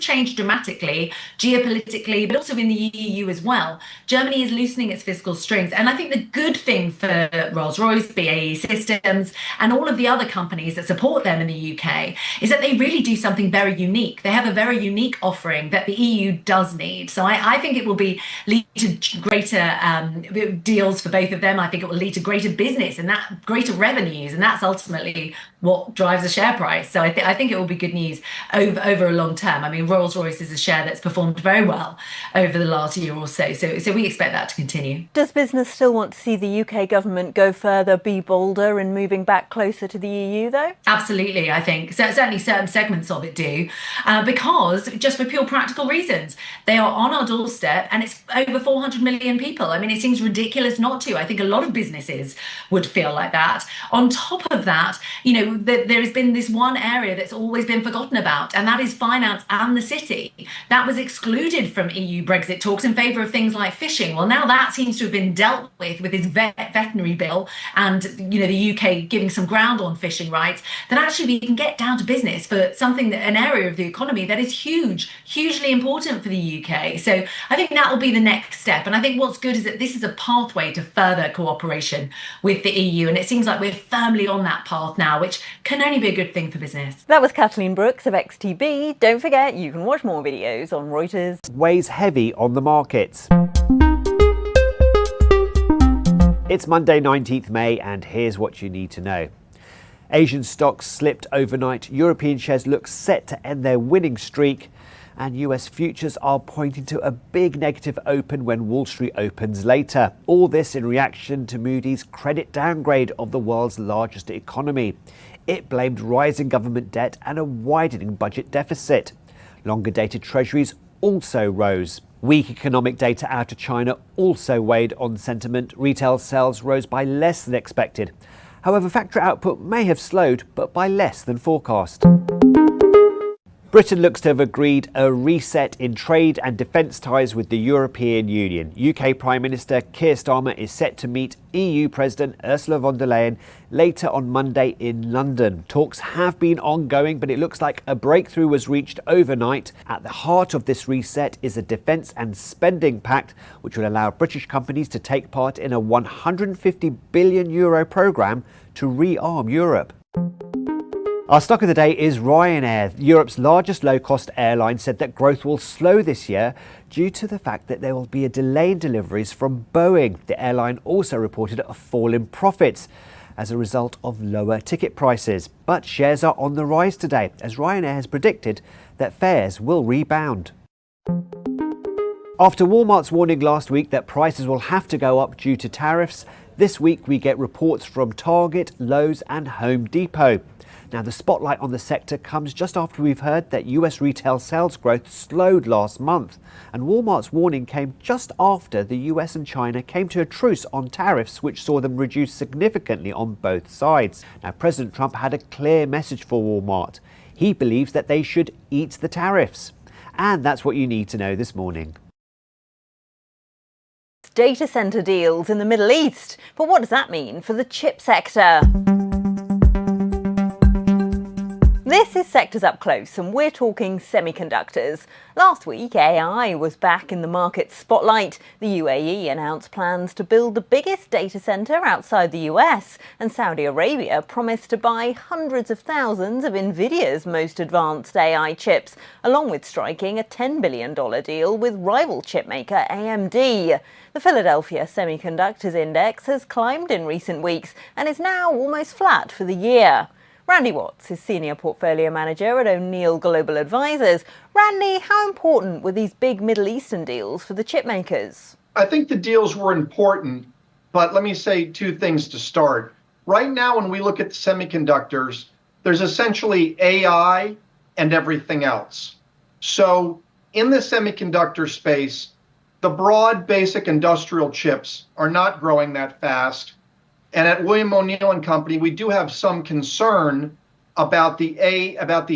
changed dramatically geopolitically, but also in the EU as well. Germany is loosening its fiscal strings. And I think the good thing for Rolls-Royce, BAE Systems, and all of the other companies that support them in the UK is that they really do something very unique. They have a very unique offering that the EU does need. So I think it will lead to greater deals for both of them. I think it will lead to greater business and that greater revenues, and that's ultimately what drives the share price. So I think it will be good news over a long term. I mean, Rolls-Royce is a share that's performed very well over the last year or so. So we expect that to continue. Does business still want to see the UK government go further, be bolder in moving back closer to the EU, though? Absolutely, I think. So certainly certain segments of it do, because just for pure practical reasons, they are on our doorstep and it's over 400 million people. I mean, it seems ridiculous not to. I think a lot of businesses would feel like that. On top of that, you know, there has been this one area that's always been forgotten about, and that is finance and the city. That was excluded from EU Brexit talks in favour of things like fishing. Well, now that seems to have been dealt with this veterinary bill and, you know, the UK giving some ground on fishing rights, that actually we can get down to business for something, an area of the economy that is hugely important for the UK. So I think that will be the next step. And I think what's good is that this is a pathway to further cooperation with the EU. And it seems like we're firmly on that path now, which can only be a good thing for business. That was Kathleen Brooks of XTB. Don't forget, you can watch more videos on Reuters. Weighs heavy on the markets. It's Monday, 19th May, and here's what you need to know. Asian stocks slipped overnight. European shares look set to end their winning streak. And US futures are pointing to a big negative open when Wall Street opens later. All this in reaction to Moody's credit downgrade of the world's largest economy. It blamed rising government debt and a widening budget deficit. Longer dated treasuries also rose. Weak economic data out of China also weighed on sentiment. Retail sales rose by less than expected. However, factory output may have slowed, but by less than forecast. Britain looks to have agreed a reset in trade and defence ties with the European Union. UK Prime Minister Keir Starmer is set to meet EU President Ursula von der Leyen later on Monday in London. Talks have been ongoing, but it looks like a breakthrough was reached overnight. At the heart of this reset is a defence and spending pact, which will allow British companies to take part in a €150 billion programme to rearm Europe. Our stock of the day is Ryanair. Europe's largest low-cost airline said that growth will slow this year due to the fact that there will be a delay in deliveries from Boeing. The airline also reported a fall in profits as a result of lower ticket prices. But shares are on the rise today, as Ryanair has predicted that fares will rebound. After Walmart's warning last week that prices will have to go up due to tariffs, this week we get reports from Target, Lowe's and Home Depot. Now, the spotlight on the sector comes just after we've heard that US retail sales growth slowed last month. And Walmart's warning came just after the US and China came to a truce on tariffs, which saw them reduce significantly on both sides. Now, President Trump had a clear message for Walmart. He believes that they should eat the tariffs. And that's what you need to know this morning. Data centre deals in the Middle East. But what does that mean for the chip sector? This is Sectors Up Close, and we're talking semiconductors. Last week, AI was back in the market spotlight. The UAE announced plans to build the biggest data centre outside the US, and Saudi Arabia promised to buy hundreds of thousands of NVIDIA's most advanced AI chips, along with striking a $10 billion deal with rival chipmaker AMD. The Philadelphia Semiconductors Index has climbed in recent weeks and is now almost flat for the year. Randy Watts is Senior Portfolio Manager at O'Neill Global Advisors. Randy, how important were these big Middle Eastern deals for the chip makers? I think the deals were important, but let me say two things to start. Right now, when we look at the semiconductors, there's essentially AI and everything else. So in the semiconductor space, the broad basic industrial chips are not growing that fast. And at William O'Neill & Company, we do have some concern about the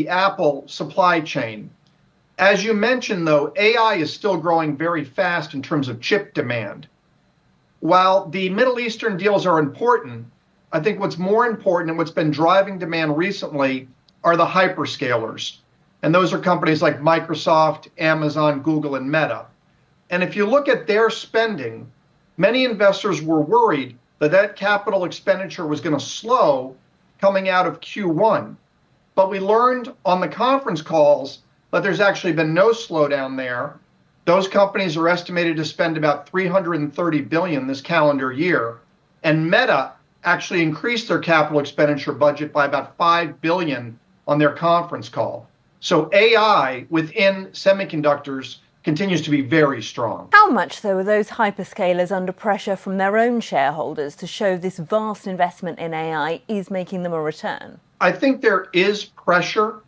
Apple supply chain. As you mentioned, though, AI is still growing very fast in terms of chip demand. While the Middle Eastern deals are important, I think what's more important and what's been driving demand recently are the hyperscalers. And those are companies like Microsoft, Amazon, Google, and Meta. And if you look at their spending, many investors were worried that that capital expenditure was going to slow coming out of Q1. But we learned on the conference calls that there's actually been no slowdown there. Those companies are estimated to spend about $330 billion this calendar year. And Meta actually increased their capital expenditure budget by about $5 billion on their conference call. So AI within semiconductors continues to be very strong. How much, though, are those hyperscalers under pressure from their own shareholders to show this vast investment in AI is making them a return? I think there is pressure,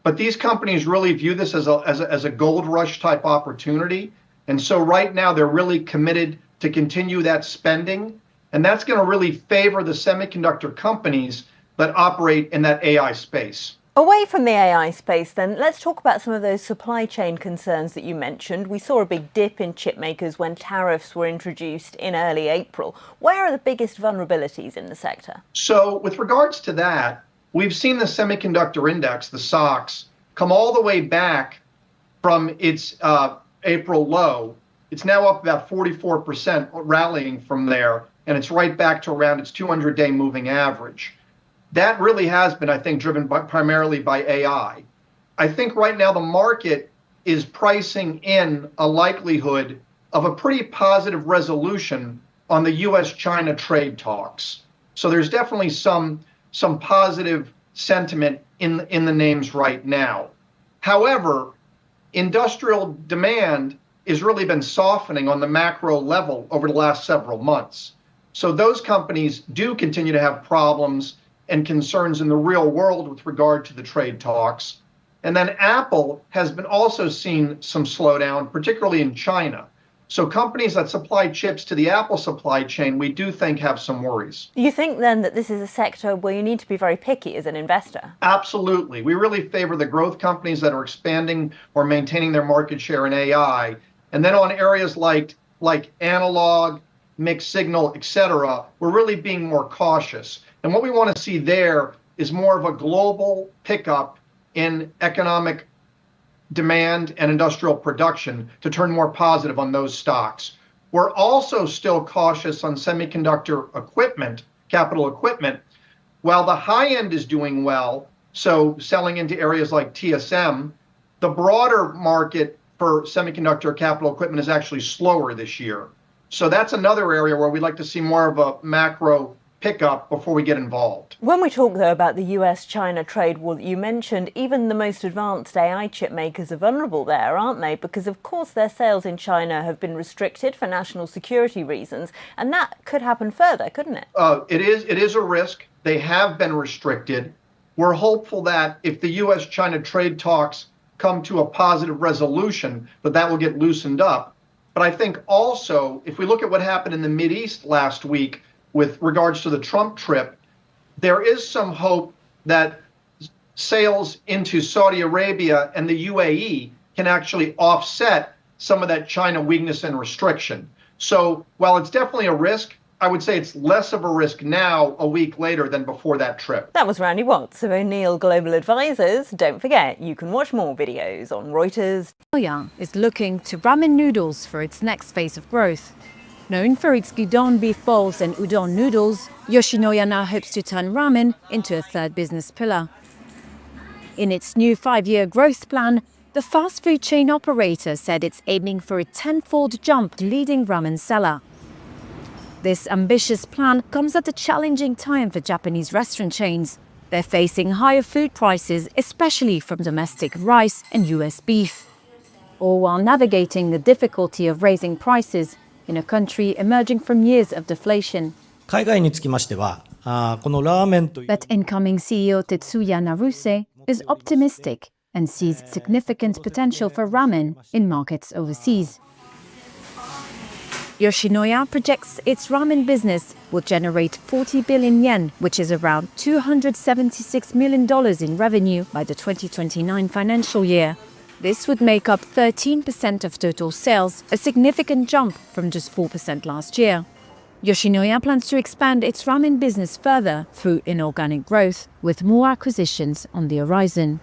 but these companies really view this as a gold rush type opportunity. And so right now they're really committed to continue that spending. And that's going to really favor the semiconductor companies that operate in that AI space. Away from the AI space then, let's talk about some of those supply chain concerns that you mentioned. We saw a big dip in chip makers when tariffs were introduced in early April. Where are the biggest vulnerabilities in the sector? So with regards to that, we've seen the semiconductor index, the SOX, come all the way back from its April low. It's now up about 44%, rallying from there, and it's right back to around its 200-day moving average. That really has been, I think, driven primarily by AI. I think right now the market is pricing in a likelihood of a pretty positive resolution on the U.S.-China trade talks. So there's definitely some positive sentiment in the names right now. However, industrial demand has really been softening on the macro level over the last several months. So those companies do continue to have problems and concerns in the real world with regard to the trade talks. And then Apple has been also seen some slowdown, particularly in China. So companies that supply chips to the Apple supply chain, we do think have some worries. You think then that this is a sector where you need to be very picky as an investor? Absolutely. We really favor the growth companies that are expanding or maintaining their market share in AI. And then on areas like analog, mixed signal, et cetera, we're really being more cautious. And what we want to see there is more of a global pickup in economic demand and industrial production to turn more positive on those stocks. We're also still cautious on semiconductor equipment, capital equipment. While the high end is doing well, so selling into areas like TSM, the broader market for semiconductor capital equipment is actually slower this year. So that's another area where we'd like to see more of a macro pickup before we get involved. When we talk, though, about the US-China trade war that you mentioned, even the most advanced AI chip makers are vulnerable there, aren't they? Because, of course, their sales in China have been restricted for national security reasons, and that could happen further, couldn't it? It is a risk. They have been restricted. We're hopeful that if the US-China trade talks come to a positive resolution, that will get loosened up. But I think also, if we look at what happened in the Mideast last week with regards to the Trump trip, there is some hope that sales into Saudi Arabia and the UAE can actually offset some of that China weakness and restriction. So while it's definitely a risk, I would say it's less of a risk now, a week later, than before that trip. That was Randy Watts of O'Neill Global Advisors. Don't forget, you can watch more videos on Reuters. Yoshinoya is looking to ramen noodles for its next phase of growth. Known for its gyudon beef bowls and udon noodles, Yoshinoya now hopes to turn ramen into a third business pillar. In its new 5-year growth plan, the fast food chain operator said it's aiming for a 10-fold jump to leading ramen seller. This ambitious plan comes at a challenging time for Japanese restaurant chains. They're facing higher food prices, especially from domestic rice and US beef, all while navigating the difficulty of raising prices in a country emerging from years of deflation. 海外につきましては、このラーメンという But incoming CEO Tetsuya Naruse is optimistic and sees significant potential for ramen in markets overseas. Yoshinoya projects its ramen business will generate 40 billion yen, which is around $276 million in revenue by the 2029 financial year. This would make up 13% of total sales, a significant jump from just 4% last year. Yoshinoya plans to expand its ramen business further through inorganic growth, with more acquisitions on the horizon.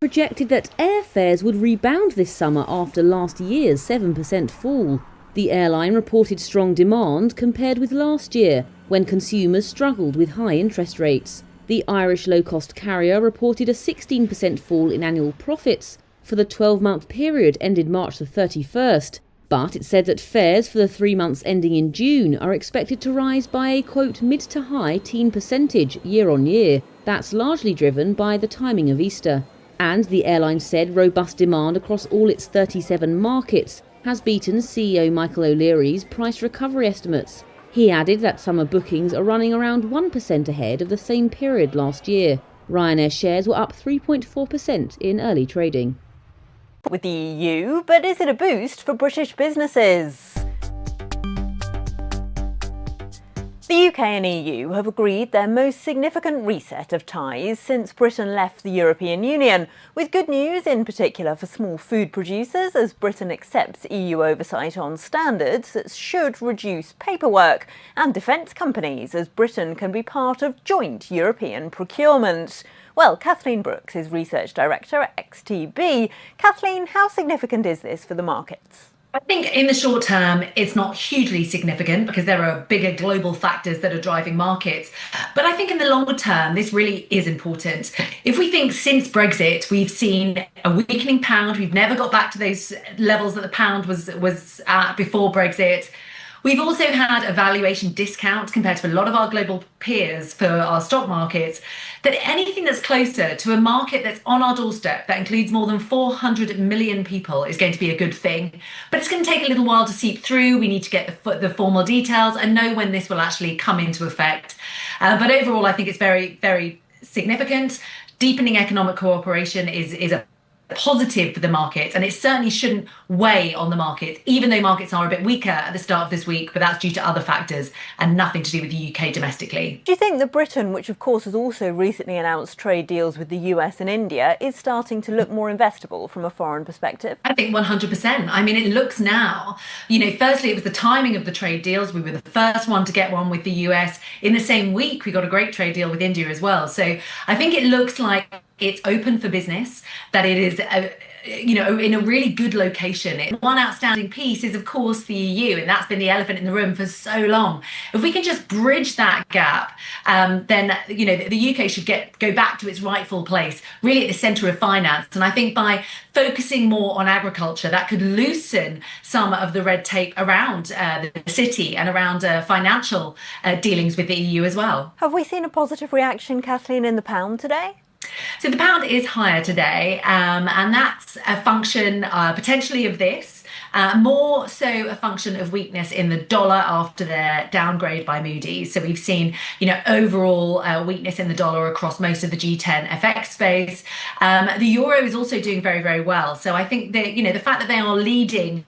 projected that airfares would rebound this summer after last year's 7% fall. The airline reported strong demand compared with last year, when consumers struggled with high interest rates. The Irish low-cost carrier reported a 16% fall in annual profits for the 12-month period ended March the 31st. But it said that fares for the 3 months ending in June are expected to rise by a, quote, mid to high teen percentage year on year. That's largely driven by the timing of Easter. And the airline said robust demand across all its 37 markets has beaten CEO Michael O'Leary's price recovery estimates. He added that summer bookings are running around 1% ahead of the same period last year. Ryanair shares were up 3.4% in early trading. With the EU, but is it a boost for British businesses? The UK and EU have agreed their most significant reset of ties since Britain left the European Union, with good news in particular for small food producers as Britain accepts EU oversight on standards that should reduce paperwork, and defence companies as Britain can be part of joint European procurement. Well, Kathleen Brooks is Research Director at XTB. Kathleen, how significant is this for the markets? I think in the short term, it's not hugely significant because there are bigger global factors that are driving markets. But I think in the longer term, this really is important. If we think since Brexit, we've seen a weakening pound. We've never got back to those levels that the pound was at before Brexit. We've also had a valuation discount compared to a lot of our global peers for our stock markets, that anything that's closer to a market that's on our doorstep, that includes more than 400 million people, is going to be a good thing. But it's going to take a little while to seep through. We need to get the formal details and know when this will actually come into effect. But overall, I think it's very, very significant. Deepening economic cooperation is a positive for the markets, and it certainly shouldn't weigh on the markets, even though markets are a bit weaker at the start of this week, but that's due to other factors and nothing to do with the UK domestically. Do you think that Britain, which of course has also recently announced trade deals with the US and India, is starting to look more investable from a foreign perspective? I think 100%. I mean, it looks now, firstly, it was the timing of the trade deals. We were the first one to get one with the US. In the same week, we got a great trade deal with India as well. So I think it looks like it's open for business, that it is, in a really good location. One outstanding piece is, of course, the EU, and that's been the elephant in the room for so long. If we can just bridge that gap, then, the UK should go back to its rightful place, really at the centre of finance. And I think by focusing more on agriculture, that could loosen some of the red tape around the city and around financial dealings with the EU as well. Have we seen a positive reaction, Kathleen, in the pound today? So the pound is higher today, and that's a function potentially of this. More so a function of weakness in the dollar after their downgrade by Moody's. So we've seen, overall weakness in the dollar across most of the G10 FX space. The euro is also doing very, very well. So I think that, the fact that they are leading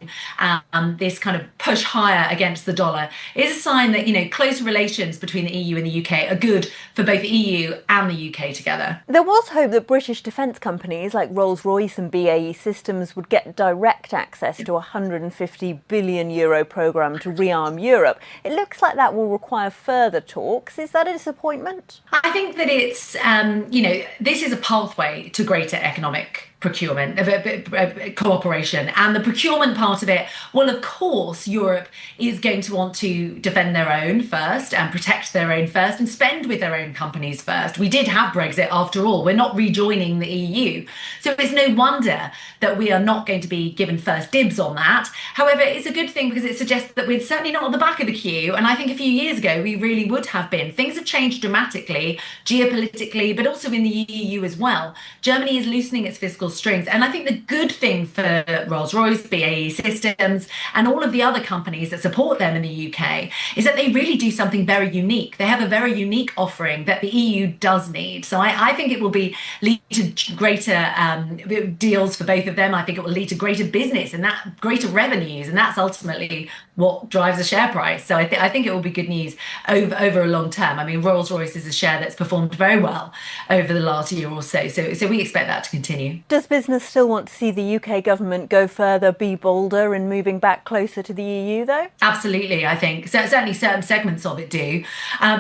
this kind of push higher against the dollar is a sign that, closer relations between the EU and the UK are good for both the EU and the UK together. There was hope that British defence companies like Rolls-Royce and BAE Systems would get direct access to a €150 billion programme to rearm Europe. It looks like that will require further talks. Is that a disappointment? I think that it's, this is a pathway to greater economic procurement, cooperation, and the procurement part of it, well, of course, Europe is going to want to defend their own first and protect their own first and spend with their own companies first. We did have Brexit after all. We're not rejoining the EU. So it's no wonder that we are not going to be given first dibs on that. However, it's a good thing because it suggests that we're certainly not on the back of the queue. And I think a few years ago, we really would have been. Things have changed dramatically, geopolitically, but also in the EU as well. Germany is loosening its fiscal strength. And I think the good thing for Rolls-Royce, BAE Systems, and all of the other companies that support them in the UK is that they really do something very unique. They have a very unique offering that the EU does need. So I think it will lead to greater deals for both of them. I think it will lead to greater business and that greater revenues. And that's ultimately what drives the share price. So I think it will be good news over a long term. I mean, Rolls-Royce is a share that's performed very well over the last year or so. So we expect that to continue. Does Does business still want to see the UK government go further, be bolder in moving back closer to the EU, though? Absolutely, I think. So certainly certain segments of it do,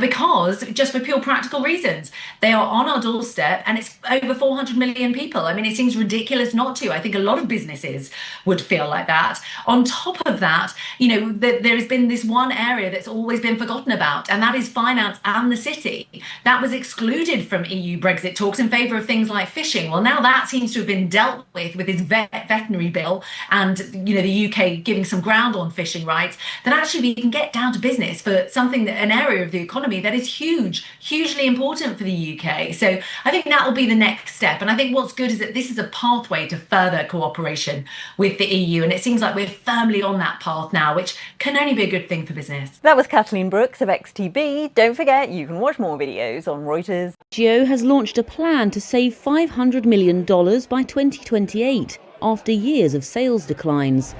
because just for pure practical reasons, they are on our doorstep and it's over 400 million people. I mean, it seems ridiculous not to. I think a lot of businesses would feel like that. On top of that, there has been this one area that's always been forgotten about, and that is finance and the city. That was excluded from EU Brexit talks in favour of things like fishing. Well, now that seems to have been dealt with this veterinary bill and the UK giving some ground on fishing rights, that actually we can get down to business for an area of the economy that is hugely important for the UK. So I think that will be the next step. And I think what's good is that this is a pathway to further cooperation with the EU. And it seems like we're firmly on that path now, which can only be a good thing for business. That was Kathleen Brooks of XTB. Don't forget, you can watch more videos on Reuters. Diageo has launched a plan to save $500 million by 2028 after years of sales declines.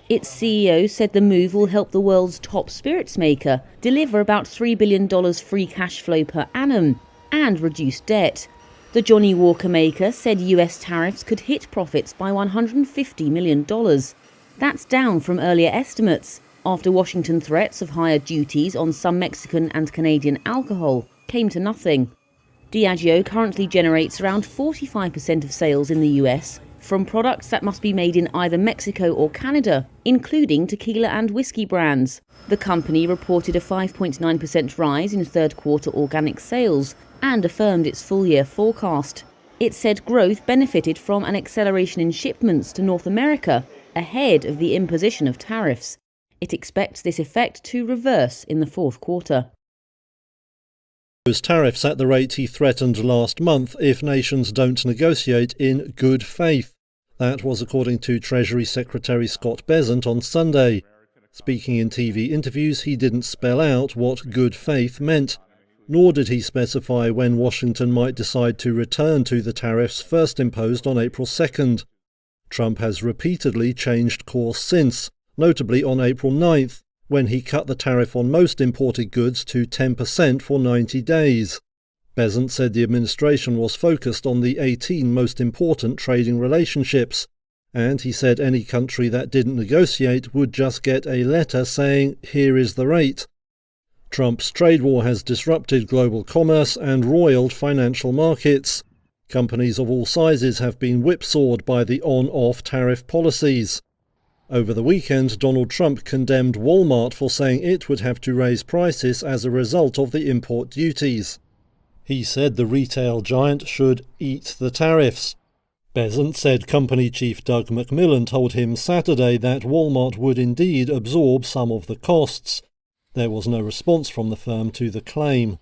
Its CEO said the move will help the world's top spirits maker deliver about $3 billion free cash flow per annum and reduce debt. The Johnnie Walker maker said US tariffs could hit profits by $150 million. That's down from earlier estimates, after Washington threats of higher duties on some Mexican and Canadian alcohol came to nothing. Diageo currently generates around 45% of sales in the US from products that must be made in either Mexico or Canada, including tequila and whiskey brands. The company reported a 5.9% rise in third quarter organic sales and affirmed its full-year forecast. It said growth benefited from an acceleration in shipments to North America ahead of the imposition of tariffs. It expects this effect to reverse in the fourth quarter. Those tariffs at the rate he threatened last month if nations don't negotiate in good faith. That was according to Treasury Secretary Scott Bessent on Sunday. Speaking in TV interviews, he didn't spell out what good faith meant, nor did he specify when Washington might decide to return to the tariffs first imposed on April 2nd. Trump has repeatedly changed course since, notably on April 9th, when he cut the tariff on most imported goods to 10% for 90 days. Bessent said the administration was focused on the 18 most important trading relationships, and he said any country that didn't negotiate would just get a letter saying, "Here is the rate." Trump's trade war has disrupted global commerce and roiled financial markets. Companies of all sizes have been whipsawed by the on-off tariff policies. Over the weekend, Donald Trump condemned Walmart for saying it would have to raise prices as a result of the import duties. He said the retail giant should eat the tariffs. Bessent said company chief Doug McMillon told him Saturday that Walmart would indeed absorb some of the costs. There was no response from the firm to the claim.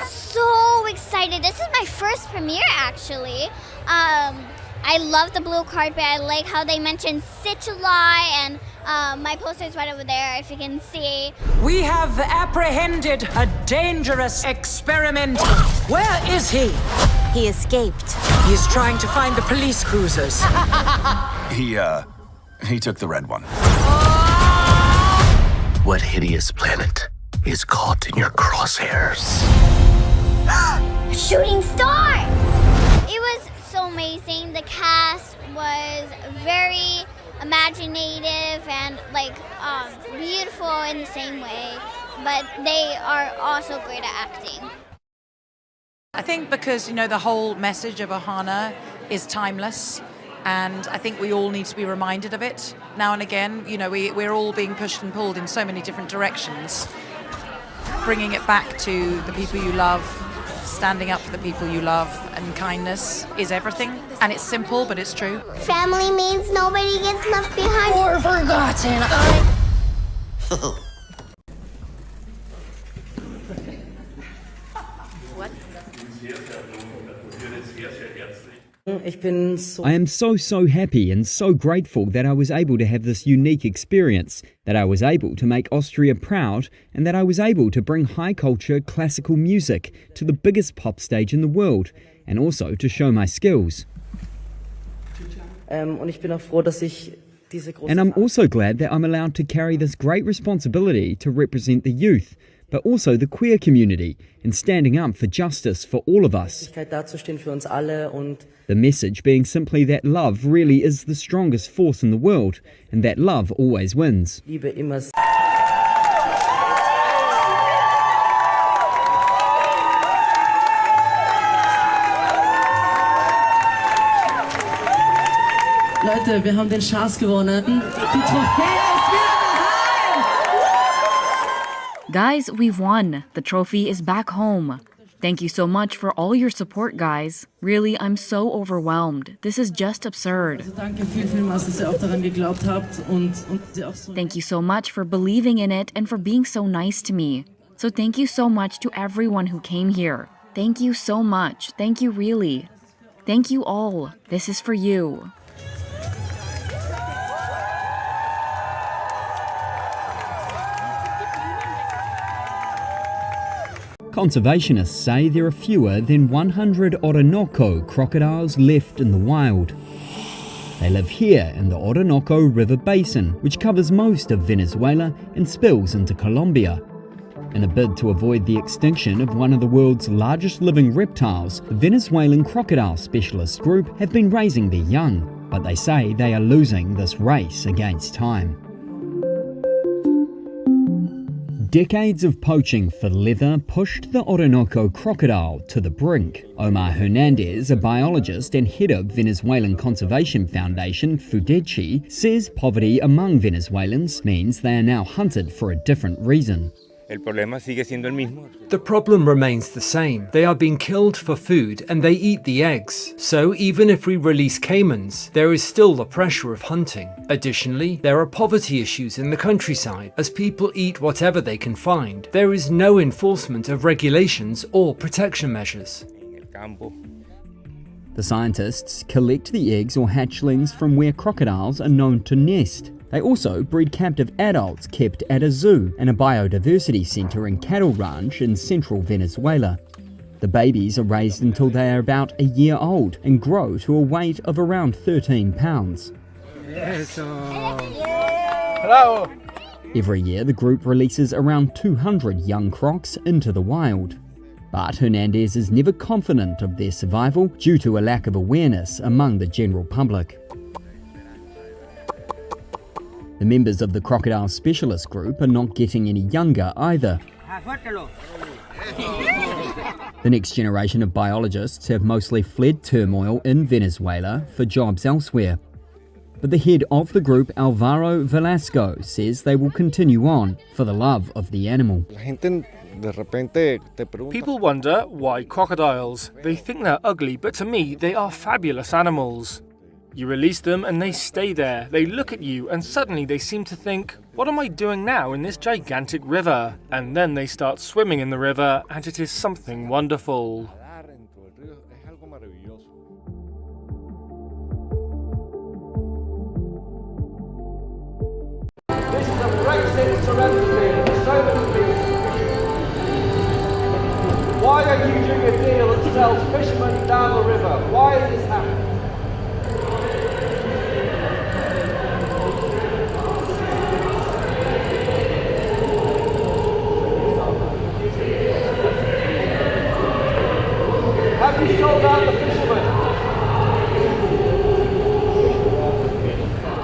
So excited. This is my first premiere, actually. I love the blue carpet. I like how they mentioned Sit to Lie, and my poster is right over there, if you can see. We have apprehended a dangerous experiment. Where is he? He escaped. He's trying to find the police cruisers. He took the red one. What hideous planet is caught in your crosshairs? A shooting star! It was so amazing. The cast was very imaginative and beautiful in the same way, but they are also great at acting. I think because, the whole message of Ohana is timeless, and I think we all need to be reminded of it now and again. We're all being pushed and pulled in so many different directions. Bringing it back to the people you love, standing up for the people you love, and kindness is everything. And it's simple, but it's true. Family means nobody gets left behind or forgotten. I am so happy and so grateful that I was able to have this unique experience, that I was able to make Austria proud, and that I was able to bring high culture classical music to the biggest pop stage in the world, and also to show my skills. And I'm also glad that I'm allowed to carry this great responsibility to represent the youth, but also the queer community, in standing up for justice for all of us. The message being simply that love really is the strongest force in the world, and that love always wins. Leute, wir haben den Schatz gewonnen. Die Trophäe ist wieder daheim! Guys, we've won. The trophy is back home. Thank you so much for all your support, guys. Really, I'm so overwhelmed. This is just absurd. Danke vielmals, dass ihr auch daran geglaubt habt und ihr auch so. Thank you so much for believing in it and for being so nice to me. So thank you so much to everyone who came here. Thank you so much. Thank you really. Thank you all. This is for you. Conservationists say there are fewer than 100 Orinoco crocodiles left in the wild. They live here in the Orinoco River Basin, which covers most of Venezuela and spills into Colombia. In a bid to avoid the extinction of one of the world's largest living reptiles, the Venezuelan Crocodile Specialist Group have been raising their young, but they say they are losing this race against time. Decades of poaching for leather pushed the Orinoco crocodile to the brink. Omar Hernandez, a biologist and head of Venezuelan Conservation Foundation FUDECI, says poverty among Venezuelans means they are now hunted for a different reason. The problem remains the same. They are being killed for food and they eat the eggs. So even if we release caimans, there is still the pressure of hunting. Additionally, there are poverty issues in the countryside as people eat whatever they can find. There is no enforcement of regulations or protection measures. The scientists collect the eggs or hatchlings from where crocodiles are known to nest. They also breed captive adults kept at a zoo and a biodiversity centre and cattle ranch in central Venezuela. The babies are raised until they are about a year old and grow to a weight of around 13 pounds. Every year, the group releases around 200 young crocs into the wild. But Hernandez is never confident of their survival due to a lack of awareness among the general public. The members of the Crocodile Specialist Group are not getting any younger either. The next generation of biologists have mostly fled turmoil in Venezuela for jobs elsewhere. But the head of the group, Alvaro Velasco, says they will continue on for the love of the animal. People wonder why crocodiles. They think they're ugly, but to me, they are fabulous animals. You release them and they stay there. They look at you and suddenly they seem to think, what am I doing now in this gigantic river? And then they start swimming in the river and it is something wonderful. This is a Brexit surrender deal for so many people. Why are you doing a deal that sells fishermen down the river? Why is this happening? Have you sold out the fishermen?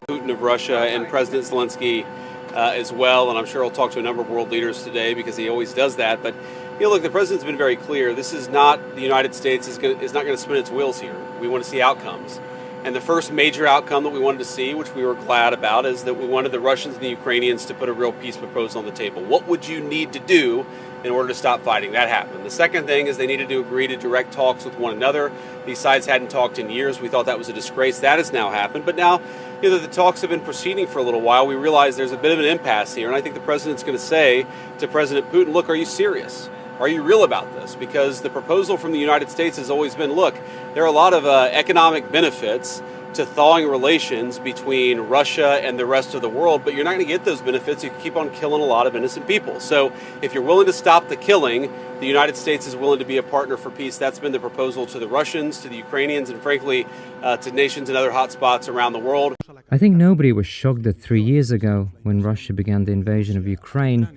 Putin of Russia and President Zelensky as well, and I'm sure he'll talk to a number of world leaders today because he always does that. But look, the president's been very clear. This is not the United States is not going to spin its wheels here. We want to see outcomes. And the first major outcome that we wanted to see, which we were glad about, is that we wanted the Russians and the Ukrainians to put a real peace proposal on the table. What would you need to do in order to stop fighting? That happened. The second thing is they needed to agree to direct talks with one another. These sides hadn't talked in years. We thought that was a disgrace. That has now happened. But now, that the talks have been proceeding for a little while, we realize there's a bit of an impasse here. And I think the president's going to say to President Putin, look, are you serious? Are you real about this? Because the proposal from the United States has always been, look, there are a lot of economic benefits to thawing relations between Russia and the rest of the world, but you're not going to get those benefits if you keep on killing a lot of innocent people. So if you're willing to stop the killing, the United States is willing to be a partner for peace. That's been the proposal to the Russians, to the Ukrainians, and frankly, to nations in other hotspots around the world. I think nobody was shocked that 3 years ago, when Russia began the invasion of Ukraine,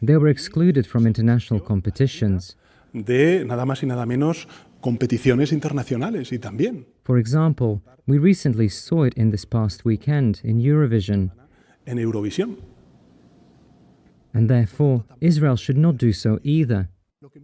they were excluded from international competitions. De nada más y nada menos competiciones internacionales y también. For example, we recently saw it in this past weekend in Eurovision. En Eurovisión. And therefore, Israel should not do so either.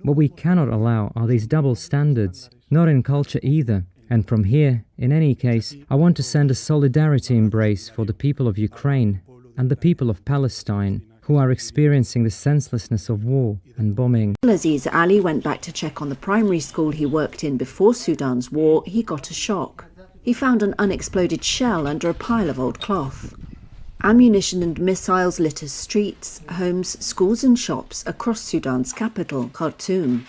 What we cannot allow are these double standards, not in culture either. And from here, in any case, I want to send a solidarity embrace for the people of Ukraine and the people of Palestine, who are experiencing the senselessness of war and bombing. Aziz Ali went back to check on the primary school he worked in before Sudan's war. He got a shock. He found an unexploded shell under a pile of old cloth. Ammunition and missiles litter streets, homes, schools and shops across Sudan's capital, Khartoum.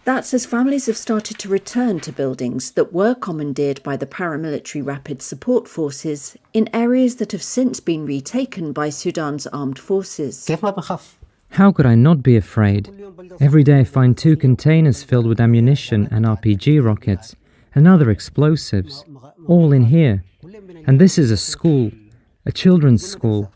That's as families have started to return to buildings that were commandeered by the paramilitary Rapid Support Forces in areas that have since been retaken by Sudan's armed forces. How could I not be afraid? Every day I find 2 containers filled with ammunition and RPG rockets and other explosives, all in here. And this is a school, a children's school.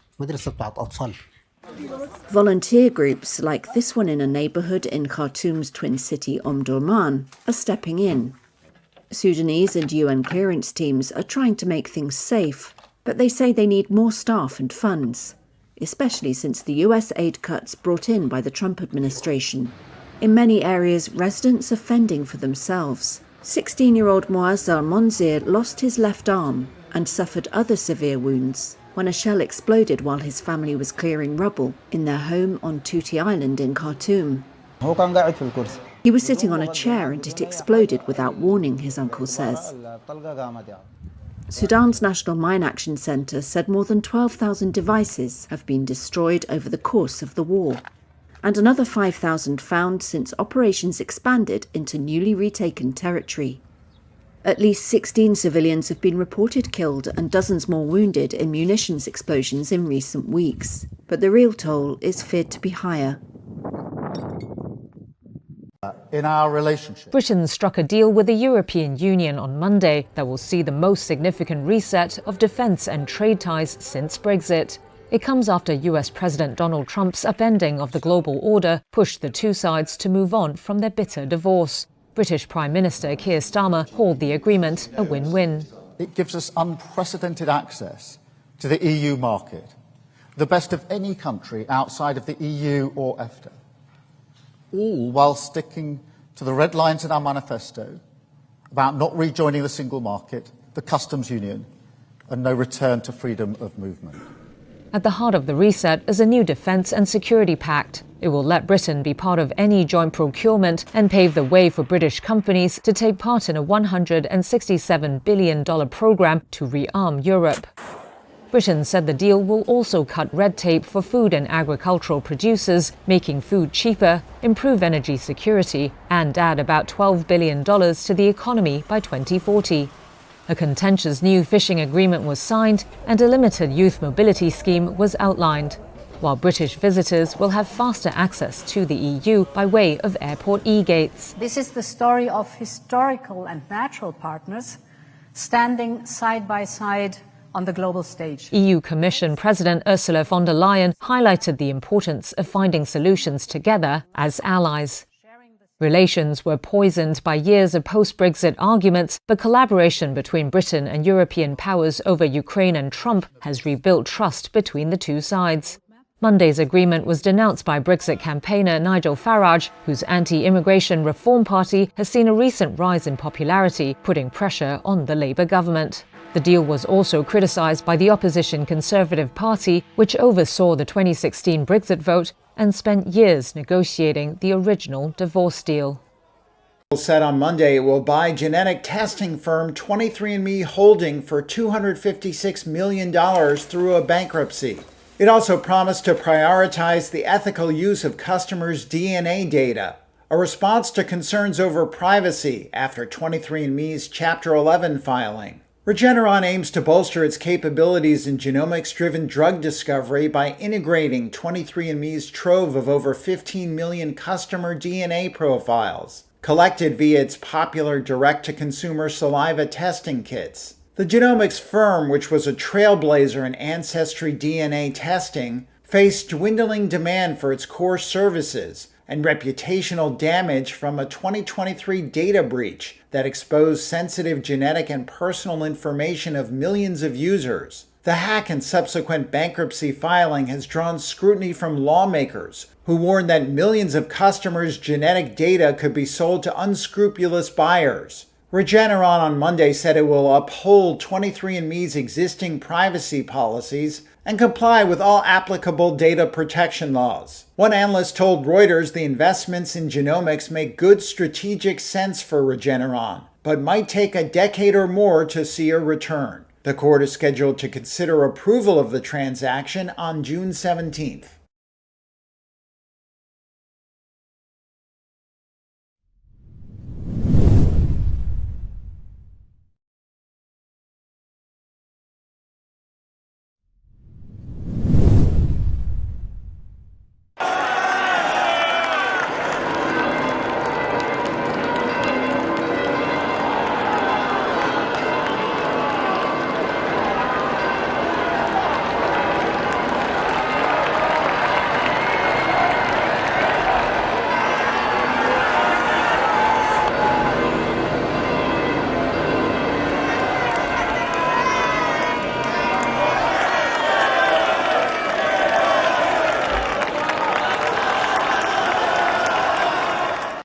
Volunteer groups like this one in a neighbourhood in Khartoum's twin city Omdurman are stepping in. Sudanese and UN clearance teams are trying to make things safe, but they say they need more staff and funds, especially since the US aid cuts brought in by the Trump administration. In many areas, residents are fending for themselves. 16-year-old Muazzar Monzir lost his left arm and suffered other severe wounds when a shell exploded while his family was clearing rubble in their home on Tuti Island in Khartoum. He was sitting on a chair and it exploded without warning, his uncle says. Sudan's National Mine Action Centre said more than 12,000 devices have been destroyed over the course of the war, and another 5,000 found since operations expanded into newly retaken territory. At least 16 civilians have been reported killed and dozens more wounded in munitions explosions in recent weeks. But the real toll is feared to be higher. In our relationship, Britain struck a deal with the European Union on Monday that will see the most significant reset of defence and trade ties since Brexit. It comes after US President Donald Trump's upending of the global order pushed the two sides to move on from their bitter divorce. British Prime Minister Keir Starmer called the agreement a win-win. It gives us unprecedented access to the EU market, the best of any country outside of the EU or EFTA, all while sticking to the red lines in our manifesto about not rejoining the single market, the customs union, and no return to freedom of movement. At the heart of the reset is a new defence and security pact. It will let Britain be part of any joint procurement and pave the way for British companies to take part in a $167 billion programme to rearm Europe. Britain said the deal will also cut red tape for food and agricultural producers, making food cheaper, improve energy security, and add about $12 billion to the economy by 2040. A contentious new fishing agreement was signed and a limited youth mobility scheme was outlined, while British visitors will have faster access to the EU by way of airport e-gates. This is the story of historical and natural partners standing side by side on the global stage. EU Commission President Ursula von der Leyen highlighted the importance of finding solutions together as allies. Relations were poisoned by years of post-Brexit arguments, but collaboration between Britain and European powers over Ukraine and Trump has rebuilt trust between the two sides. Monday's agreement was denounced by Brexit campaigner Nigel Farage, whose anti-immigration Reform Party has seen a recent rise in popularity, putting pressure on the Labour government. The deal was also criticised by the opposition Conservative Party, which oversaw the 2016 Brexit vote and spent years negotiating the original divorce deal. Said on Monday it will buy genetic testing firm 23andMe Holding for $256 million through a bankruptcy. It also promised to prioritize the ethical use of customers' DNA data, a response to concerns over privacy after 23andMe's Chapter 11 filing. Regeneron aims to bolster its capabilities in genomics-driven drug discovery by integrating 23andMe's trove of over 15 million customer DNA profiles, collected via its popular direct-to-consumer saliva testing kits. The genomics firm, which was a trailblazer in ancestry DNA testing, faced dwindling demand for its core services and reputational damage from a 2023 data breach that exposed sensitive genetic and personal information of millions of users. The hack and subsequent bankruptcy filing has drawn scrutiny from lawmakers who warned that millions of customers' genetic data could be sold to unscrupulous buyers. Regeneron on Monday said it will uphold 23andMe's existing privacy policies and comply with all applicable data protection laws. One analyst told Reuters the investments in genomics make good strategic sense for Regeneron, but might take a decade or more to see a return. The court is scheduled to consider approval of the transaction on June 17th.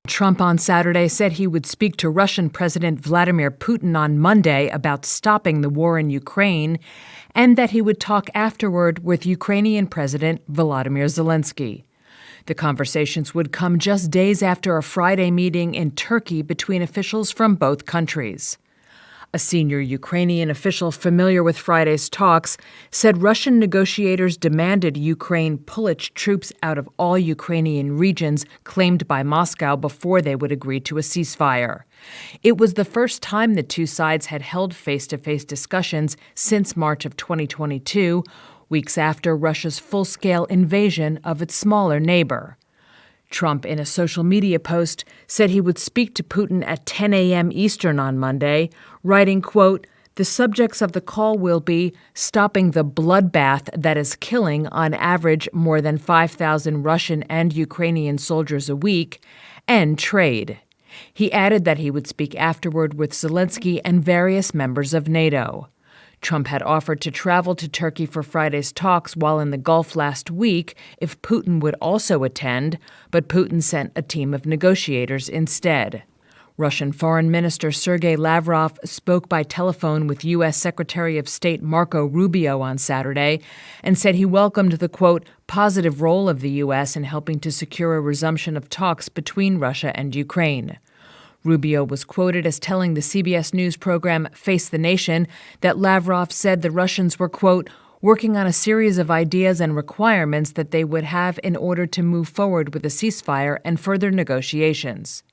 Trump on Saturday said he would speak to Russian President Vladimir Putin on Monday about stopping the war in Ukraine, and that he would talk afterward with Ukrainian President Volodymyr Zelensky. The conversations would come just days after a Friday meeting in Turkey between officials from both countries. A senior Ukrainian official familiar with Friday's talks said Russian negotiators demanded Ukraine pull its troops out of all Ukrainian regions claimed by Moscow before they would agree to a ceasefire. It was the first time the two sides had held face-to-face discussions since March of 2022, weeks after Russia's full-scale invasion of its smaller neighbor. Trump, in a social media post, said he would speak to Putin at 10 a.m. Eastern on Monday, writing, quote, "The subjects of the call will be stopping the bloodbath that is killing, on average, more than 5,000 Russian and Ukrainian soldiers a week, and trade." He added that he would speak afterward with Zelensky and various members of NATO. Trump had offered to travel to Turkey for Friday's talks while in the Gulf last week if Putin would also attend, but Putin sent a team of negotiators instead. Russian Foreign Minister Sergei Lavrov spoke by telephone with U.S. Secretary of State Marco Rubio on Saturday and said he welcomed the, quote, positive role of the U.S. in helping to secure a resumption of talks between Russia and Ukraine. Rubio was quoted as telling the CBS News program Face the Nation that Lavrov said the Russians were, quote, working on a series of ideas and requirements that they would have in order to move forward with a ceasefire and further negotiations.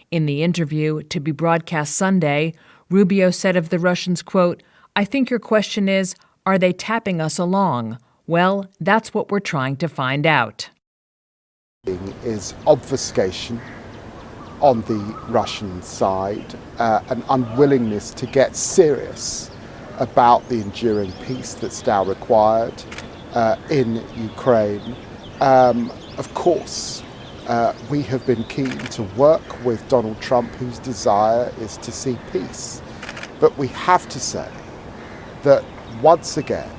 In the interview, to be broadcast Sunday, Rubio said of the Russians, quote, I think your question is, are they tapping us along? Well, that's what we're trying to find out. Is obfuscation on the Russian side, an unwillingness to get serious about the enduring peace that's now required in Ukraine. Of course, we have been keen to work with Donald Trump, whose desire is to see peace. But we have to say that once again,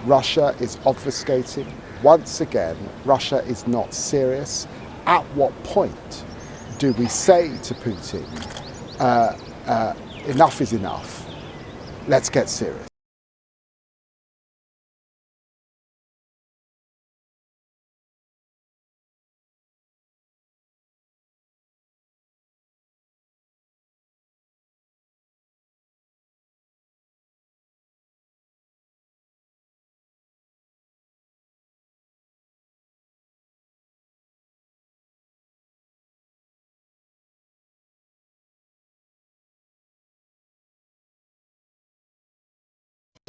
Russia is obfuscating. Once again, Russia is not serious. At what point do we say to Putin, enough is enough, let's get serious?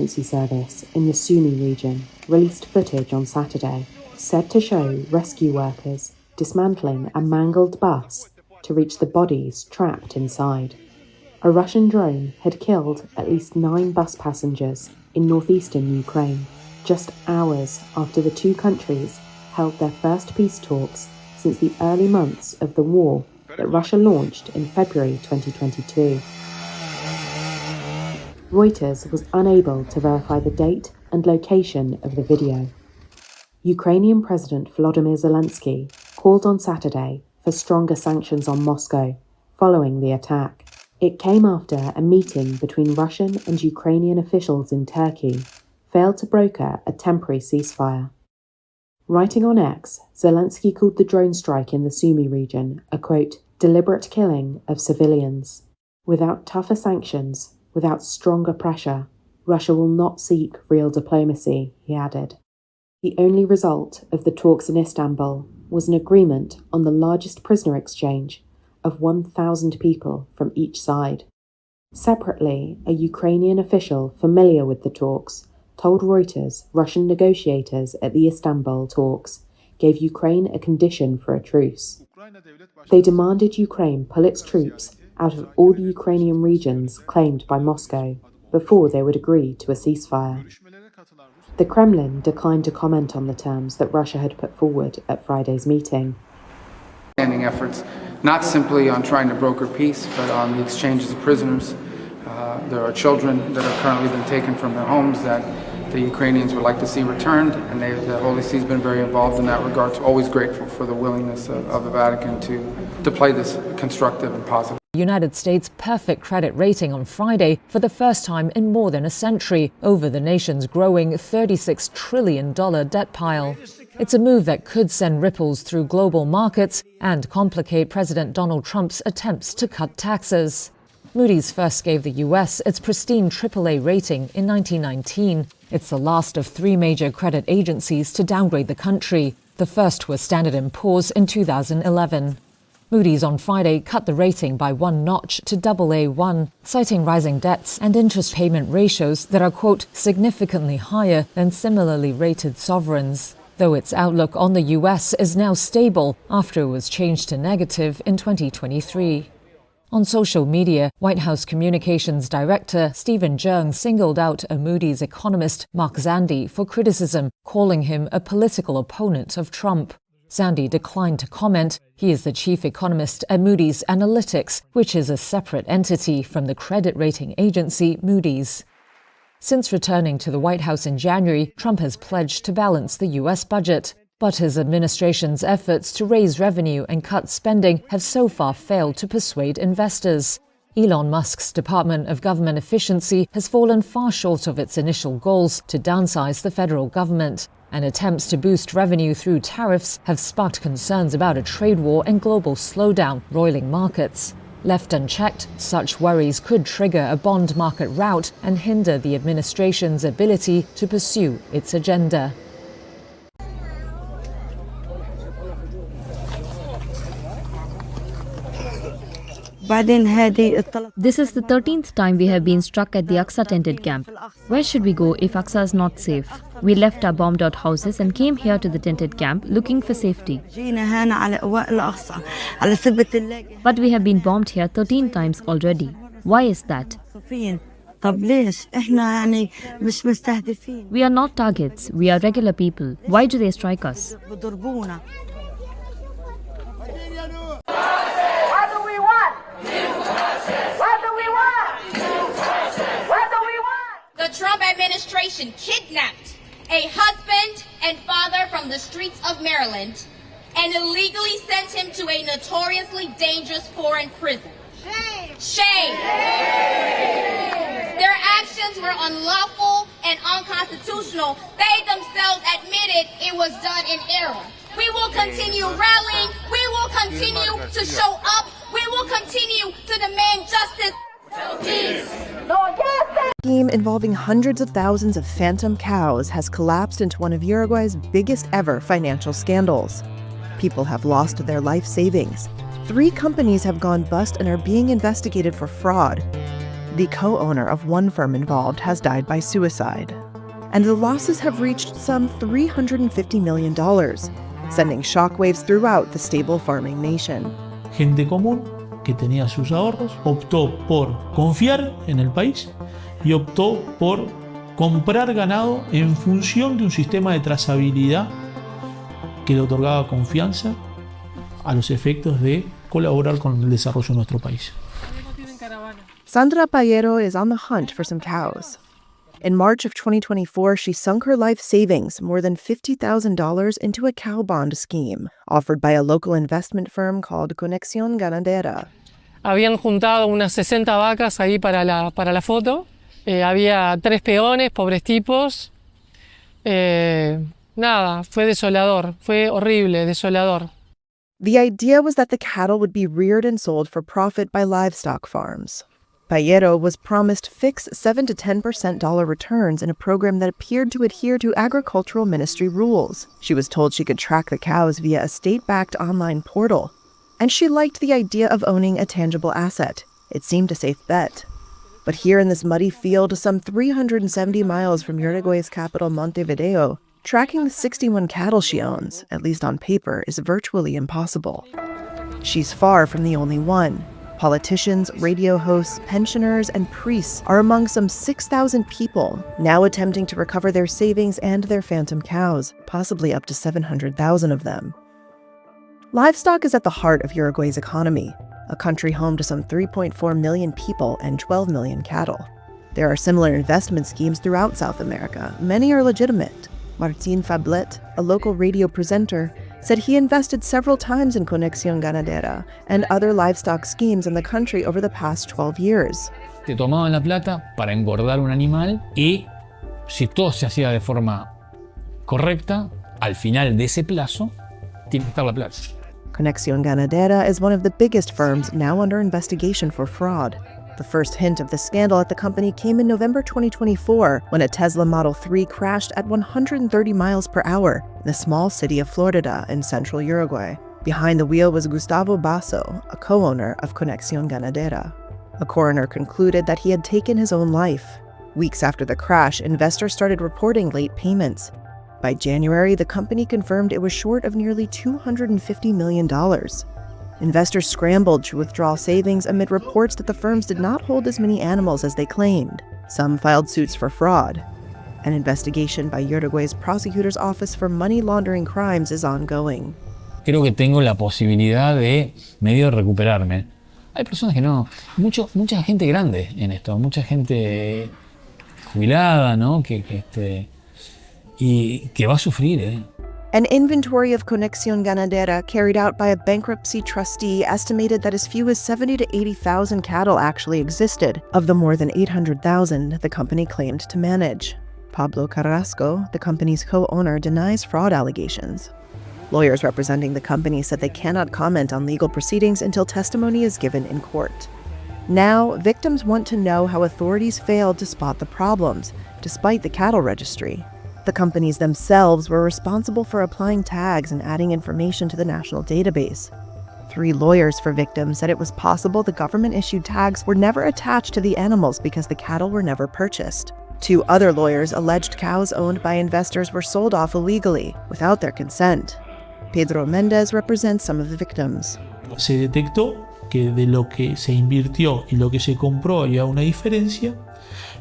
Agency service in the Sumy region released footage on Saturday said to show rescue workers dismantling a mangled bus to reach the bodies trapped inside. A Russian drone had killed at least 9 bus passengers in northeastern Ukraine, just hours after the two countries held their first peace talks since the early months of the war that Russia launched in February 2022. Reuters was unable to verify the date and location of the video. Ukrainian President Volodymyr Zelensky called on Saturday for stronger sanctions on Moscow following the attack. It came after a meeting between Russian and Ukrainian officials in Turkey failed to broker a temporary ceasefire. Writing on X, Zelensky called the drone strike in the Sumy region a, quote, deliberate killing of civilians. Without tougher sanctions, without stronger pressure, Russia will not seek real diplomacy, he added. The only result of the talks in Istanbul was an agreement on the largest prisoner exchange of 1,000 people from each side. Separately, a Ukrainian official familiar with the talks told Reuters Russian negotiators at the Istanbul talks gave Ukraine a condition for a truce. They demanded Ukraine pull its troops out of all the Ukrainian regions claimed by Moscow before they would agree to a ceasefire. The Kremlin declined to comment on the terms that Russia had put forward at Friday's meeting. Standing efforts, not simply on trying to broker peace, but on the exchanges of prisoners. There are children that are currently been taken from their homes that the Ukrainians would like to see returned, and the Holy See has been very involved in that regard. So always grateful for the willingness of the Vatican to play this constructive and positive. The United States' perfect credit rating on Friday for the first time in more than a century over the nation's growing $36 trillion debt pile. It's a move that could send ripples through global markets and complicate President Donald Trump's attempts to cut taxes. Moody's first gave the US its pristine AAA rating in 1919. It's the last of 3 major credit agencies to downgrade the country. The first was Standard & Poor's in 2011. Moody's on Friday cut the rating by 1 notch to AA1, citing rising debts and interest payment ratios that are, quote, significantly higher than similarly rated sovereigns, though its outlook on the US is now stable after it was changed to negative in 2023. On social media, White House Communications Director Stephen Jung singled out a Moody's economist, Mark Zandi, for criticism, calling him a political opponent of Trump. Zandi declined to comment. He is the chief economist at Moody's Analytics, which is a separate entity from the credit rating agency Moody's. Since returning to the White House in January, Trump has pledged to balance the U.S. budget. But his administration's efforts to raise revenue and cut spending have so far failed to persuade investors. Elon Musk's Department of Government Efficiency has fallen far short of its initial goals to downsize the federal government, and attempts to boost revenue through tariffs have sparked concerns about a trade war and global slowdown, roiling markets. Left unchecked, such worries could trigger a bond market rout and hinder the administration's ability to pursue its agenda. This is the 13th time we have been struck at the Aqsa tented camp. Where should we go if Aqsa is not safe? We left our bombed out houses and came here to the tented camp looking for safety. But we have been bombed here 13 times already. Why is that? We are not targets, we are regular people. Why do they strike us? The Trump administration kidnapped a husband and father from the streets of Maryland and illegally sent him to a notoriously dangerous foreign prison. Shame! Shame! Their actions were unlawful and unconstitutional. They themselves admitted it was done in error. We will continue rallying. We will continue to show up. We will continue to demand justice. Scheme involving hundreds of thousands of phantom cows has collapsed into one of Uruguay's biggest ever financial scandals. People have lost their life savings. 3 companies have gone bust and are being investigated for fraud. the co-owner of one firm involved, has died by suicide. And the losses have reached some $350 million, sending shockwaves throughout the stable farming nation. Gente común que tenía sus ahorros optó por confiar en el país y optó por comprar ganado en función de un sistema de trazabilidad que le otorgaba confianza a los efectos de colaborar con el desarrollo de nuestro país. Sandra Payero is on the hunt for some cows. In March of 2024, she sunk her life savings, more than $50,000, into a cow bond scheme offered by a local investment firm called Conexión Ganadera. Habían juntado unas 60 vacas ahí para la foto. Había 3 peones, pobres tipos. Nada, fue desolador, fue horrible, desolador. The idea was that the cattle would be reared and sold for profit by livestock farms. Payero was promised fixed 7 to 10% dollar returns in a program that appeared to adhere to agricultural ministry rules. She was told she could track the cows via a state-backed online portal. And she liked the idea of owning a tangible asset. It seemed a safe bet. But here in this muddy field, some 370 miles from Uruguay's capital, Montevideo, tracking the 61 cattle she owns, at least on paper, is virtually impossible. She's far from the only one. Politicians, radio hosts, pensioners, and priests are among some 6,000 people now attempting to recover their savings and their phantom cows, possibly up to 700,000 of them. Livestock is at the heart of Uruguay's economy, a country home to some 3.4 million people and 12 million cattle. There are similar investment schemes throughout South America. Many are legitimate. Martín Fablet, a local radio presenter, said he invested several times in Conexión Ganadera and other livestock schemes in the country over the past 12 years. Te tomaban la plata para engordar un animal y si todo se hacía de forma correcta, al final de ese plazo, tiene que estar la plata. Conexión Ganadera is one of the biggest firms now under investigation for fraud. The first hint of the scandal at the company came in November 2024 when a Tesla Model 3 crashed at 130 miles per hour in the small city of Florida in central Uruguay. Behind the wheel was Gustavo Basso, a co-owner of Conexión Ganadera. A coroner concluded that he had taken his own life. Weeks after the crash, investors started reporting late payments. By January, the company confirmed it was short of nearly $250 million. Investors scrambled to withdraw savings amid reports that the firms did not hold as many animals as they claimed. Some filed suits for fraud. An investigation by Uruguay's Prosecutor's Office for Money Laundering Crimes is ongoing. Creo que tengo la posibilidad de medio recuperarme. Hay personas que no, mucha gente grande en esto, mucha gente jubilada, ¿no? Y que va a sufrir, An inventory of Conexión Ganadera carried out by a bankruptcy trustee estimated that as few as 70 to 80,000 cattle actually existed, of the more than 800,000 the company claimed to manage. Pablo Carrasco, the company's co-owner, denies fraud allegations. Lawyers representing the company said they cannot comment on legal proceedings until testimony is given in court. Now, victims want to know how authorities failed to spot the problems, despite the cattle registry. The companies themselves were responsible for applying tags and adding information to the national database. 3 lawyers for victims said it was possible the government-issued tags were never attached to the animals because the cattle were never purchased. 2 other lawyers alleged cows owned by investors were sold off illegally, without their consent. Pedro Mendez represents some of the victims. Se detectó que de lo que se invirtió y lo que se compró había una diferencia,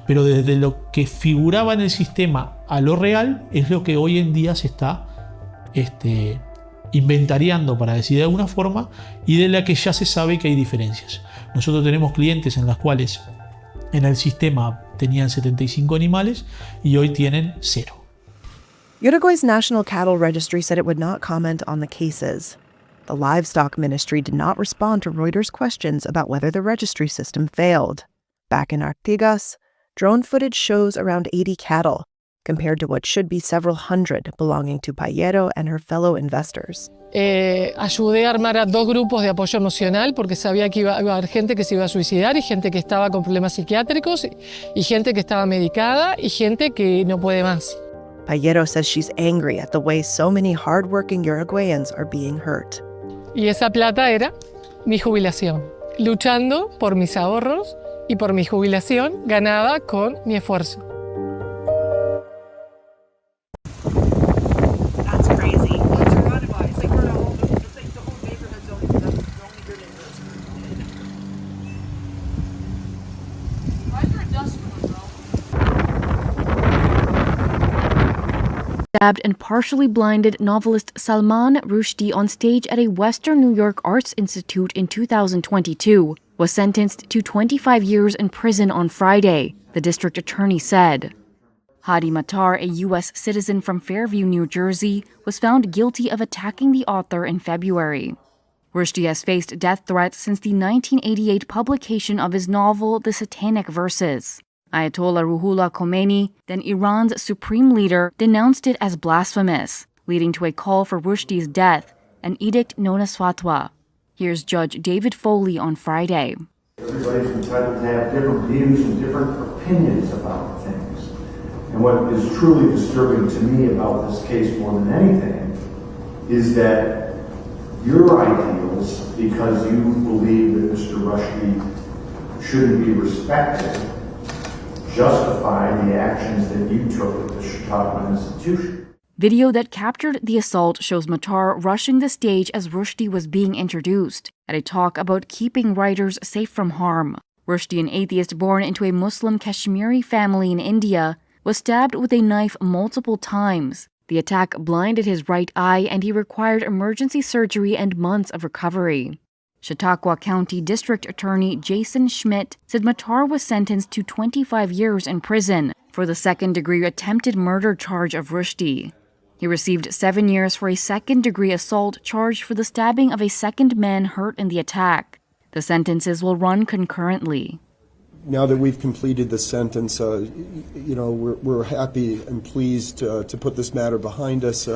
pero desde lo que figuraba en el sistema a lo real es lo que hoy en día se está inventariando, para decir de alguna forma, y de la que ya se sabe que hay diferencias. Nosotros tenemos clientes en las cuales en el sistema tenían 75 animales y hoy tienen 0. Uruguay's National Cattle Registry said it would not comment on the cases. The Livestock Ministry did not respond to Reuters' questions about whether the registry system failed. Back in Artigas, drone footage shows around 80 cattle, compared to what should be several hundred belonging to Payero and her fellow investors. Ayudé a armar a 2 grupos de apoyo emocional porque sabía que iba a haber gente que se iba a suicidar y gente que estaba con problemas psiquiátricos y gente que estaba medicada y gente que no puede más. Payero says she's angry at the way so many hardworking Uruguayans are being hurt. Y esa plata era mi jubilación, luchando por mis ahorros y por mi jubilación ganada con mi esfuerzo. That's crazy. What's your alibi? It's like we're the whole neighborhood's only your neighborhood. Why's your industrial, bro? Stabbed and partially blinded novelist Salman Rushdie on stage at a Western New York Arts Institute in 2022 was sentenced to 25 years in prison on Friday, the district attorney said. Hadi Matar, a U.S. citizen from Fairview, New Jersey, was found guilty of attacking the author in February. Rushdie has faced death threats since the 1988 publication of his novel The Satanic Verses. Ayatollah Ruhollah Khomeini, then Iran's supreme leader, denounced it as blasphemous, leading to a call for Rushdie's death, an edict known as fatwa. Here's Judge David Foley on Friday. Everybody's entitled to have different views and different opinions about things. And what is truly disturbing to me about this case more than anything is that your ideals, because you believe that Mr. Rushdie shouldn't be respected, justify the actions that you took at the Chautauqua Institution. Video that captured the assault shows Matar rushing the stage as Rushdie was being introduced at a talk about keeping writers safe from harm. Rushdie, an atheist born into a Muslim Kashmiri family in India, was stabbed with a knife multiple times. The attack blinded his right eye and he required emergency surgery and months of recovery. Chautauqua County District Attorney Jason Schmidt said Matar was sentenced to 25 years in prison for the second-degree attempted murder charge of Rushdie. He received 7 years for a second-degree assault charge for the stabbing of a second man hurt in the attack. The sentences will run concurrently. Now that we've completed the sentence, we're happy and pleased to put this matter behind us.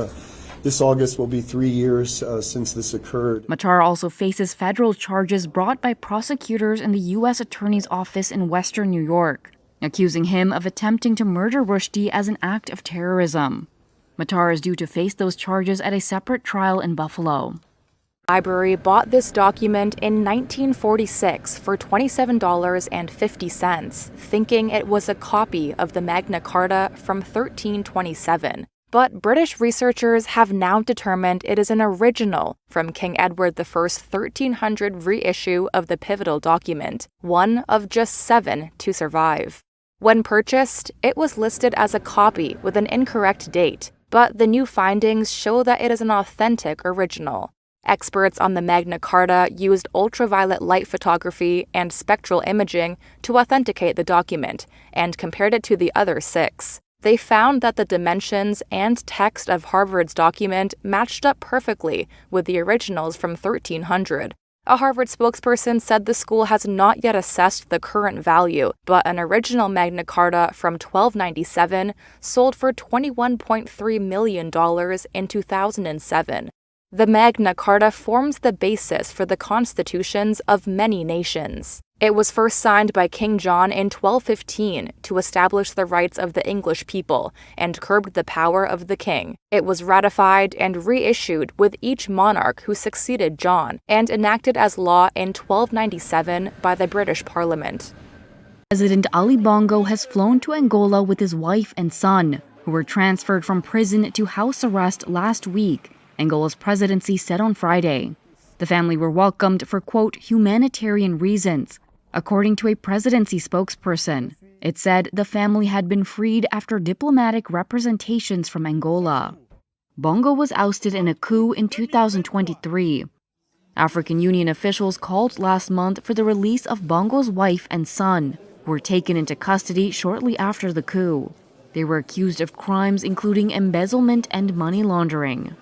This August will be 3 years since this occurred. Matar also faces federal charges brought by prosecutors in the U.S. Attorney's Office in Western New York, accusing him of attempting to murder Rushdie as an act of terrorism. Matar is due to face those charges at a separate trial in Buffalo. Library bought this document in 1946 for $27.50, thinking it was a copy of the Magna Carta from 1327. But British researchers have now determined it is an original from King Edward I's 1300 reissue of the pivotal document, one of just 7 to survive. When purchased, it was listed as a copy with an incorrect date, but the new findings show that it is an authentic original. Experts on the Magna Carta used ultraviolet light photography and spectral imaging to authenticate the document and compared it to the other 6. They found that the dimensions and text of Harvard's document matched up perfectly with the originals from 1300. A Harvard spokesperson said the school has not yet assessed the current value, but an original Magna Carta from 1297 sold for $21.3 million in 2007. The Magna Carta forms the basis for the constitutions of many nations. It was first signed by King John in 1215 to establish the rights of the English people and curbed the power of the king. It was ratified and reissued with each monarch who succeeded John and enacted as law in 1297 by the British Parliament. President Ali Bongo has flown to Angola with his wife and son, who were transferred from prison to house arrest last week, Angola's presidency said on Friday. The family were welcomed for, quote, humanitarian reasons. According to a presidency spokesperson, it said the family had been freed after diplomatic representations from Angola. Bongo was ousted in a coup in 2023. African Union officials called last month for the release of Bongo's wife and son, who were taken into custody shortly after the coup. They were accused of crimes including embezzlement and money laundering.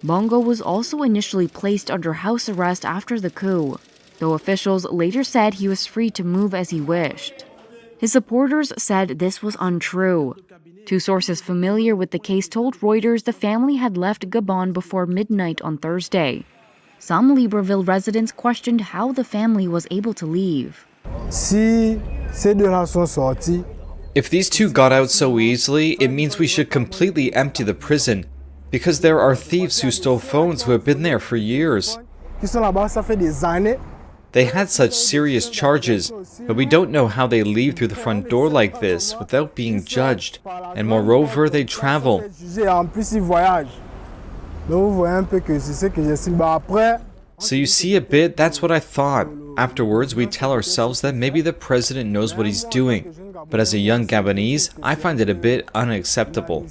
Bongo was also initially placed under house arrest after the coup, though officials later said he was free to move as he wished. His supporters said this was untrue. 2 sources familiar with the case told Reuters the family had left Gabon before midnight on Thursday. Some Libreville residents questioned how the family was able to leave. If these 2 got out so easily, it means we should completely empty the prison, because there are thieves who stole phones who have been there for years. They had such serious charges, but we don't know how they leave through the front door like this without being judged, and moreover, they travel. So you see a bit, that's what I thought. Afterwards, we tell ourselves that maybe the president knows what he's doing, but as a young Gabonese, I find it a bit unacceptable.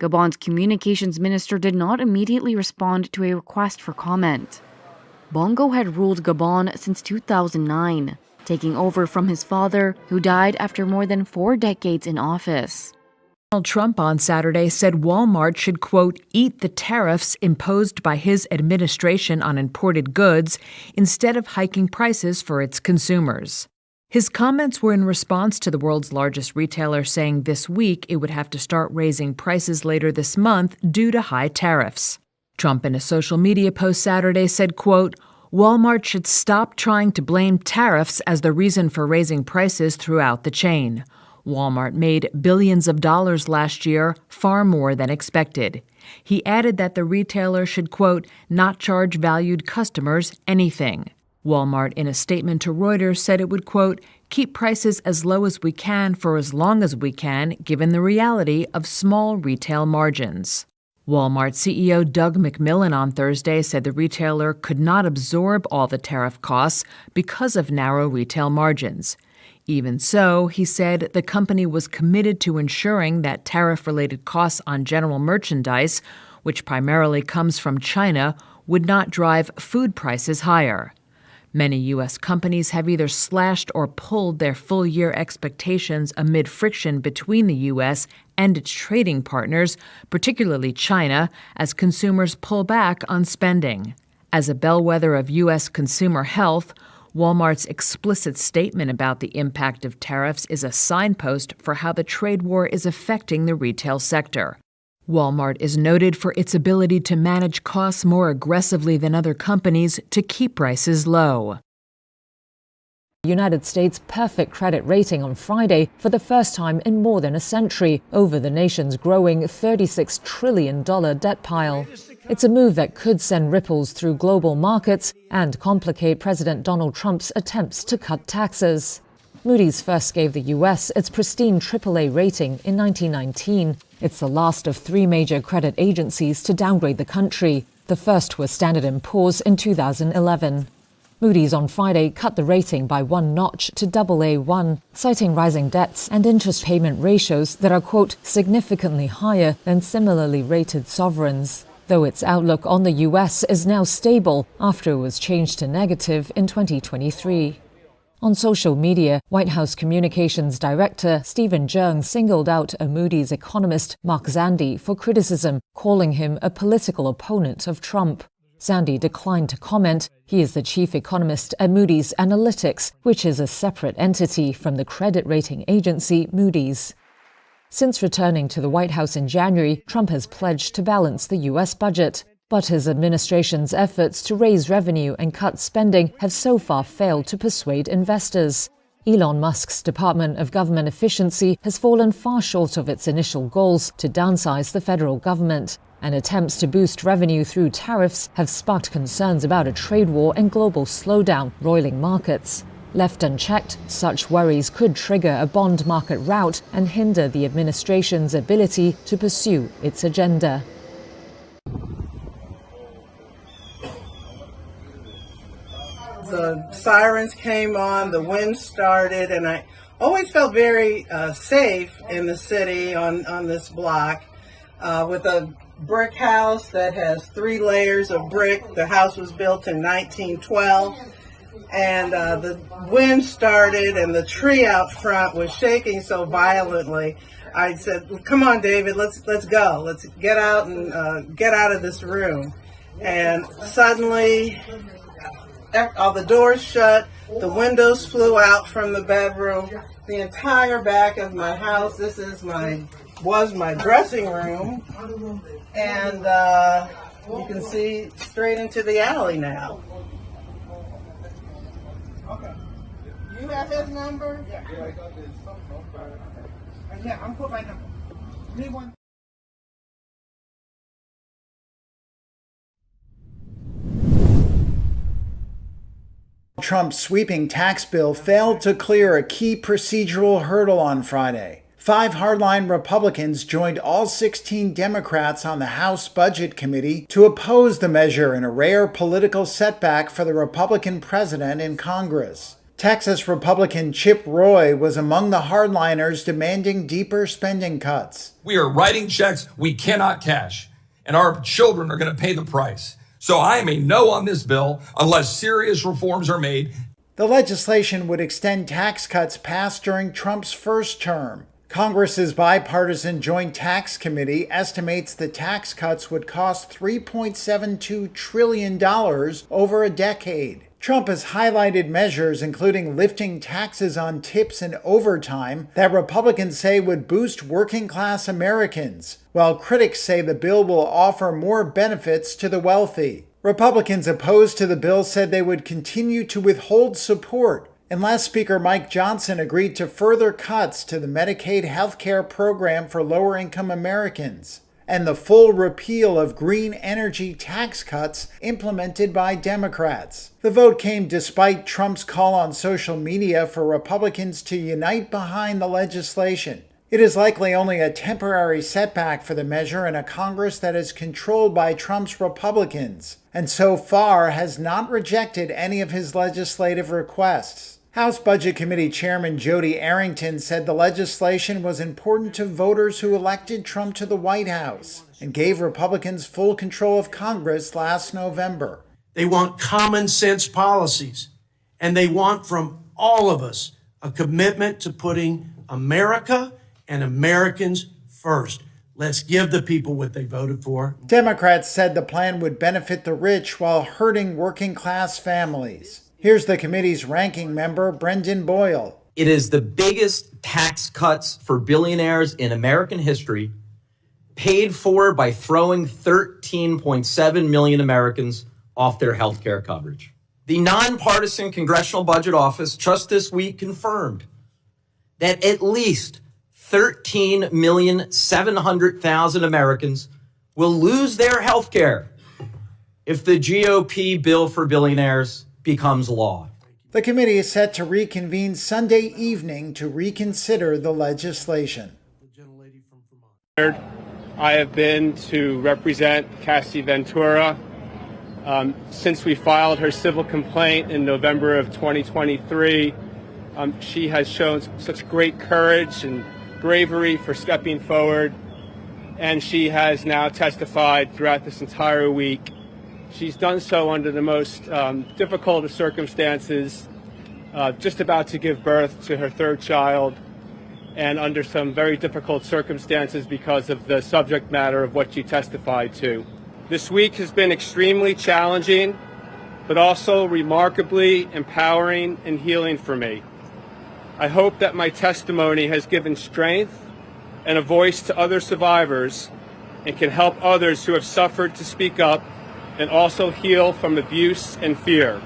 Gabon's communications minister did not immediately respond to a request for comment. Bongo had ruled Gabon since 2009, taking over from his father, who died after more than 4 decades in office. Donald Trump on Saturday said Walmart should, quote, eat the tariffs imposed by his administration on imported goods instead of hiking prices for its consumers. His comments were in response to the world's largest retailer saying this week it would have to start raising prices later this month due to high tariffs. Trump in a social media post Saturday said, quote, Walmart should stop trying to blame tariffs as the reason for raising prices throughout the chain. Walmart made billions of dollars last year, far more than expected. He added that the retailer should, quote, not charge valued customers anything. Walmart, in a statement to Reuters, said it would, quote, keep prices as low as we can for as long as we can, given the reality of small retail margins. Walmart CEO Doug McMillon on Thursday said the retailer could not absorb all the tariff costs because of narrow retail margins. Even so, he said the company was committed to ensuring that tariff-related costs on general merchandise, which primarily comes from China, would not drive food prices higher. Many U.S. companies have either slashed or pulled their full-year expectations amid friction between the U.S. and its trading partners, particularly China, as consumers pull back on spending. As a bellwether of U.S. consumer health, Walmart's explicit statement about the impact of tariffs is a signpost for how the trade war is affecting the retail sector. Walmart is noted for its ability to manage costs more aggressively than other companies to keep prices low. The United States' perfect credit rating on Friday for the first time in more than a century over the nation's growing $36 trillion debt pile. It's a move that could send ripples through global markets and complicate President Donald Trump's attempts to cut taxes. Moody's first gave the U.S. its pristine AAA rating in 1919. It's the last of 3 major credit agencies to downgrade the country. The first was Standard & Poor's in 2011. Moody's on Friday cut the rating by 1 notch to AA1, citing rising debts and interest payment ratios that are, quote, significantly higher than similarly rated sovereigns, though its outlook on the U.S. is now stable after it was changed to negative in 2023. On social media, White House Communications Director Stephen Jung singled out a Moody's economist, Mark Zandi, for criticism, calling him a political opponent of Trump. Zandi declined to comment. He is the chief economist at Moody's Analytics, which is a separate entity from the credit rating agency Moody's. Since returning to the White House in January, Trump has pledged to balance the U.S. budget. But his administration's efforts to raise revenue and cut spending have so far failed to persuade investors. Elon Musk's Department of Government Efficiency has fallen far short of its initial goals to downsize the federal government, and attempts to boost revenue through tariffs have sparked concerns about a trade war and global slowdown roiling markets. Left unchecked, such worries could trigger a bond market rout and hinder the administration's ability to pursue its agenda. The sirens came on, the wind started, and I always felt very safe in the city on this block with a brick house that has 3 layers of brick. The house was built in 1912, and the wind started and the tree out front was shaking so violently. I said, come on, David, let's go. Let's get out and get out of this room. And suddenly, all the doors shut, the windows flew out from the bedroom, the entire back of my house. This is was my dressing room, and you can see straight into the alley now. Okay. You have his number? Yeah. Yeah, I'm put my number. Me one. Trump's sweeping tax bill failed to clear a key procedural hurdle on Friday. 5 hardline Republicans joined all 16 Democrats on the House Budget Committee to oppose the measure in a rare political setback for the Republican president in Congress. Texas Republican Chip Roy was among the hardliners demanding deeper spending cuts. We are writing checks we cannot cash, and our children are going to pay the price. So I am a no on this bill unless serious reforms are made. The legislation would extend tax cuts passed during Trump's first term. Congress's bipartisan Joint Tax Committee estimates the tax cuts would cost $3.72 trillion over a decade. Trump has highlighted measures including lifting taxes on tips and overtime that Republicans say would boost working-class Americans, while critics say the bill will offer more benefits to the wealthy. Republicans opposed to the bill said they would continue to withhold support unless Speaker Mike Johnson agreed to further cuts to the Medicaid health care program for lower-income Americans and the full repeal of green energy tax cuts implemented by Democrats. The vote came despite Trump's call on social media for Republicans to unite behind the legislation. It is likely only a temporary setback for the measure in a Congress that is controlled by Trump's Republicans, and so far has not rejected any of his legislative requests. House Budget Committee Chairman Jody Arrington said the legislation was important to voters who elected Trump to the White House and gave Republicans full control of Congress last November. They want common sense policies, and they want from all of us a commitment to putting America and Americans first. Let's give the people what they voted for. Democrats said the plan would benefit the rich while hurting working-class families. Here's the committee's ranking member, Brendan Boyle. It is the biggest tax cuts for billionaires in American history, paid for by throwing 13.7 million Americans off their health care coverage. The nonpartisan Congressional Budget Office just this week confirmed that at least 13,700,000 Americans will lose their health care if the GOP bill for billionaires becomes law. The committee is set to reconvene Sunday evening to reconsider the legislation. I have been to represent Cassie Ventura since we filed her civil complaint in November of 2023. She has shown such great courage and bravery for stepping forward, and she has now testified throughout this entire week. She's done so under the most difficult of circumstances, just about to give birth to her third child, and under some very difficult circumstances because of the subject matter of what she testified to. This week has been extremely challenging, but also remarkably empowering and healing for me. I hope that my testimony has given strength and a voice to other survivors and can help others who have suffered to speak up and also heal from abuse and fear.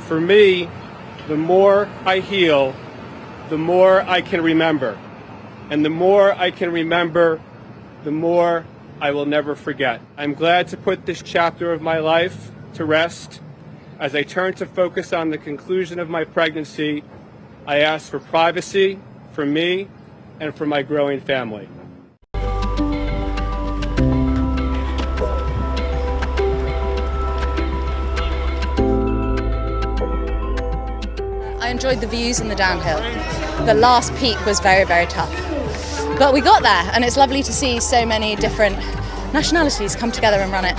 For me, the more I heal, the more I can remember. And the more I can remember, the more I will never forget. I'm glad to put this chapter of my life to rest. As I turn to focus on the conclusion of my pregnancy, I ask for privacy for me and for my growing family. I enjoyed the views and the downhill. The last peak was very, very tough. But we got there, and it's lovely to see so many different nationalities come together and run it.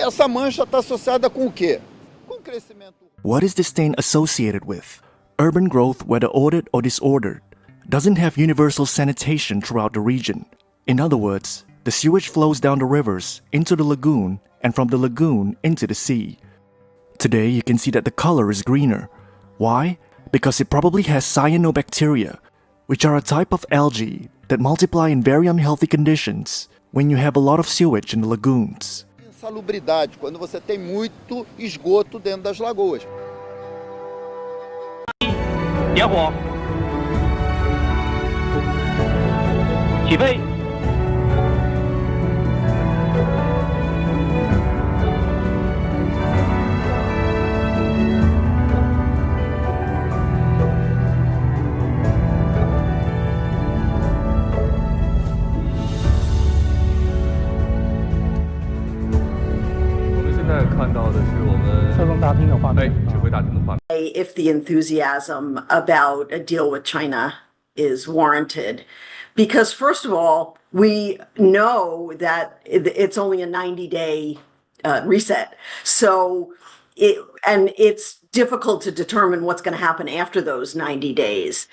essa mancha está associada com o quê? Com crescimento. What is this stain associated with? Urban growth, whether ordered or disordered, doesn't have universal sanitation throughout the region. In other words, the sewage flows down the rivers into the lagoon and from the lagoon into the sea. Today you can see that the color is greener. Why? Because it probably has cyanobacteria, which are a type of algae that multiply in very unhealthy conditions when you have a lot of sewage in the lagoons. Insalubridade, quando você tem muito esgoto dentro das lagoas. 点火，起飞。If the enthusiasm about a deal with China is warranted, because first of all, we know that it's only a 90-day reset, so it's difficult to determine what's going to happen after those 90 days.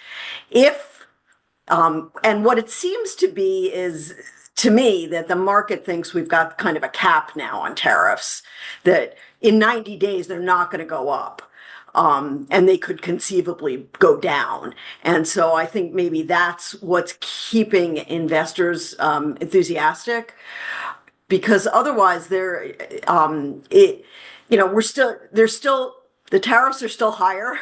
And what it seems to be is, to me, that the market thinks we've got kind of a cap now on tariffs, that in 90 days they're not going to go up. And they could conceivably go down. And so I think maybe that's what's keeping investors enthusiastic, because otherwise the tariffs are still higher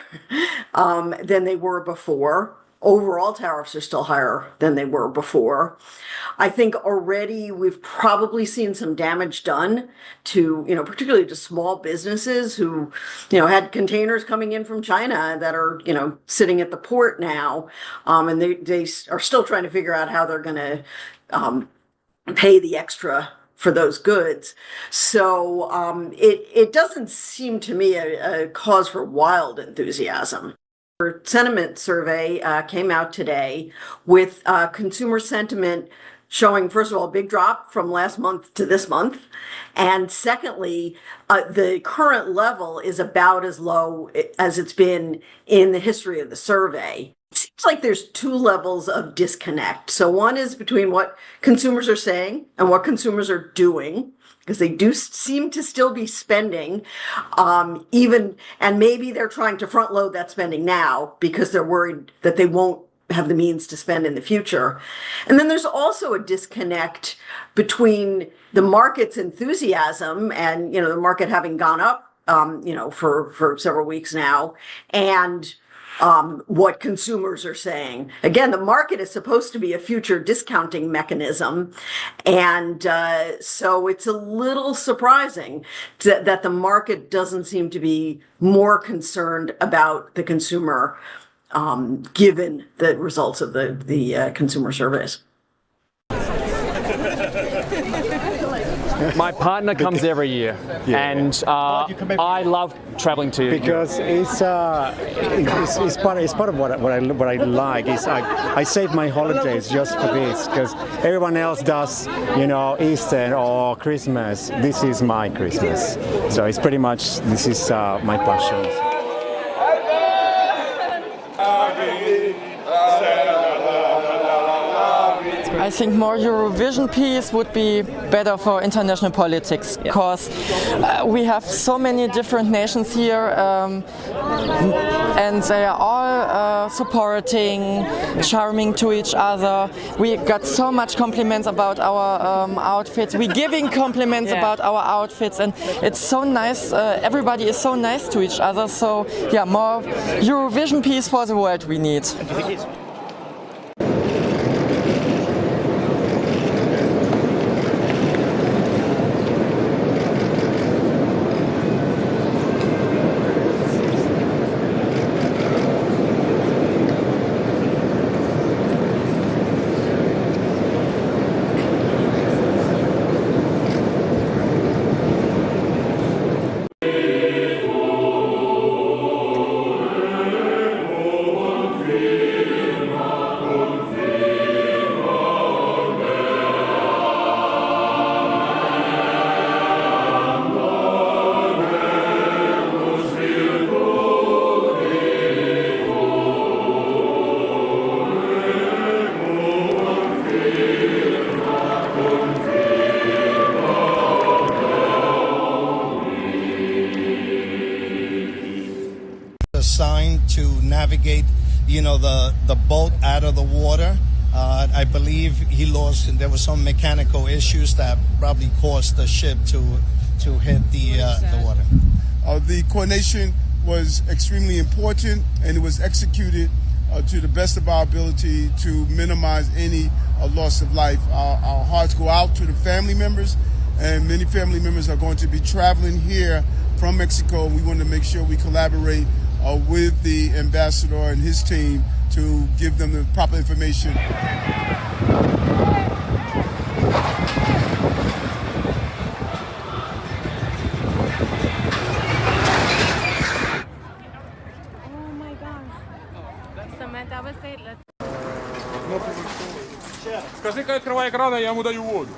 than they were before. Overall tariffs are still higher than they were before. I think already we've probably seen some damage done to, particularly to small businesses who, had containers coming in from China that are, sitting at the port now. And they are still trying to figure out how they're going to pay the extra for those goods. So it doesn't seem to me a cause for wild enthusiasm. Sentiment survey came out today with consumer sentiment showing, first of all, a big drop from last month to this month. And secondly, the current level is about as low as it's been in the history of the survey. It seems like there's two levels of disconnect. So one is between what consumers are saying and what consumers are doing, because they do seem to still be spending, and maybe they're trying to front load that spending now because they're worried that they won't have the means to spend in the future. And then there's also a disconnect between the market's enthusiasm and, the market having gone up, for several weeks now, and what consumers are saying. Again, the market is supposed to be a future discounting mechanism. And so it's a little surprising that the market doesn't seem to be more concerned about the consumer, given the results of the consumer surveys. My partner comes every year, and I love traveling to because it's part of what I like. Is I save my holidays just for this, because everyone else does, Easter or Christmas. This is my Christmas, so it's pretty much this is my passion. I think more Eurovision piece would be better for international politics, because we have so many different nations here, and they are all supporting, charming to each other. We got so much compliments about our outfits. We're giving compliments about our outfits, and it's so nice. Everybody is so nice to each other. So more Eurovision piece for the world we need. assigned to navigate, the boat out of the water. I believe he lost, and there were some mechanical issues that probably caused the ship to hit the water. The coordination was extremely important, and it was executed to the best of our ability to minimize any loss of life. Our hearts go out to the family members, and many family members are going to be traveling here from Mexico. We want to make sure we collaborate with the ambassador and his team to give them the proper information. Скажи, как открывай экран, я ему даю воду.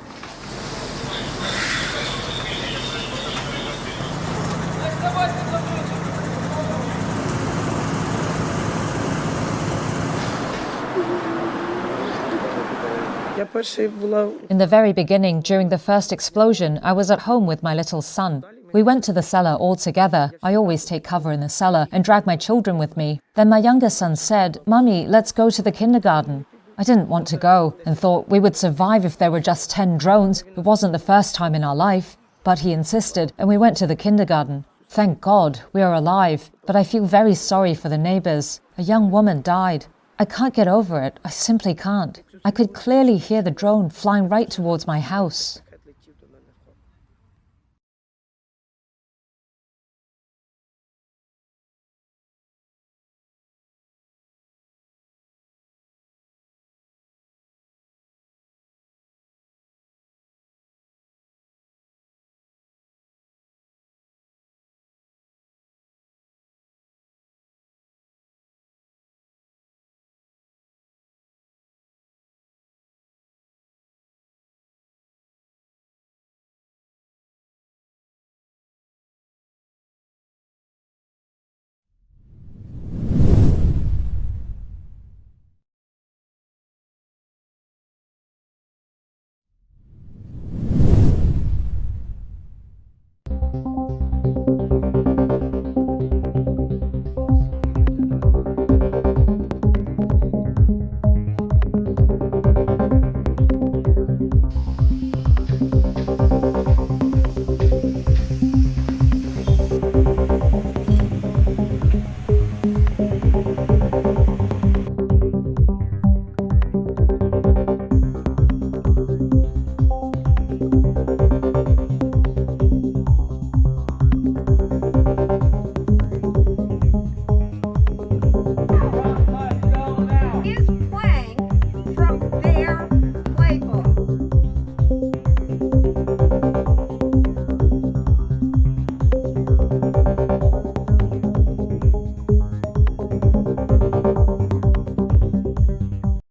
In the very beginning, during the first explosion, I was at home with my little son. We went to the cellar all together. I always take cover in the cellar and drag my children with me. Then my younger son said, "Mummy, let's go to the kindergarten." I didn't want to go and thought we would survive if there were just 10 drones. It wasn't the first time in our life. But he insisted and we went to the kindergarten. Thank God, we are alive. But I feel very sorry for the neighbors. A young woman died. I can't get over it. I simply can't. I could clearly hear the drone flying right towards my house.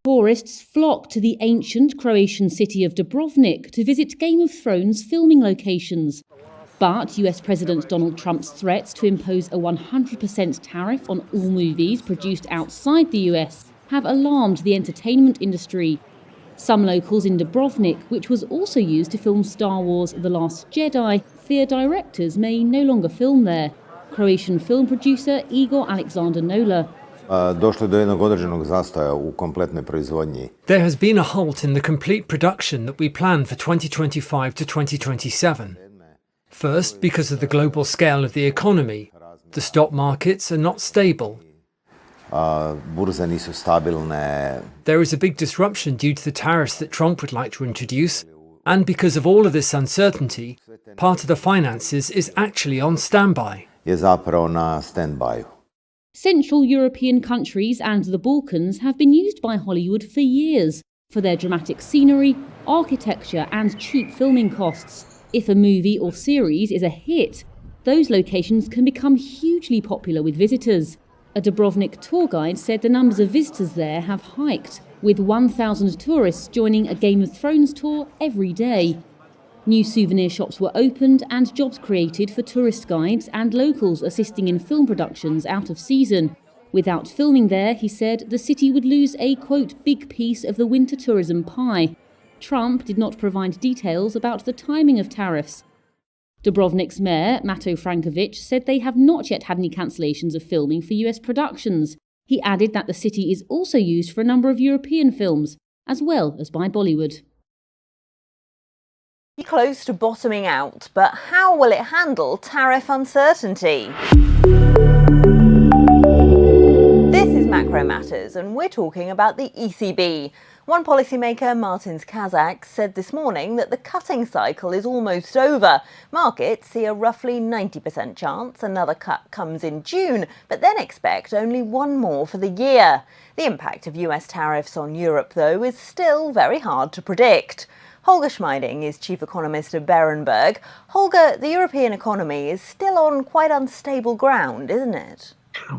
Tourists flock to the ancient Croatian city of Dubrovnik to visit Game of Thrones filming locations. But US President Donald Trump's threats to impose a 100% tariff on all movies produced outside the US have alarmed the entertainment industry. Some locals in Dubrovnik, which was also used to film Star Wars The Last Jedi, fear directors may no longer film there. Croatian film producer Igor Alexander Nola. There has been a halt in the complete production that we planned for 2025 to 2027. First, because of the global scale of the economy. The stock markets are not stable. There is a big disruption due to the tariffs that Trump would like to introduce. And because of all of this uncertainty, part of the finances is actually on standby. Central European countries and the Balkans have been used by Hollywood for years for their dramatic scenery, architecture and cheap filming costs. If a movie or series is a hit, those locations can become hugely popular with visitors. A Dubrovnik tour guide said the numbers of visitors there have hiked, with 1,000 tourists joining a Game of Thrones tour every day. New souvenir shops were opened and jobs created for tourist guides and locals assisting in film productions out of season. Without filming there, he said, the city would lose a, quote, big piece of the winter tourism pie. Trump did not provide details about the timing of tariffs. Dubrovnik's mayor, Mato Frankovic, said they have not yet had any cancellations of filming for US productions. He added that the city is also used for a number of European films, as well as by Bollywood. Close to bottoming out, but how will it handle tariff uncertainty? This is Macro Matters, and we're talking about the ECB. One policymaker, Martin Kazak, said this morning that the cutting cycle is almost over. Markets see a roughly 90% chance another cut comes in June, but then expect only one more for the year. The impact of US tariffs on Europe, though, is still very hard to predict. Holger Schmeiding is chief economist of Berenberg. Holger, the European economy is still on quite unstable ground, isn't it?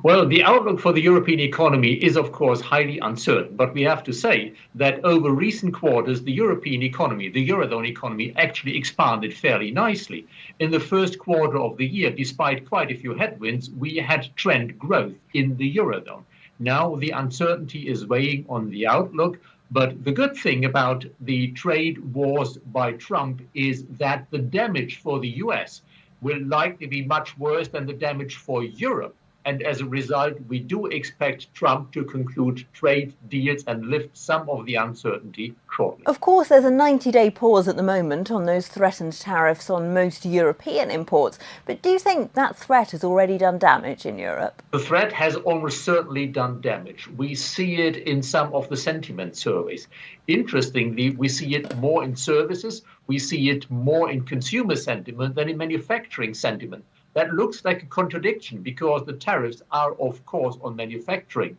Well, the outlook for the European economy is, of course, highly uncertain. But we have to say that over recent quarters, the European economy, the Eurozone economy, actually expanded fairly nicely. In the first quarter of the year, despite quite a few headwinds, we had trend growth in the Eurozone. Now the uncertainty is weighing on the outlook. But the good thing about the trade wars by Trump is that the damage for the US will likely be much worse than the damage for Europe. And as a result, we do expect Trump to conclude trade deals and lift some of the uncertainty shortly. Of course, there's a 90-day pause at the moment on those threatened tariffs on most European imports. But do you think that threat has already done damage in Europe? The threat has almost certainly done damage. We see it in some of the sentiment surveys. Interestingly, we see it more in services. We see it more in consumer sentiment than in manufacturing sentiment. That looks like a contradiction because the tariffs are, of course, on manufacturing.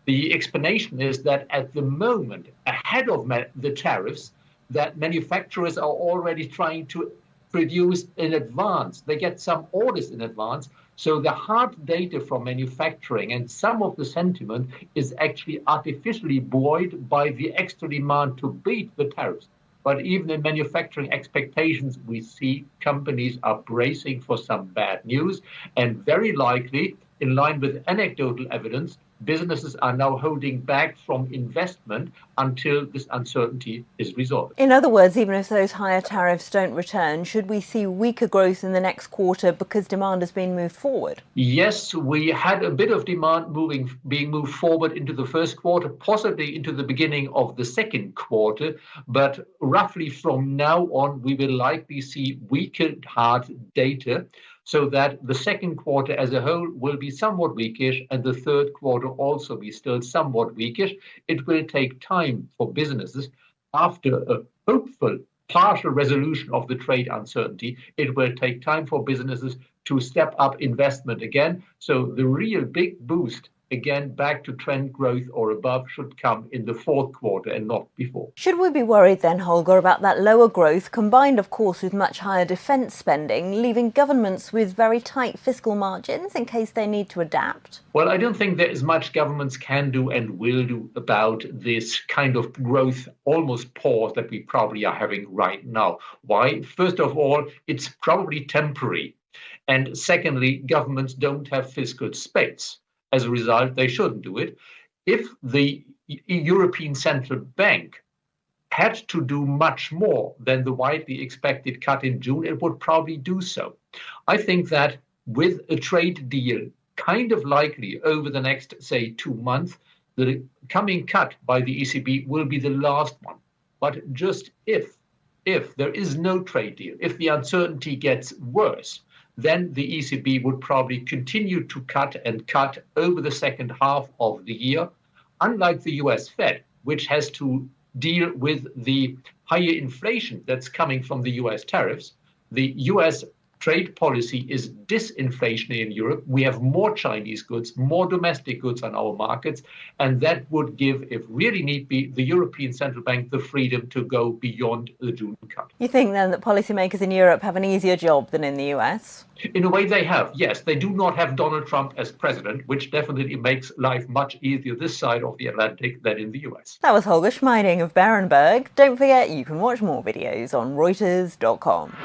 The explanation is that at the moment, ahead of the tariffs, that manufacturers are already trying to produce in advance. They get some orders in advance. So the hard data from manufacturing and some of the sentiment is actually artificially buoyed by the extra demand to beat the tariffs. But even in manufacturing expectations, we see companies are bracing for some bad news. And very likely, in line with anecdotal evidence, businesses are now holding back from investment until this uncertainty is resolved. In other words, even if those higher tariffs don't return, should we see weaker growth in the next quarter because demand has been moved forward? Yes, we had a bit of demand being moved forward into the first quarter, possibly into the beginning of the second quarter. But roughly from now on, we will likely see weaker hard data, so that the second quarter as a whole will be somewhat weakish and the third quarter also be still somewhat weakish. It will take time for businesses, after a hopeful partial resolution of the trade uncertainty, it will take time for businesses to step up investment again. So the real big boost again back to trend growth or above should come in the fourth quarter and not before. Should we be worried then, Holger, about that lower growth combined, of course, with much higher defence spending, leaving governments with very tight fiscal margins in case they need to adapt? Well, I don't think there is much governments can do and will do about this kind of growth, almost pause that we probably are having right now. Why? First of all, it's probably temporary. And secondly, governments don't have fiscal space. As a result, they shouldn't do it. If the European Central Bank had to do much more than the widely expected cut in June, it would probably do so. I think that with a trade deal kind of likely over the next, say, 2 months, the coming cut by the ECB will be the last one. But just if there is no trade deal, if the uncertainty gets worse, then the ECB would probably continue to cut and cut over the second half of the year, unlike the US Fed, which has to deal with the higher inflation that's coming from the US tariffs. The US trade policy is disinflationary in Europe. We have more Chinese goods, more domestic goods on our markets, and that would give, if really need be, the European Central Bank the freedom to go beyond the June cut. You think then that policymakers in Europe have an easier job than in the US? In a way they have, yes. They do not have Donald Trump as president, which definitely makes life much easier this side of the Atlantic than in the US. That was Holger Schmeiding of Berenberg. Don't forget you can watch more videos on Reuters.com.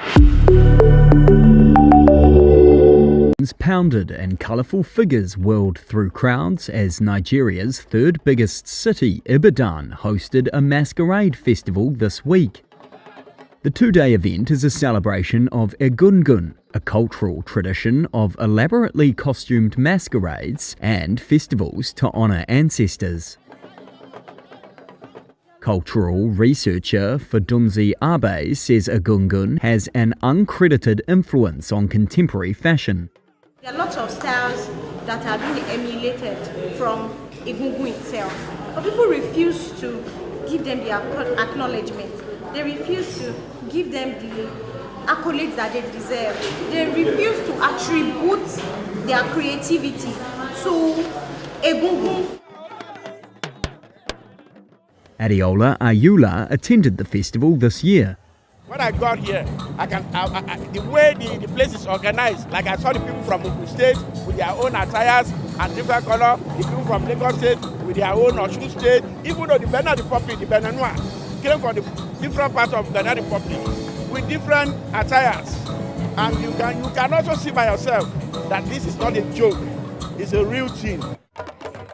Pounded and colourful figures whirled through crowds as Nigeria's third biggest city, Ibadan, hosted a masquerade festival this week. The two-day event is a celebration of Egungun, a cultural tradition of elaborately costumed masquerades and festivals to honour ancestors. Cultural researcher Fudumzi Abe says Egungun has an uncredited influence on contemporary fashion. There are lots of styles that are being emulated from Egungun itself, but people refuse to give them the acknowledgement. They refuse to give them the accolades that they deserve. They refuse to attribute their creativity to Egungun. Adiola Ayula attended the festival this year. When I got here, the way the place is organized, like I saw the people from Ogun State with their own attires and different color, the people from Lagos State with their own Osun State, even though the Benin Republic, the Beninois, came from the different parts of Benin Republic with different attires. And you can also see by yourself that this is not a joke, it's a real thing.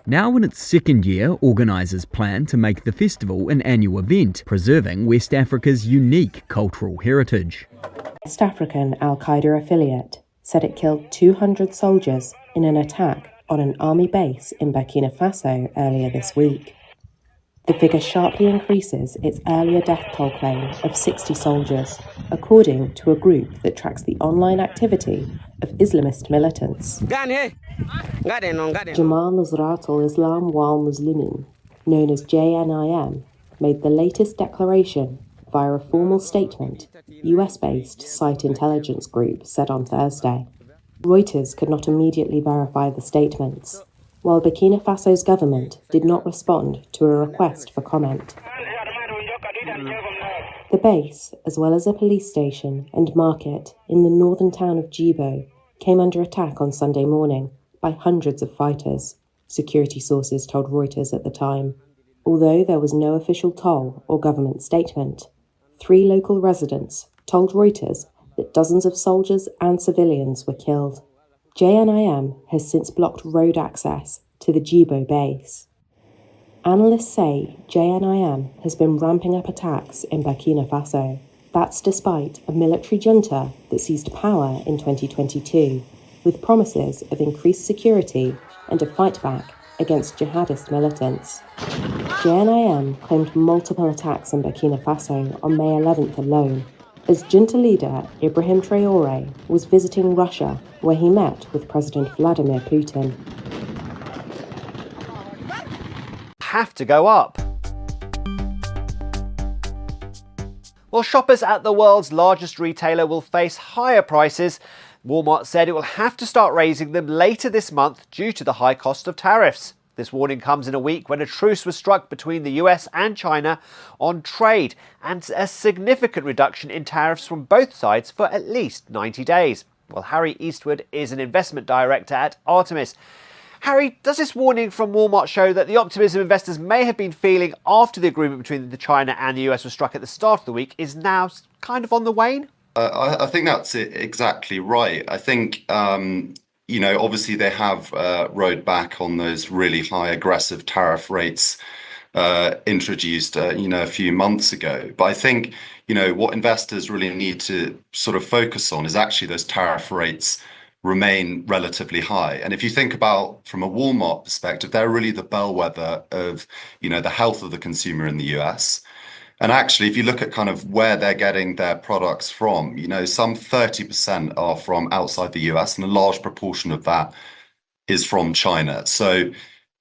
Now in its second year, organisers plan to make the festival an annual event, preserving West Africa's unique cultural heritage. West African Al-Qaeda affiliate said it killed 200 soldiers in an attack on an army base in Burkina Faso earlier this week. The figure sharply increases its earlier death toll claim of 60 soldiers, according to a group that tracks the online activity of Islamist militants. Jamaat Nusrat al-Islam wal Muslimin, known as JNIM, made the latest declaration via a formal statement, US-based site intelligence group said on Thursday. Reuters could not immediately verify the statements, while Burkina Faso's government did not respond to a request for comment. The base, as well as a police station and market in the northern town of Djibo, came under attack on Sunday morning by hundreds of fighters, security sources told Reuters at the time. Although there was no official toll or government statement, 3 local residents told Reuters that dozens of soldiers and civilians were killed. JNIM has since blocked road access to the Djibo base. Analysts say JNIM has been ramping up attacks in Burkina Faso. That's despite a military junta that seized power in 2022, with promises of increased security and a fight back against jihadist militants. JNIM claimed multiple attacks in Burkina Faso on May 11th alone, as junta leader Ibrahim Traoré was visiting Russia, where he met with President Vladimir Putin. Have to go up. Well, shoppers at the world's largest retailer will face higher prices. Walmart said it will have to start raising them later this month due to the high cost of tariffs. This warning comes in a week when a truce was struck between the US and China on trade and a significant reduction in tariffs from both sides for at least 90 days. Well, Harry Eastwood is an investment director at Artemis. Harry, does this warning from Walmart show that the optimism investors may have been feeling after the agreement between China and the US was struck at the start of the week is now kind of on the wane? I think that's exactly right. I think, obviously they have rode back on those really high aggressive tariff rates introduced, a few months ago. But I think, what investors really need to sort of focus on is actually those tariff rates remain relatively high. And if you think about from a Walmart perspective, they're really the bellwether of, the health of the consumer in the US. And actually, if you look at kind of where they're getting their products from, some 30% are from outside the US, and a large proportion of that is from China. So,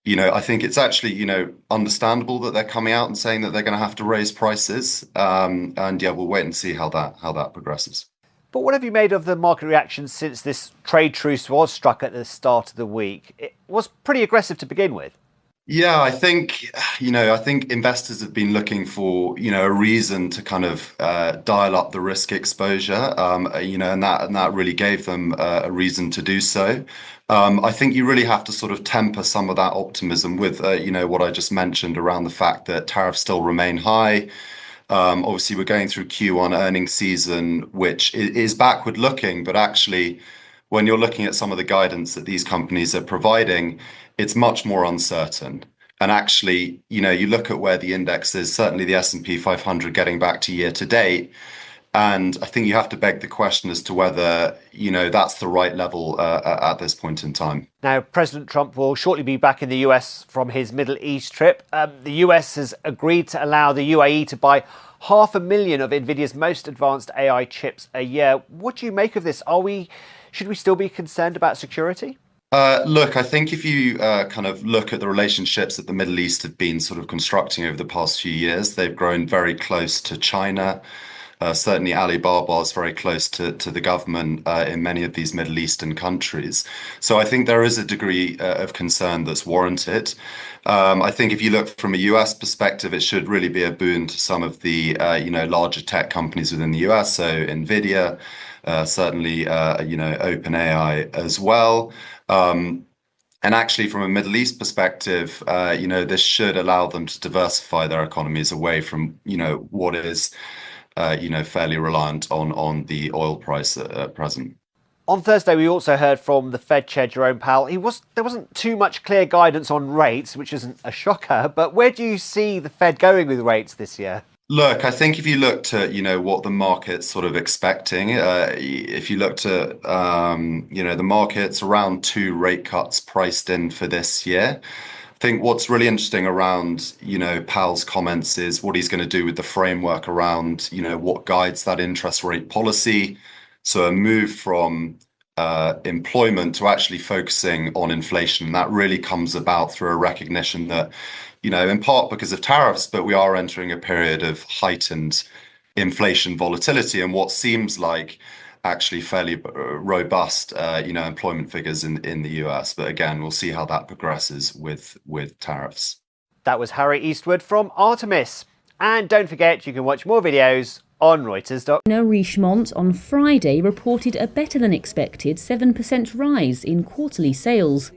I think it's actually, understandable that they're coming out and saying that they're going to have to raise prices. We'll wait and see how that progresses. But what have you made of the market reaction since this trade truce was struck at the start of the week? It was pretty aggressive to begin with. Yeah, I think investors have been looking for, a reason to kind of dial up the risk exposure, and that really gave them a reason to do so. I think you really have to sort of temper some of that optimism with, what I just mentioned around the fact that tariffs still remain high. Obviously, we're going through Q1 earnings season, which is backward looking, but actually, when you're looking at some of the guidance that these companies are providing, it's much more uncertain. And actually, you look at where the index is, certainly the S&P 500 getting back to year to date, And I think you have to beg the question as to whether, that's the right level at this point in time. Now, President Trump will shortly be back in the US from his Middle East trip. The US has agreed to allow the UAE to buy 500,000 of NVIDIA's most advanced AI chips a year. What do you make of this? Should we still be concerned about security? Look, I think if you kind of look at the relationships that the Middle East have been sort of constructing over the past few years, they've grown very close to China. Certainly Alibaba is very close to the government in many of these Middle Eastern countries. So I think there is a degree of concern that's warranted. I think if you look from a US perspective, it should really be a boon to some of the larger tech companies within the US. So NVIDIA, certainly OpenAI as well. And actually, from a Middle East perspective, this should allow them to diversify their economies away from what is fairly reliant on the oil price at present. On Thursday, we also heard from the Fed Chair Jerome Powell. There wasn't too much clear guidance on rates, which isn't a shocker, but where do you see the Fed going with rates this year? Look, I think if you looked at, what the market's sort of expecting, if you looked at, the market's around 2 rate cuts priced in for this year. I think what's really interesting around, Powell's comments is what he's going to do with the framework around, what guides that interest rate policy. So a move from employment to actually focusing on inflation. That really comes about through a recognition that, in part because of tariffs, but we are entering a period of heightened inflation volatility and what seems like actually fairly robust, employment figures in the US. But again, we'll see how that progresses with tariffs. That was Harry Eastwood from Artemis. And don't forget, you can watch more videos on Reuters.com. Richemont on Friday reported a better than expected 7% rise in quarterly sales.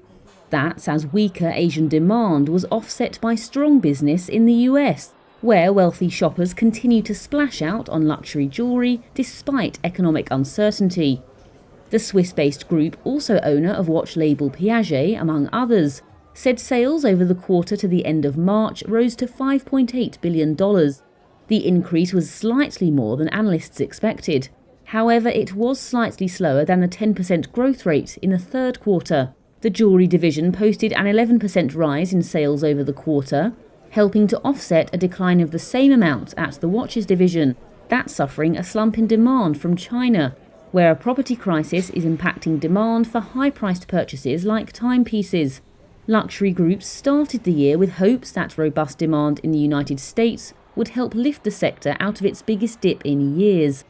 That's as weaker Asian demand was offset by strong business in the US, where wealthy shoppers continue to splash out on luxury jewellery despite economic uncertainty. The Swiss-based group, also owner of watch label Piaget, among others, said sales over the quarter to the end of March rose to $5.8 billion. The increase was slightly more than analysts expected. However, it was slightly slower than the 10% growth rate in the third quarter. The jewellery division posted an 11% rise in sales over the quarter, helping to offset a decline of the same amount at the watches division. That's suffering a slump in demand from China, where a property crisis is impacting demand for high-priced purchases like timepieces. Luxury groups started the year with hopes that robust demand in the United States would help lift the sector out of its biggest dip in years.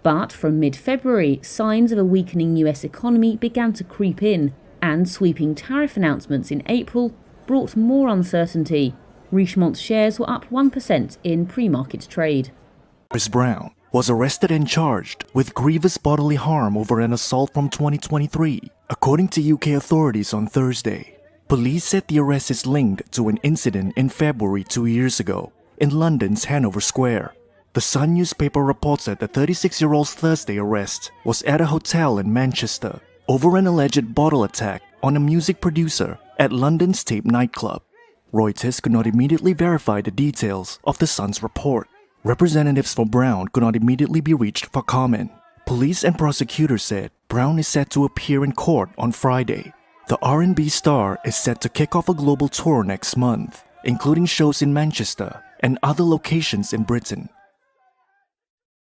But from mid-February, signs of a weakening US economy began to creep in, and sweeping tariff announcements in April brought more uncertainty. Richemont's shares were up 1% in pre-market trade. Chris Brown was arrested and charged with grievous bodily harm over an assault from 2023, according to UK authorities on Thursday. Police said the arrest is linked to an incident in February 2 years ago in London's Hanover Square. The Sun newspaper reports that the 36-year-old's Thursday arrest was at a hotel in Manchester over an alleged bottle attack on a music producer at London's Tape nightclub. Reuters could not immediately verify the details of the Sun's report. Representatives for Brown could not immediately be reached for comment. Police and prosecutors said Brown is set to appear in court on Friday. The R&B star is set to kick off a global tour next month, including shows in Manchester and other locations in Britain.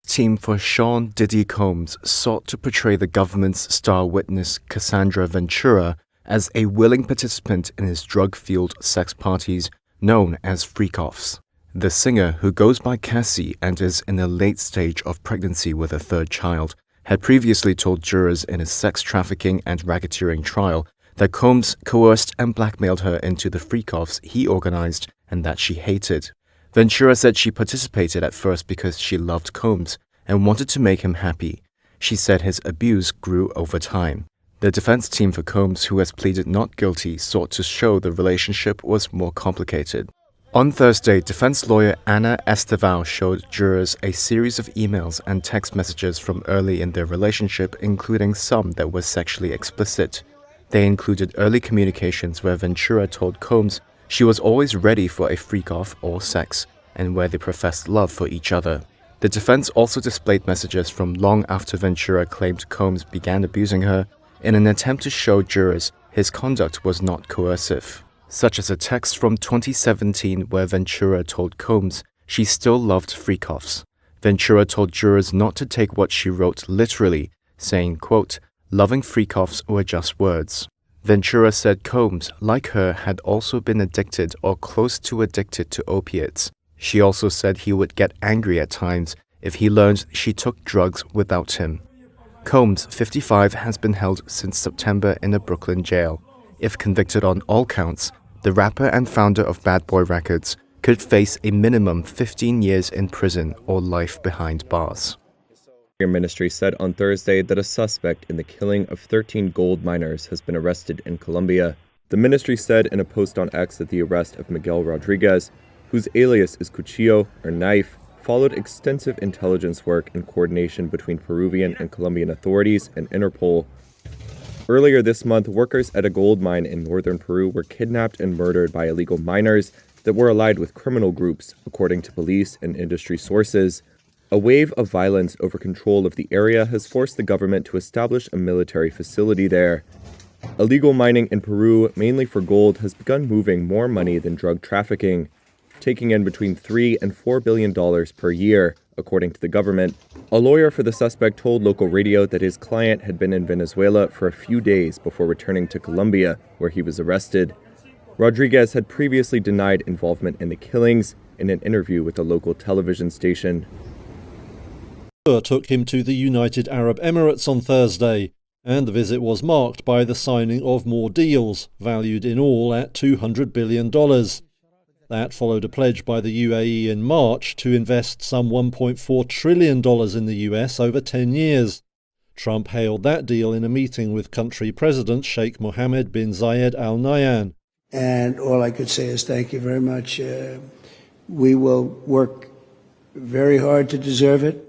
Team for Sean Diddy Combs sought to portray the government's star witness Cassandra Ventura as a willing participant in his drug-fueled sex parties known as freak-offs. The singer, who goes by Cassie and is in a late stage of pregnancy with a third child, had previously told jurors in a sex trafficking and racketeering trial that Combs coerced and blackmailed her into the freak-offs he organized and that she hated. Ventura said she participated at first because she loved Combs and wanted to make him happy. She said his abuse grew over time. The defense team for Combs, who has pleaded not guilty, sought to show the relationship was more complicated. On Thursday, defense lawyer Anna Estevao showed jurors a series of emails and text messages from early in their relationship, including some that were sexually explicit. They included early communications where Ventura told Combs she was always ready for a freak-off or sex, and where they professed love for each other. The defense also displayed messages from long after Ventura claimed Combs began abusing her in an attempt to show jurors his conduct was not coercive, such as a text from 2017 where Ventura told Combs she still loved Freakoffs. Ventura told jurors not to take what she wrote literally, saying, quote, "Loving Freakoffs were just words." Ventura said Combs, like her, had also been addicted or close to addicted to opiates. She also said he would get angry at times if he learned she took drugs without him. Combs, 55, has been held since September in a Brooklyn jail. If convicted on all counts, the rapper and founder of Bad Boy Records could face a minimum 15 years in prison or life behind bars. The ministry said on Thursday that a suspect in the killing of 13 gold miners has been arrested in Colombia. The ministry said in a post on X that the arrest of Miguel Rodriguez, whose alias is Cuchillo or Knife, followed extensive intelligence work and coordination between Peruvian and Colombian authorities and Interpol. Earlier this month, workers at a gold mine in northern Peru were kidnapped and murdered by illegal miners that were allied with criminal groups, according to police and industry sources. A wave of violence over control of the area has forced the government to establish a military facility there. Illegal mining in Peru, mainly for gold, has begun moving more money than drug trafficking, taking in between $3 and $4 billion per year, according to the government. A lawyer for the suspect told local radio that his client had been in Venezuela for a few days before returning to Colombia, where he was arrested. Rodriguez had previously denied involvement in the killings in an interview with a local television station. Took him to the United Arab Emirates on Thursday, and the visit was marked by the signing of more deals, valued in all at $200 billion. That followed a pledge by the UAE in March to invest some $1.4 trillion in the US over 10 years. Trump hailed that deal in a meeting with country President Sheikh Mohammed bin Zayed Al Nahyan. And all I could say is thank you very much. We will work very hard to deserve it.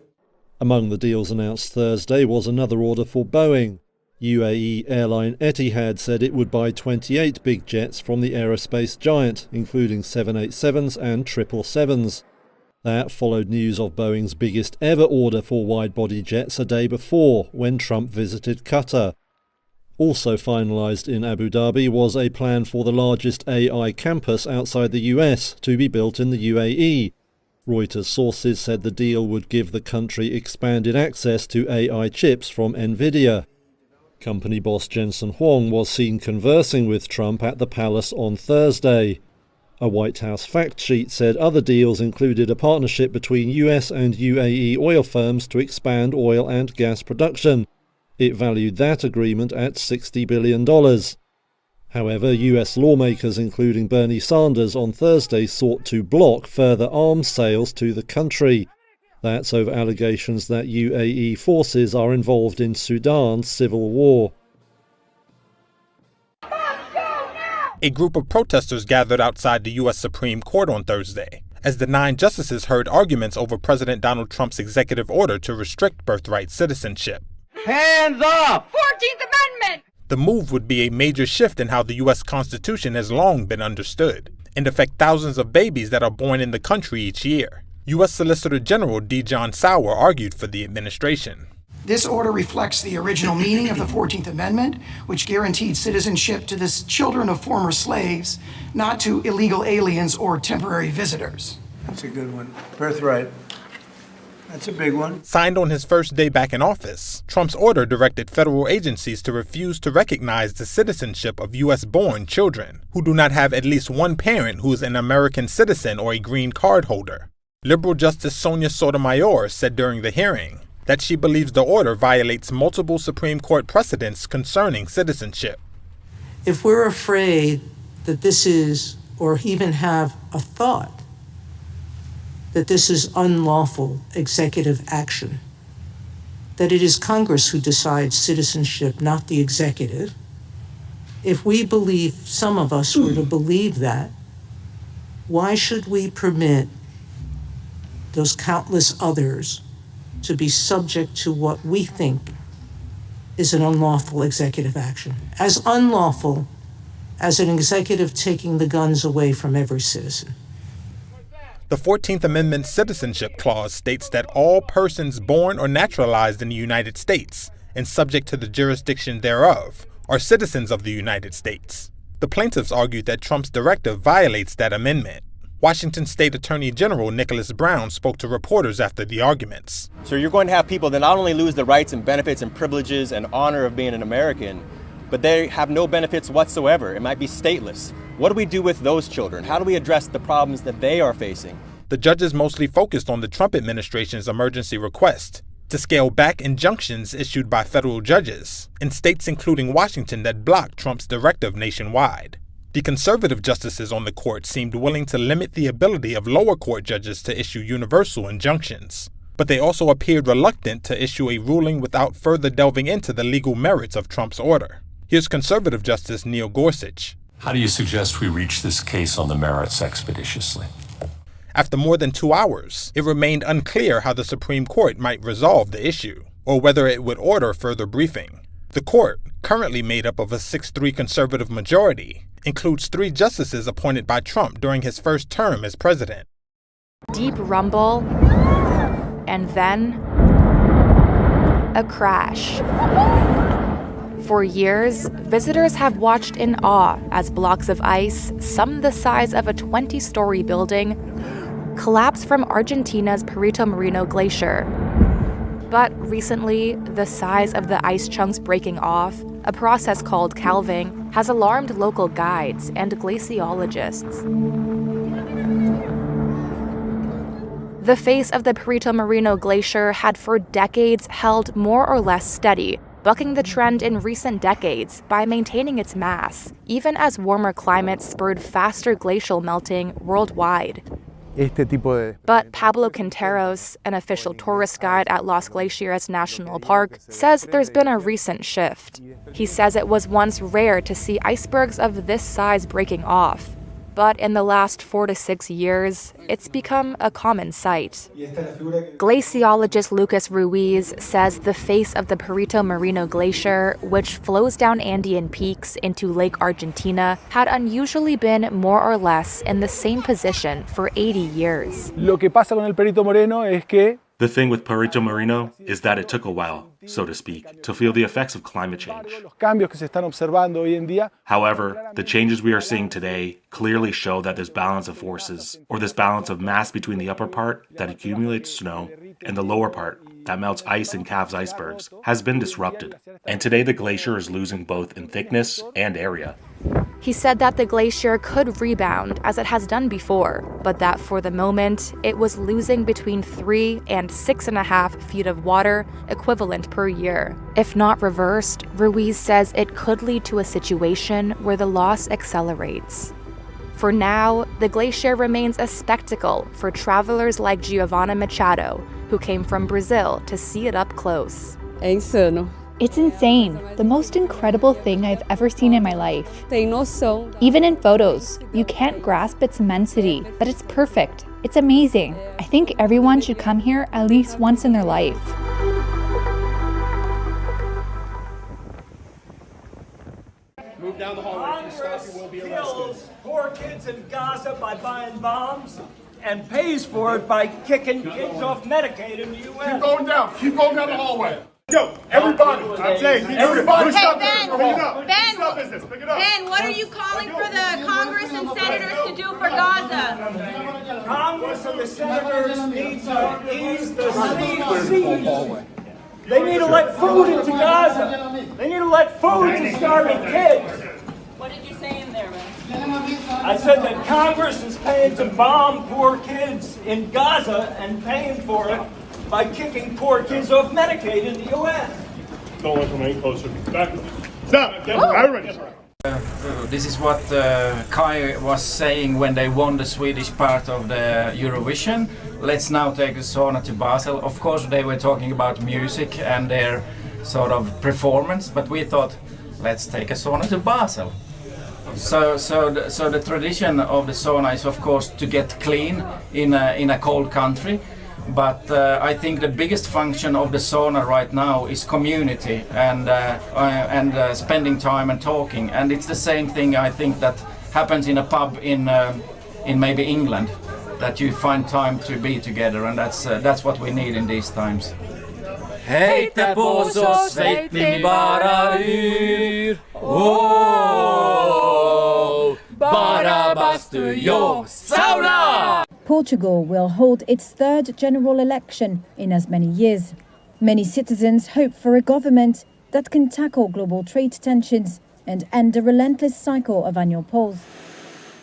Among the deals announced Thursday was another order for Boeing. UAE airline Etihad said it would buy 28 big jets from the aerospace giant, including 787s and 777s. That followed news of Boeing's biggest ever order for wide-body jets a day before, when Trump visited Qatar. Also finalised in Abu Dhabi was a plan for the largest AI campus outside the US to be built in the UAE. Reuters sources said the deal would give the country expanded access to AI chips from NVIDIA. Company boss Jensen Huang was seen conversing with Trump at the palace on Thursday. A White House fact sheet said other deals included a partnership between US and UAE oil firms to expand oil and gas production. It valued that agreement at $60 billion. However, US lawmakers, including Bernie Sanders, on Thursday sought to block further arms sales to the country. That's over allegations that UAE forces are involved in Sudan's civil war. A group of protesters gathered outside the U.S. Supreme Court on Thursday, as the 9 justices heard arguments over President Donald Trump's executive order to restrict birthright citizenship. Hands up! 14th Amendment! The move would be a major shift in how the U.S. Constitution has long been understood, and affect thousands of babies that are born in the country each year. U.S. Solicitor General D. John Sauer argued for the administration. This order reflects the original meaning of the 14th Amendment, which guaranteed citizenship to the children of former slaves, not to illegal aliens or temporary visitors. That's a good one. Birthright. That's a big one. Signed on his first day back in office, Trump's order directed federal agencies to refuse to recognize the citizenship of U.S.-born children who do not have at least one parent who is an American citizen or a green card holder. Liberal Justice Sonia Sotomayor said during the hearing that she believes the order violates multiple Supreme Court precedents concerning citizenship. If we're afraid that this is, or even have a thought, that this is unlawful executive action, that it is Congress who decides citizenship, not the executive, if we believe, some of us were to believe that, why should we permit those countless others to be subject to what we think is an unlawful executive action? As unlawful as an executive taking the guns away from every citizen. The 14th Amendment Citizenship Clause states that all persons born or naturalized in the United States and subject to the jurisdiction thereof are citizens of the United States. The plaintiffs argued that Trump's directive violates that amendment. Washington State Attorney General Nicholas Brown spoke to reporters after the arguments. So you're going to have people that not only lose the rights and benefits and privileges and honor of being an American, but they have no benefits whatsoever. It might be stateless. What do we do with those children? How do we address the problems that they are facing? The judges mostly focused on the Trump administration's emergency request to scale back injunctions issued by federal judges in states including Washington that blocked Trump's directive nationwide. The conservative justices on the court seemed willing to limit the ability of lower court judges to issue universal injunctions, but they also appeared reluctant to issue a ruling without further delving into the legal merits of Trump's order. Here's conservative Justice Neil Gorsuch. How do you suggest we reach this case on the merits expeditiously? After more than 2 hours, it remained unclear how the Supreme Court might resolve the issue, or whether it would order further briefing. The court, currently made up of a 6-3 conservative majority, includes 3 justices appointed by Trump during his first term as president. Deep rumble, and then a crash. For years, visitors have watched in awe as blocks of ice, some the size of a 20-story building, collapse from Argentina's Perito Moreno Glacier. But recently, the size of the ice chunks breaking off, a process called calving, has alarmed local guides and glaciologists. The face of the Perito Moreno Glacier had for decades held more or less steady, bucking the trend in recent decades by maintaining its mass, even as warmer climates spurred faster glacial melting worldwide. But Pablo Quinteros, an official tourist guide at Las Glaciares National Park, says there's been a recent shift. He says it was once rare to see icebergs of this size breaking off, but in the last 4 to 6 years, it's become a common sight. Glaciologist Lucas Ruiz says the face of the Perito Moreno Glacier, which flows down Andean peaks into Lake Argentina, had unusually been more or less in the same position for 80 years. Lo que pasa con el Perito Moreno es que the thing with Perito Moreno is that it took a while, so to speak, to feel the effects of climate change. However, the changes we are seeing today clearly show that this balance of forces, or this balance of mass between the upper part that accumulates snow and the lower part that melts ice and calves icebergs, has been disrupted. And today the glacier is losing both in thickness and area. He said that the glacier could rebound as it has done before, but that for the moment, it was losing between 3 and 6.5 feet of water equivalent per year. If not reversed, Ruiz says it could lead to a situation where the loss accelerates. For now, the glacier remains a spectacle for travelers like Giovanna Machado, who came from Brazil to see it up close. É insano. It's insane. The most incredible thing I've ever seen in my life. Even in photos, you can't grasp its immensity, but it's perfect. It's amazing. I think everyone should come here at least once in their life. Move down the hallway. If you stop, you will be arrested. Kills poor kids in Gaza by buying bombs and pays for it by kicking kids off Medicaid in the U.S. Keep going down. Keep going down the hallway. Yo, everybody, I'm saying, everybody stop this. Pick it up. Ben, what are you calling for the Congress and senators to do for Gaza? Congress and the senators need to ease the siege. They need to let food into Gaza. They need to let food to starving kids. What did you say in there, man? I said that Congress is paying to bomb poor kids in Gaza and paying for it by kicking poor kids off Medicaid in the U.S. Don't let them any closer. Back. Stop. Everybody. This is what Kai was saying when they won the Swedish part of the Eurovision. Let's now take a sauna to Basel. Of course, they were talking about music and their sort of performance, but we thought, let's take a sauna to Basel. So the tradition of the sauna is, of course, to get clean in a cold country. But I think the biggest function of the sauna right now is community and spending time and talking. And it's the same thing I think that happens in a pub in maybe England. that you find time to be together, and that's what we need in these times. Heitä pusos, veitni bara yr. Oh, bara bastu jo sauna! Portugal will hold its third general election in as many years. Many citizens hope for a government that can tackle global trade tensions and end the relentless cycle of annual polls.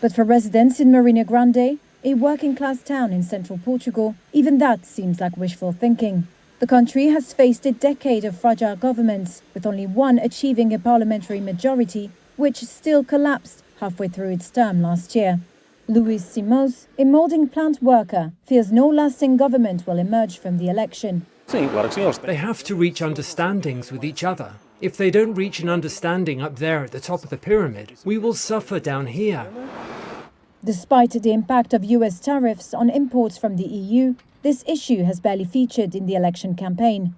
But for residents in Marina Grande, a working-class town in central Portugal, even that seems like wishful thinking. The country has faced a decade of fragile governments, with only one achieving a parliamentary majority, which still collapsed halfway through its term last year. Luis Simões, a moulding plant worker, fears no lasting government will emerge from the election. They have to reach understandings with each other. If they don't reach an understanding up there at the top of the pyramid, we will suffer down here. Despite the impact of US tariffs on imports from the EU, this issue has barely featured in the election campaign.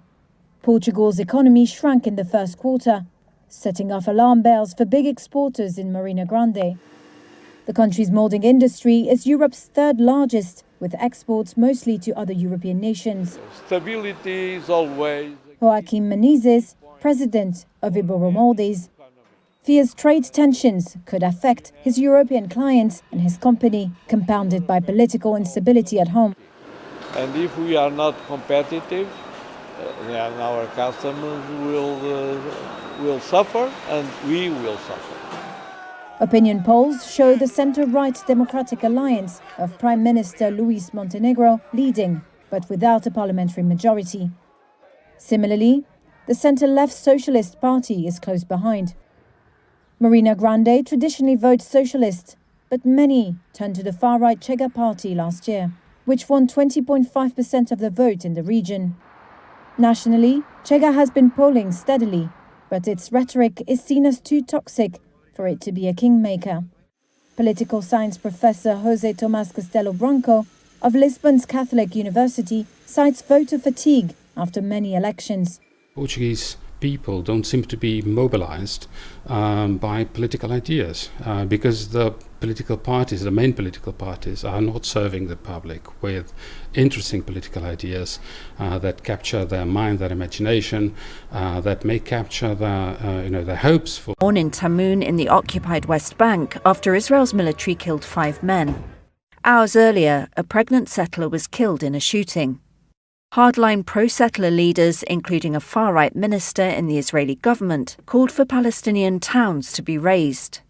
Portugal's economy shrank in the first quarter, setting off alarm bells for big exporters in Marina Grande. The country's moulding industry is Europe's third largest, with exports mostly to other European nations. Stability is always... Joaquim Menezes, president of Iberomoldes, fears trade tensions could affect his European clients and his company, compounded by political instability at home. And if we are not competitive, then our customers will suffer and we will suffer. Opinion polls show the centre-right Democratic Alliance of Prime Minister Luis Montenegro leading, but without a parliamentary majority. Similarly, the centre-left Socialist Party is close behind. Marina Grande traditionally votes socialist, but many turned to the far-right Chega Party last year, which won 20.5% of the vote in the region. Nationally, Chega has been polling steadily, but its rhetoric is seen as too toxic for it to be a kingmaker. Political science professor José Tomás Castelo Branco of Lisbon's Catholic University cites voter fatigue after many elections. Portuguese people don't seem to be mobilized by political ideas because the political parties, the main political parties, are not serving the public with interesting political ideas that capture their mind, their imagination, that may capture their hopes for. Born in Tamun in the occupied West Bank after Israel's military killed 5 men. Hours earlier, a pregnant settler was killed in a shooting. Hardline pro-settler leaders, including a far-right minister in the Israeli government, called for Palestinian towns to be razed.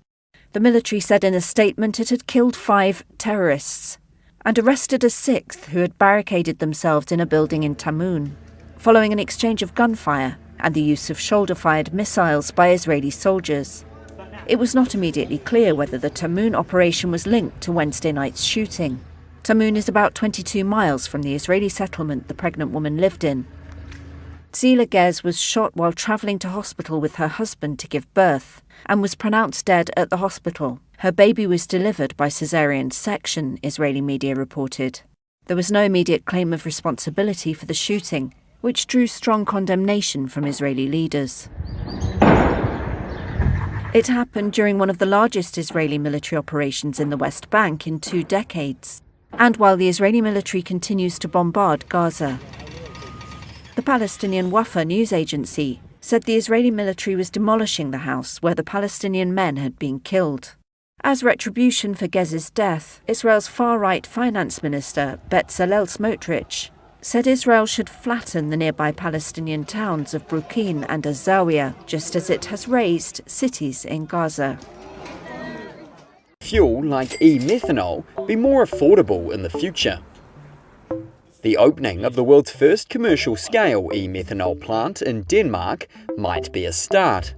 The military said in a statement it had killed 5 terrorists and arrested a 6th who had barricaded themselves in a building in Tamun, following an exchange of gunfire and the use of shoulder-fired missiles by Israeli soldiers. It was not immediately clear whether the Tamun operation was linked to Wednesday night's shooting. Tamun is about 22 miles from the Israeli settlement the pregnant woman lived in. Zila Gez was shot while travelling to hospital with her husband to give birth and was pronounced dead at the hospital. Her baby was delivered by caesarean section, Israeli media reported. There was no immediate claim of responsibility for the shooting, which drew strong condemnation from Israeli leaders. It happened during one of the largest Israeli military operations in the West Bank in 2 decades, and while the Israeli military continues to bombard Gaza. The Palestinian Wafa news agency said the Israeli military was demolishing the house where the Palestinian men had been killed. As retribution for Gez's death, Israel's far-right finance minister, Bezalel Smotrich, said Israel should flatten the nearby Palestinian towns of Brooklyn and Azawiya, just as it has razed cities in Gaza. Fuel like e-methanol be more affordable in the future. The opening of the world's first commercial-scale e-methanol plant in Denmark might be a start.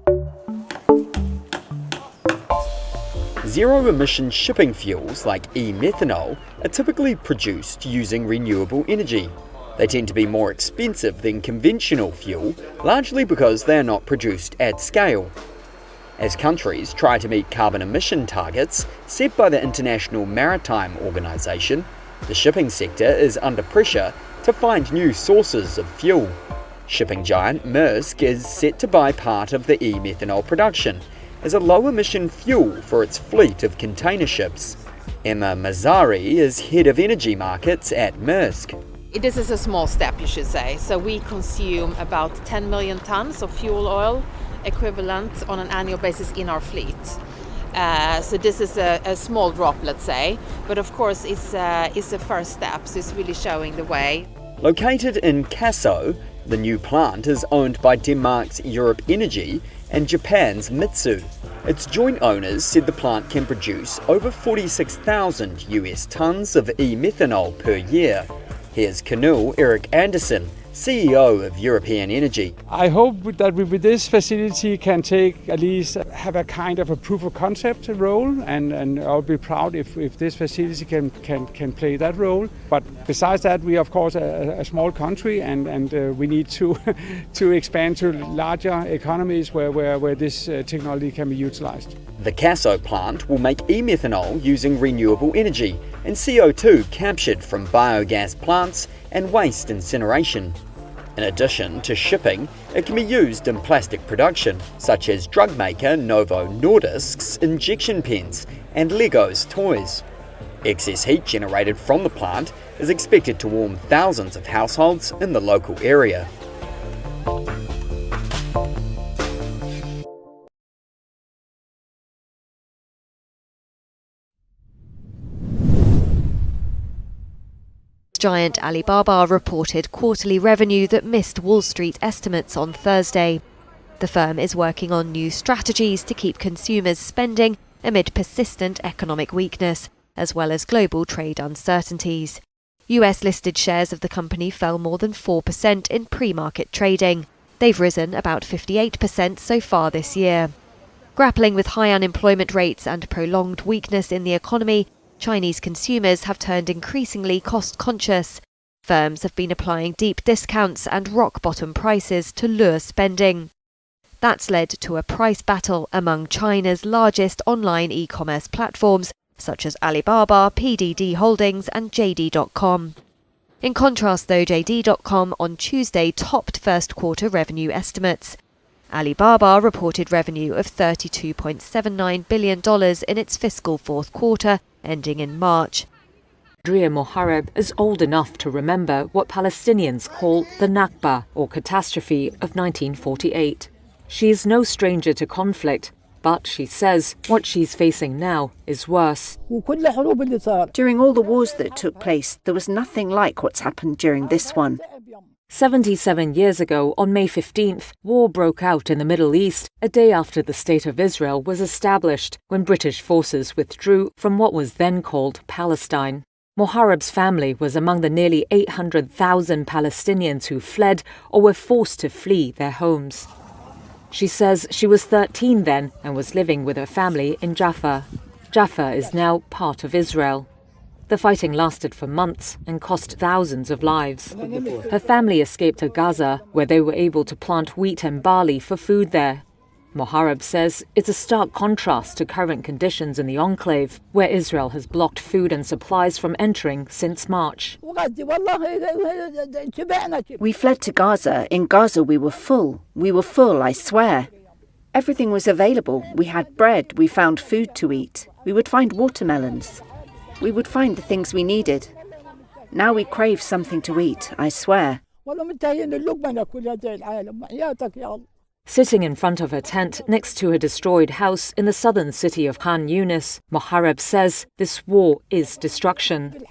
Zero-emission shipping fuels like e-methanol are typically produced using renewable energy. They tend to be more expensive than conventional fuel, largely because they are not produced at scale. As countries try to meet carbon emission targets set by the International Maritime Organization, the shipping sector is under pressure to find new sources of fuel. Shipping giant Maersk is set to buy part of the e-methanol production as a low-emission fuel for its fleet of container ships. Emma Mazzari is head of energy markets at Maersk. This is a small step, you should say. So we consume about 10 million tons of fuel oil equivalent on an annual basis in our fleet. So this is a small drop, let's say, but of course it's a first step, so it's really showing the way. Located in Kasso, the new plant is owned by Denmark's Europe Energy and Japan's Mitsui. Its joint owners said the plant can produce over 46,000 US tons of e-methanol per year. Here's Canul Erik Andersen, CEO of European Energy. I hope that we, with this facility, can take at least have a kind of a proof of concept role, and I'll be proud if this facility can play that role. But besides that, we are of course a small country, and we need to expand to larger economies where this technology can be utilized. The Kasso plant will make e-methanol using renewable energy and CO2 captured from biogas plants and waste incineration. In addition to shipping, it can be used in plastic production, such as drug maker Novo Nordisk's injection pens and Lego's toys. Excess heat generated from the plant is expected to warm thousands of households in the local area. Giant Alibaba reported quarterly revenue that missed Wall Street estimates on Thursday. The firm is working on new strategies to keep consumers spending amid persistent economic weakness, as well as global trade uncertainties. US-listed shares of the company fell more than 4% in pre-market trading. They've risen about 58% so far this year. Grappling with high unemployment rates and prolonged weakness in the economy, Chinese consumers have turned increasingly cost-conscious. Firms have been applying deep discounts and rock-bottom prices to lure spending. That's led to a price battle among China's largest online e-commerce platforms, such as Alibaba, PDD Holdings and JD.com. In contrast, though, JD.com on Tuesday topped first-quarter revenue estimates. Alibaba reported revenue of $32.79 billion in its fiscal fourth quarter, ending in March. Adria Mohareb is old enough to remember what Palestinians call the Nakba, or catastrophe, of 1948. She is no stranger to conflict, but she says what she's facing now is worse. During all the wars that took place, there was nothing like what's happened during this one. 77 years ago, on May 15th, war broke out in the Middle East, a day after the State of Israel was established, when British forces withdrew from what was then called Palestine. Mohareb's family was among the nearly 800,000 Palestinians who fled or were forced to flee their homes. She says she was 13 then and was living with her family in Jaffa. Jaffa is now part of Israel. The fighting lasted for months and cost thousands of lives. Her family escaped to Gaza, where they were able to plant wheat and barley for food there. Mohareb says it's a stark contrast to current conditions in the enclave, where Israel has blocked food and supplies from entering since March. We fled to Gaza. In Gaza we were full. We were full, I swear. Everything was available. We had bread. We found food to eat. We would find watermelons. We would find the things we needed. Now we crave something to eat, I swear. Sitting in front of her tent next to her destroyed house in the southern city of Khan Yunis, Mohareb says this war is destruction.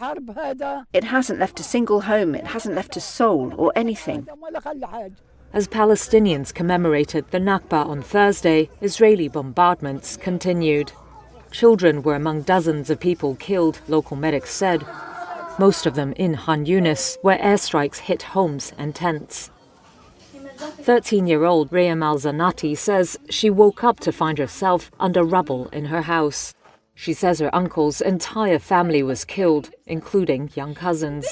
It hasn't left a single home, it hasn't left a soul or anything. As Palestinians commemorated the Nakba on Thursday, Israeli bombardments continued. Children were among dozens of people killed, local medics said. Most of them in Khan Yunis, where airstrikes hit homes and tents. 13-year-old Rayam Al-Zanati says she woke up to find herself under rubble in her house. She says her uncle's entire family was killed, including young cousins.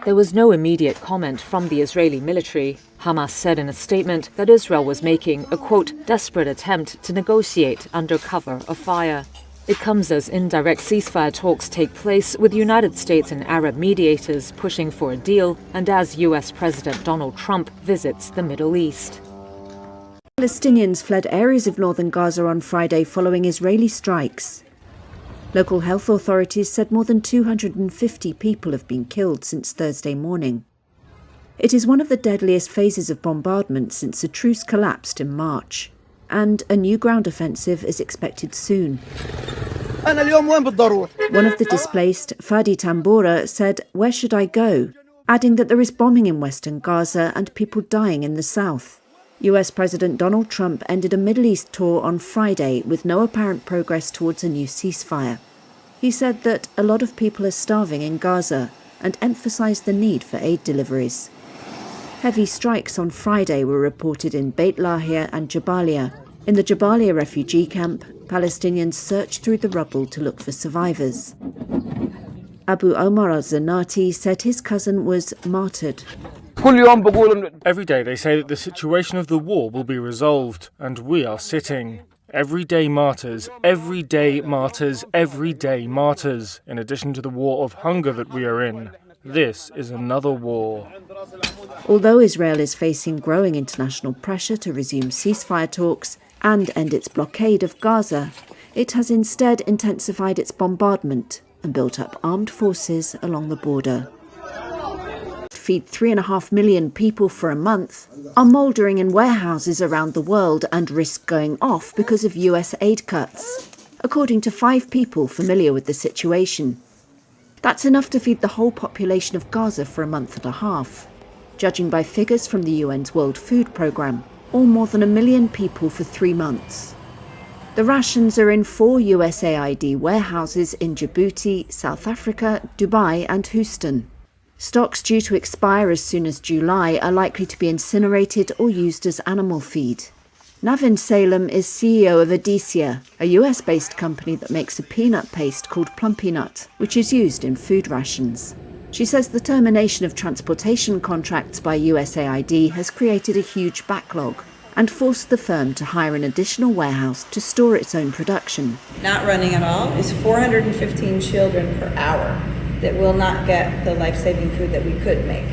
There was no immediate comment from the Israeli military. Hamas said in a statement that Israel was making a, quote, desperate attempt to negotiate under cover of fire. It comes as indirect ceasefire talks take place, with United States and Arab mediators pushing for a deal, and as US President Donald Trump visits the Middle East. Palestinians fled areas of northern Gaza on Friday following Israeli strikes. Local health authorities said more than 250 people have been killed since Thursday morning. It is one of the deadliest phases of bombardment since the truce collapsed in March, and a new ground offensive is expected soon. One of the displaced, Fadi Tambora, said, "Where should I go?" adding that there is bombing in western Gaza and people dying in the south. US President Donald Trump ended a Middle East tour on Friday with no apparent progress towards a new ceasefire. He said that a lot of people are starving in Gaza and emphasized the need for aid deliveries. Heavy strikes on Friday were reported in Beit Lahia and Jabalia. In the Jabalia refugee camp, Palestinians searched through the rubble to look for survivors. Abu Omar al-Zanati said his cousin was martyred. Every day they say that the situation of the war will be resolved, and we are sitting. Everyday martyrs, everyday martyrs, everyday martyrs, in addition to the war of hunger that we are in. This is another war. Although Israel is facing growing international pressure to resume ceasefire talks and end its blockade of Gaza, it has instead intensified its bombardment and built up armed forces along the border. Feed 3.5 million people for a month are mouldering in warehouses around the world and risk going off because of US aid cuts, according to 5 people familiar with the situation. That's enough to feed the whole population of Gaza for a month and a half, judging by figures from the UN's World Food Programme, or more than 1 million people for 3 months. The rations are in 4 USAID warehouses in Djibouti, South Africa, Dubai and Houston. Stocks due to expire as soon as July are likely to be incinerated or used as animal feed. Navin Salem is CEO of Adisia, a US-based company that makes a peanut paste called Plum Peanut, which is used in food rations. She says the termination of transportation contracts by USAID has created a huge backlog and forced the firm to hire an additional warehouse to store its own production. Not running at all is 415 children per hour that will not get the life-saving food that we could make.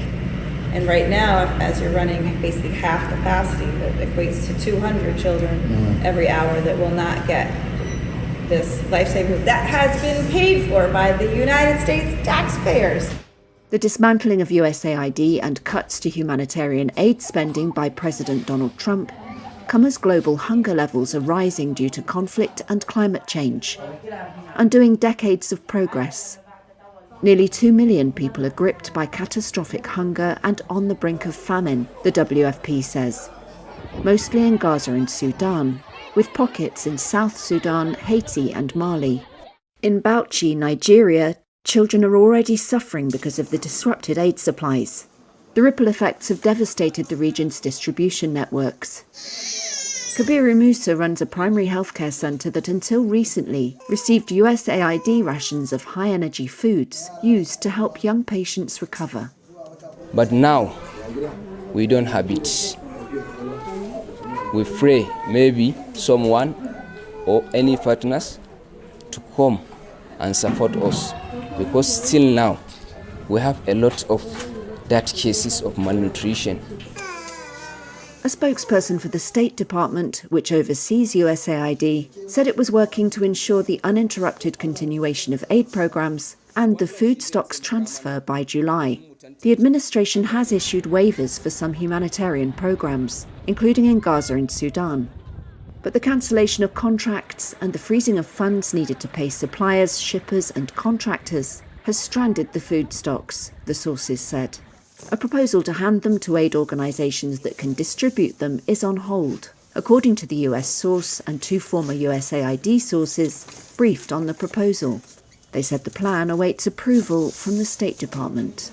And right now, as you're running basically half capacity, that equates to 200 children every hour that will not get this life-saving food that has been paid for by the United States taxpayers. The dismantling of USAID and cuts to humanitarian aid spending by President Donald Trump come as global hunger levels are rising due to conflict and climate change, undoing decades of progress. Nearly 2 million people are gripped by catastrophic hunger and on the brink of famine, the WFP says, mostly in Gaza and Sudan, with pockets in South Sudan, Haiti and Mali. In Bauchi, Nigeria, children are already suffering because of the disrupted aid supplies. The ripple effects have devastated the region's distribution networks. Kabiru Musa runs a primary healthcare centre that until recently received USAID rations of high-energy foods used to help young patients recover. But now, we don't have it. We pray maybe someone or any partners to come and support us, because still now we have a lot of that cases of malnutrition. A spokesperson for the State Department, which oversees USAID, said it was working to ensure the uninterrupted continuation of aid programs and the food stocks transfer by July. The administration has issued waivers for some humanitarian programs, including in Gaza and Sudan. But the cancellation of contracts and the freezing of funds needed to pay suppliers, shippers and contractors has stranded the food stocks, the sources said. A proposal to hand them to aid organisations that can distribute them is on hold, according to the US source and 2 former USAID sources briefed on the proposal. They said the plan awaits approval from the State Department.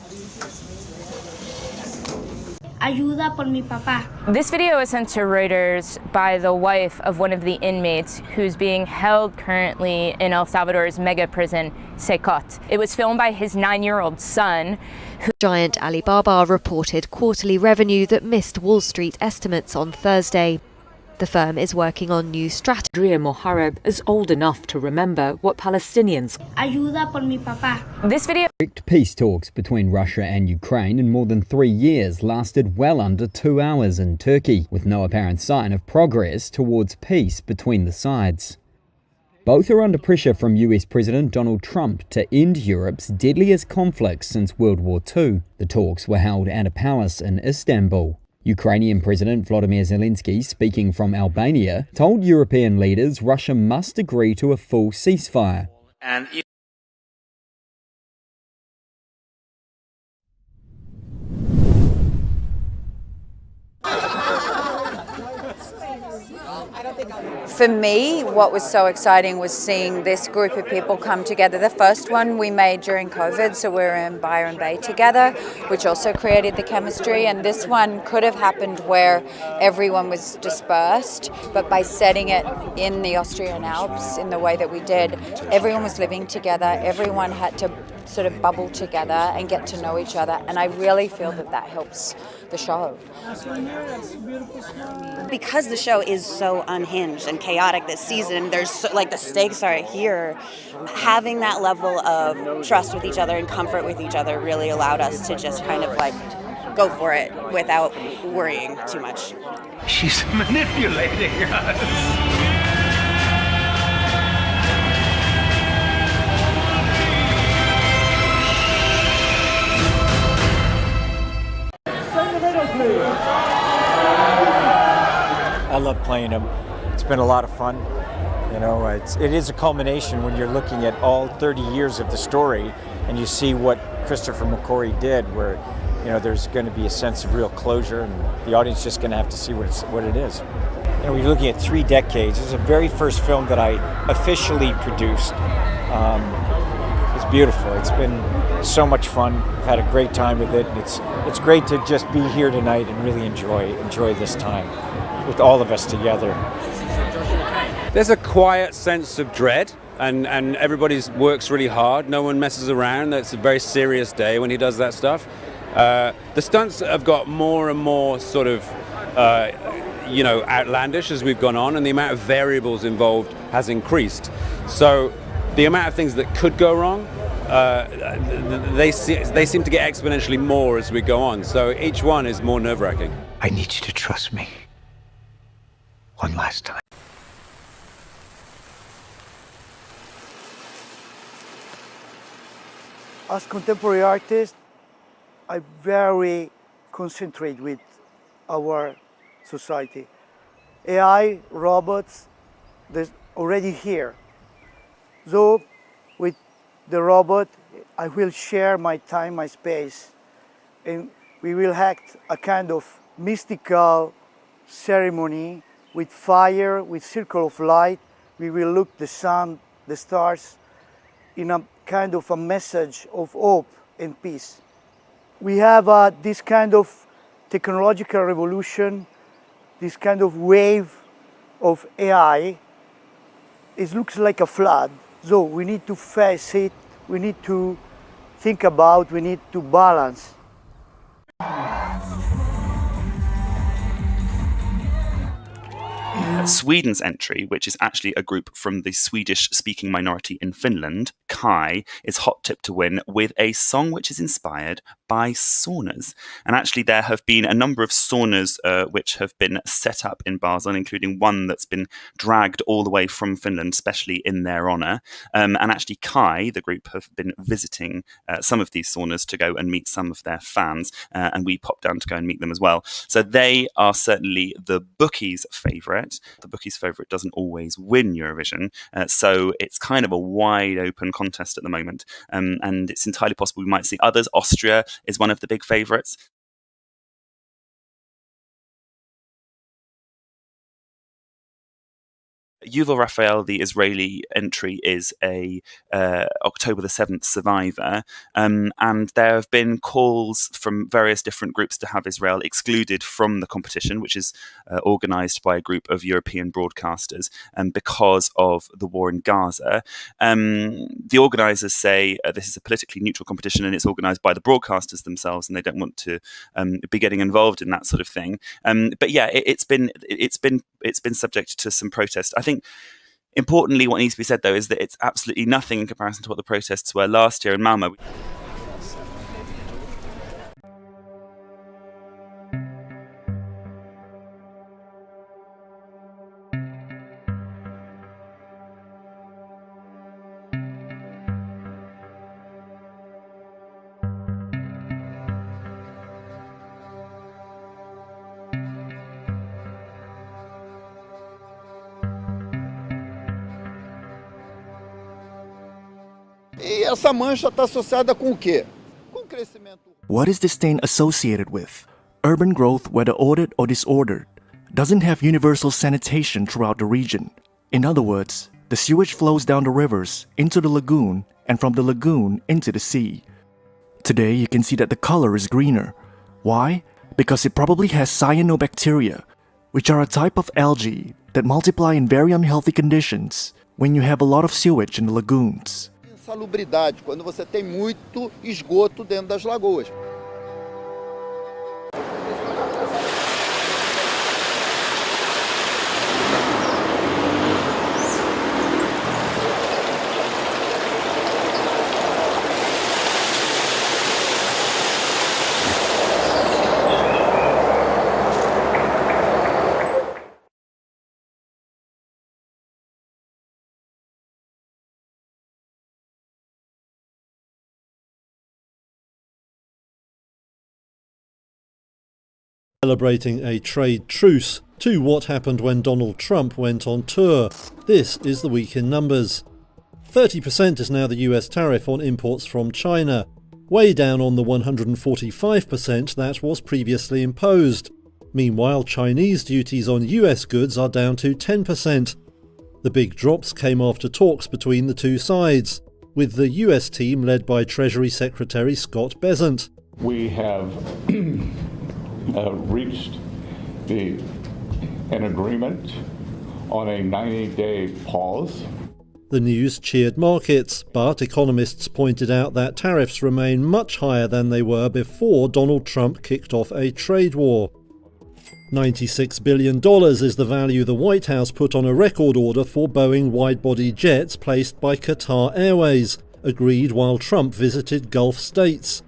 Ayuda por mi papá. This video was sent to Reuters by the wife of one of the inmates who's being held currently in El Salvador's mega prison, Secot. It was filmed by his 9-year-old son. Giant Alibaba reported quarterly revenue that missed Wall Street estimates on Thursday. The firm is working on new strategy. Adria Mohareb is old enough to remember what Palestinians. Ayuda por mi papá. This video. Peace talks between Russia and Ukraine in more than 3 years lasted well under 2 hours in Turkey, with no apparent sign of progress towards peace between the sides. Both are under pressure from US President Donald Trump to end Europe's deadliest conflict since World War II. The talks were held at a palace in Istanbul. Ukrainian President Volodymyr Zelensky, speaking from Albania, told European leaders Russia must agree to a full ceasefire. And For me, what was so exciting was seeing this group of people come together. The first one we made during COVID, so we were in Byron Bay together, which also created the chemistry. And this one could have happened where everyone was dispersed, but by setting it in the Austrian Alps in the way that we did, everyone was living together, everyone had to sort of bubble together and get to know each other. And I really feel that that helps the show. Because the show is so unhinged and chaotic this season, there's the stakes are here. Having that level of trust with each other and comfort with each other really allowed us to just kind of go for it without worrying too much. She's manipulating us. I love playing him. It's been a lot of fun. It is a culmination when you're looking at all 30 years of the story and you see what Christopher McQuarrie did, where there's going to be a sense of real closure and the audience is just going to have to see what it is. We're looking at 3 decades. This is the very first film that I officially produced. It's beautiful. It's been so much fun. I've had a great time with it. It's great to just be here tonight and really enjoy this time with all of us together. There's a quiet sense of dread, and everybody works really hard. No one messes around. It's a very serious day when he does that stuff. The stunts have got more and more sort of outlandish as we've gone on, and the amount of variables involved has increased. So the amount of things that could go wrong, they seem to get exponentially more as we go on. So each one is more nerve-wracking. I need you to trust me. One last time. As contemporary artists, I very concentrate with our society. AI, robots, they're already here. So with the robot, I will share my time, my space, and we will act a kind of mystical ceremony with fire, with circle of light. We will look the sun, the stars, in a kind of a message of hope and peace. We have this kind of technological revolution, this kind of wave of AI. It looks like a flood, so we need to face it, we need to think about, we need to balance. Sweden's entry, which is actually a group from the Swedish-speaking minority in Finland, Kai, is hot tip to win with a song which is inspired by saunas. And actually there have been a number of saunas which have been set up in Basel, including one that's been dragged all the way from Finland, especially in their honour. And actually Kai, the group, have been visiting some of these saunas to go and meet some of their fans, and we popped down to go and meet them as well. So they are certainly the bookies' favourite. The bookies' favourite doesn't always win Eurovision, so it's kind of a wide open contest at the moment, and it's entirely possible we might see others. Austria is one of the big favourites. Yuval Raphael, the Israeli entry, is a October the 7th survivor, and there have been calls from various different groups to have Israel excluded from the competition, which is organised by a group of European broadcasters, because of the war in Gaza. The organisers say this is a politically neutral competition and it's organised by the broadcasters themselves, and they don't want to be getting involved in that sort of thing. But yeah, it's been subject to some protest. I think importantly, what needs to be said, though, is that it's absolutely nothing in comparison to what the protests were last year in Malmö. E essa mancha está associada com o quê? Com o crescimento. What is this stain associated with? Urban growth, whether ordered or disordered, doesn't have universal sanitation throughout the region. In other words, the sewage flows down the rivers into the lagoon and from the lagoon into the sea. Today you can see that the color is greener. Why? Because it probably has cyanobacteria, which are a type of algae that multiply in very unhealthy conditions when you have a lot of sewage in the lagoons. Insalubridade, quando você tem muito esgoto dentro das lagoas. Celebrating a trade truce to what happened when Donald Trump went on tour. This is the week in numbers. 30% is now the US tariff on imports from China, way down on the 145% that was previously imposed. Meanwhile, Chinese duties on US goods are down to 10%. The big drops came after talks between the two sides, with the US team led by Treasury Secretary Scott Bessent. We have reached an agreement on a 90-day pause. The news cheered markets, but economists pointed out that tariffs remain much higher than they were before Donald Trump kicked off a trade war. $96 billion is the value the White House put on a record order for Boeing wide-body jets placed by Qatar Airways, agreed while Trump visited Gulf states.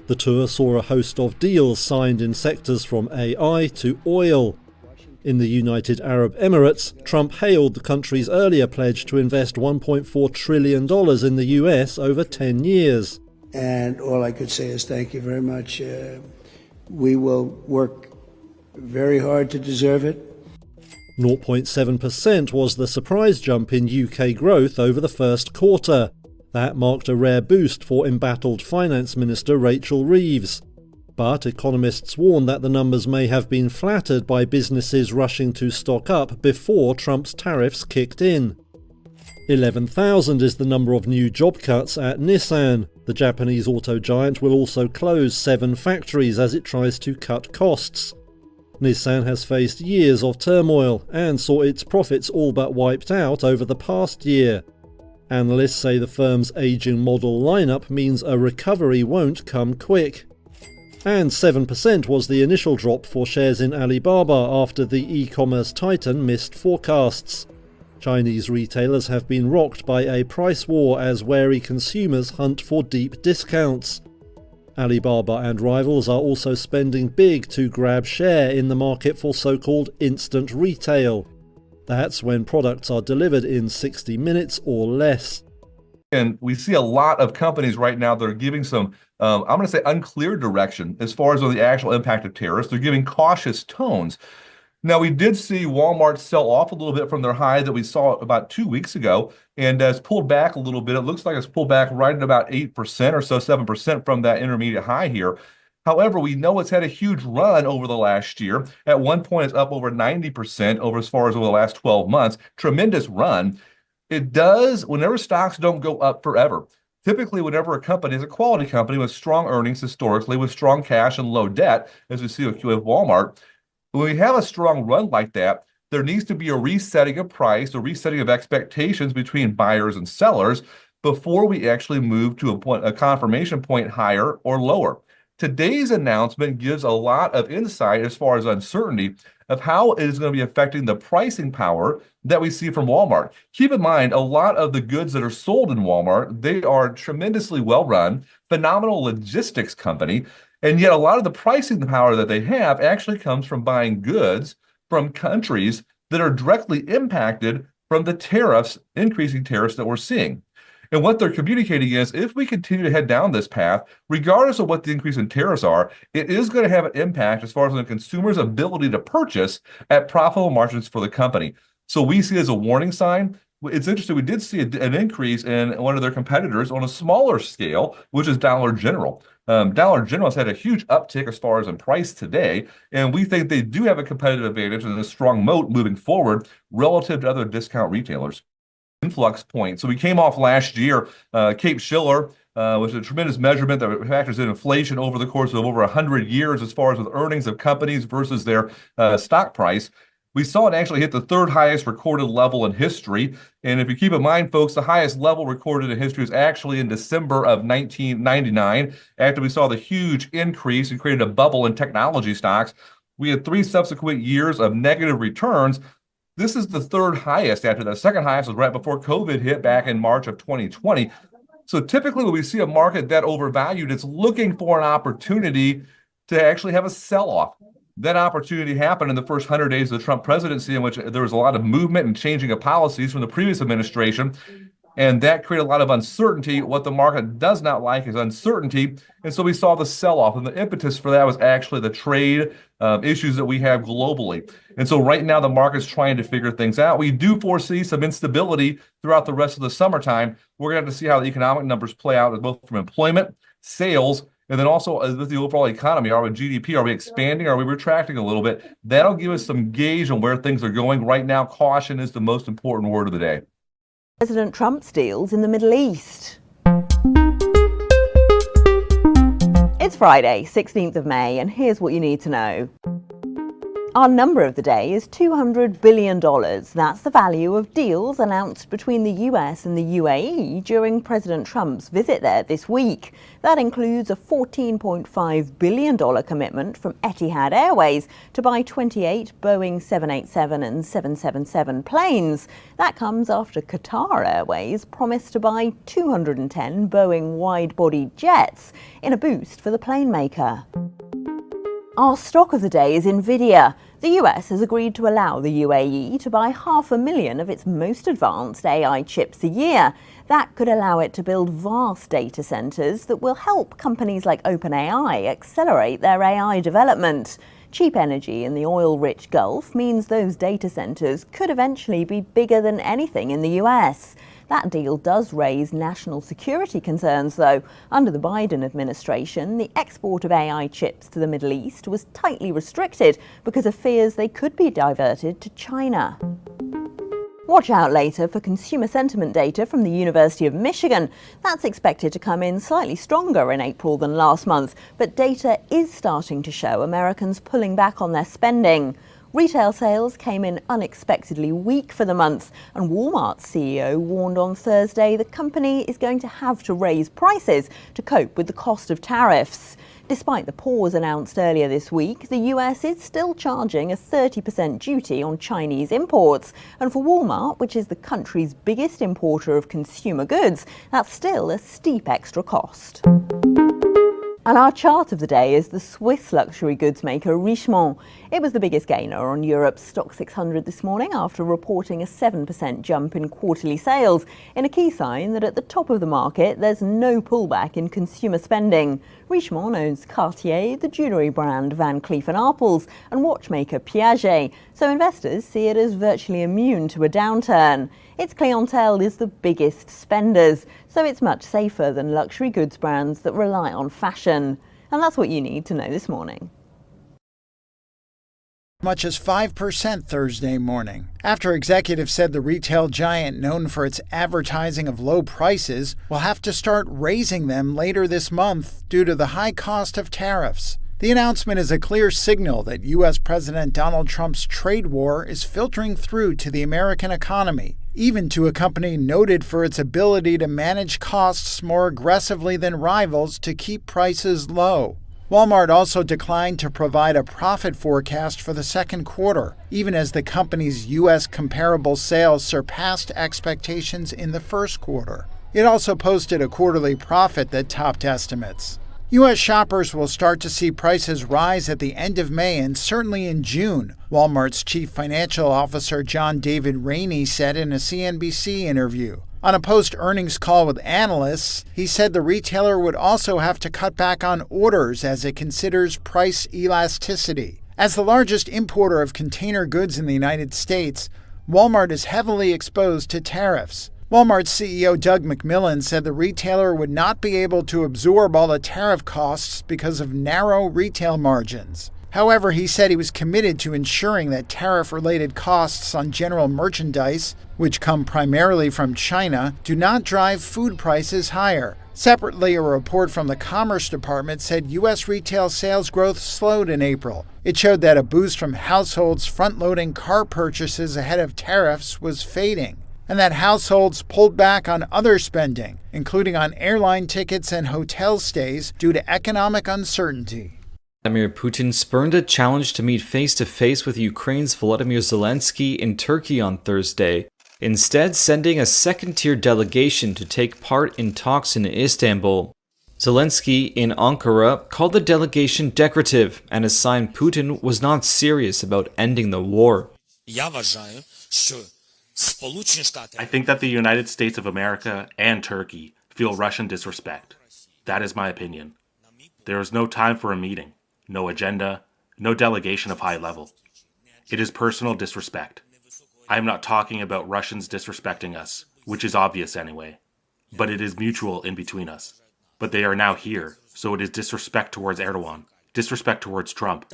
The tour saw a host of deals signed in sectors from AI to oil. In the United Arab Emirates, Trump hailed the country's earlier pledge to invest $1.4 trillion in the US over 10 years. And all I could say is thank you very much. We will work very hard to deserve it. 0.7% was the surprise jump in UK growth over the first quarter. That marked a rare boost for embattled Finance Minister Rachel Reeves. But economists warn that the numbers may have been flattered by businesses rushing to stock up before Trump's tariffs kicked in. 11,000 is the number of new job cuts at Nissan. The Japanese auto giant will also close 7 factories as it tries to cut costs. Nissan has faced years of turmoil and saw its profits all but wiped out over the past year. Analysts say the firm's aging model lineup means a recovery won't come quick. And 7% was the initial drop for shares in Alibaba after the e-commerce titan missed forecasts. Chinese retailers have been rocked by a price war as wary consumers hunt for deep discounts. Alibaba and rivals are also spending big to grab share in the market for so-called instant retail. That's when products are delivered in 60 minutes or less. And we see a lot of companies right now that are giving some, I'm going to say, unclear direction as far as the actual impact of tariffs. They're giving cautious tones. Now, we did see Walmart sell off a little bit from their high that we saw about 2 weeks ago and has pulled back a little bit. It looks like it's pulled back right at about 8% or so, 7% from that intermediate high here. However, we know it's had a huge run over the last year. At one point, it's up over 90% over the last 12 months. Tremendous run. It does, whenever stocks don't go up forever. Typically, whenever a company is a quality company with strong earnings historically, with strong cash and low debt, as we see with Walmart, when we have a strong run like that, there needs to be a resetting of price, a resetting of expectations between buyers and sellers before we actually move to a confirmation point higher or lower. Today's announcement gives a lot of insight as far as uncertainty of how it is going to be affecting the pricing power that we see from Walmart. Keep in mind, a lot of the goods that are sold in Walmart, they are tremendously well-run, phenomenal logistics company, and yet a lot of the pricing power that they have actually comes from buying goods from countries that are directly impacted from the tariffs, increasing tariffs that we're seeing. And what they're communicating is if we continue to head down this path, regardless of what the increase in tariffs are, it is going to have an impact as far as the consumer's ability to purchase at profitable margins for the company. So we see it as a warning sign it's interesting. We did see an increase in one of their competitors on a smaller scale, which is Dollar General. Dollar General has had a huge uptick as far as in price today, and we think they do have a competitive advantage and a strong moat moving forward relative to other discount retailers. Influx point. So we came off last year, Cape-Shiller, which is a tremendous measurement that factors in inflation over the course of over 100 years as far as with earnings of companies versus their stock price. We saw it actually hit the third highest recorded level in history. And if you keep in mind, folks, the highest level recorded in history was actually in December of 1999, after we saw the huge increase and created a bubble in technology stocks. We had 3 subsequent years of negative returns. This is the third highest after that. Second highest was right before COVID hit back in March of 2020. So typically when we see a market that overvalued, it's looking for an opportunity to actually have a sell-off. That opportunity happened in the first 100 days of the Trump presidency, in which there was a lot of movement and changing of policies from the previous administration. And that created a lot of uncertainty. What the market does not like is uncertainty. And so we saw the sell-off. And the impetus for that was actually the trade issues that we have globally. And so right now the market's trying to figure things out. We do foresee some instability throughout the rest of the summertime. We're going to have to see how the economic numbers play out, both from employment, sales, and then also with the overall economy. Are we GDP? Are we expanding? Are we retracting a little bit? That'll give us some gauge on where things are going. Right now, caution is the most important word of the day. President Trump's deals in the Middle East. It's Friday, 16th of May, and here's what you need to know. Our number of the day is $200 billion. That's the value of deals announced between the US and the UAE during President Trump's visit there this week. That includes a $14.5 billion commitment from Etihad Airways to buy 28 Boeing 787 and 777 planes. That comes after Qatar Airways promised to buy 210 Boeing wide-body jets in a boost for the plane maker. Our stock of the day is Nvidia. The US has agreed to allow the UAE to buy 500,000 of its most advanced AI chips a year. That could allow it to build vast data centers that will help companies like OpenAI accelerate their AI development. Cheap energy in the oil-rich Gulf means those data centers could eventually be bigger than anything in the US. That deal does raise national security concerns, though. Under the Biden administration, the export of AI chips to the Middle East was tightly restricted because of fears they could be diverted to China. Watch out later for consumer sentiment data from the University of Michigan. That's expected to come in slightly stronger in April than last month, but data is starting to show Americans pulling back on their spending. Retail sales came in unexpectedly weak for the month, and Walmart's CEO warned on Thursday the company is going to have to raise prices to cope with the cost of tariffs. Despite the pause announced earlier this week, the US is still charging a 30% duty on Chinese imports. And for Walmart, which is the country's biggest importer of consumer goods, that's still a steep extra cost. And our chart of the day is the Swiss luxury goods maker Richemont. It was the biggest gainer on Europe's Stock 600 this morning after reporting a 7% jump in quarterly sales, in a key sign that at the top of the market there's no pullback in consumer spending. Richemont owns Cartier, the jewellery brand Van Cleef & Arpels, and watchmaker Piaget, so investors see it as virtually immune to a downturn. Its clientele is the biggest spenders, so it's much safer than luxury goods brands that rely on fashion. And that's what you need to know this morning. Much as 5% Thursday morning, after executives said the retail giant known for its advertising of low prices will have to start raising them later this month due to the high cost of tariffs. The announcement is a clear signal that U.S. President Donald Trump's trade war is filtering through to the American economy, even to a company noted for its ability to manage costs more aggressively than rivals to keep prices low. Walmart also declined to provide a profit forecast for the second quarter, even as the company's U.S. comparable sales surpassed expectations in the first quarter. It also posted a quarterly profit that topped estimates. U.S. shoppers will start to see prices rise at the end of May and certainly in June, Walmart's chief financial officer John David Rainey said in a CNBC interview. On a post-earnings call with analysts, he said the retailer would also have to cut back on orders as it considers price elasticity. As the largest importer of container goods in the United States, Walmart is heavily exposed to tariffs. Walmart's CEO Doug McMillon said the retailer would not be able to absorb all the tariff costs because of narrow retail margins. However, he said he was committed to ensuring that tariff-related costs on general merchandise, which come primarily from China, do not drive food prices higher. Separately, a report from the Commerce Department said U.S. retail sales growth slowed in April. It showed that a boost from households front-loading car purchases ahead of tariffs was fading, and that households pulled back on other spending, including on airline tickets and hotel stays, due to economic uncertainty. Vladimir Putin spurned a challenge to meet face-to-face with Ukraine's Volodymyr Zelensky in Turkey on Thursday, instead sending a second-tier delegation to take part in talks in Istanbul. Zelensky, in Ankara, called the delegation decorative and assigned Putin was not serious about ending the war. I think that the United States of America and Turkey feel Russian disrespect. That is my opinion. There is no time for a meeting. No agenda, no delegation of high level. It is personal disrespect. I am not talking about Russians disrespecting us, which is obvious anyway, but it is mutual in between us. But they are now here, so it is disrespect towards Erdogan, disrespect towards Trump.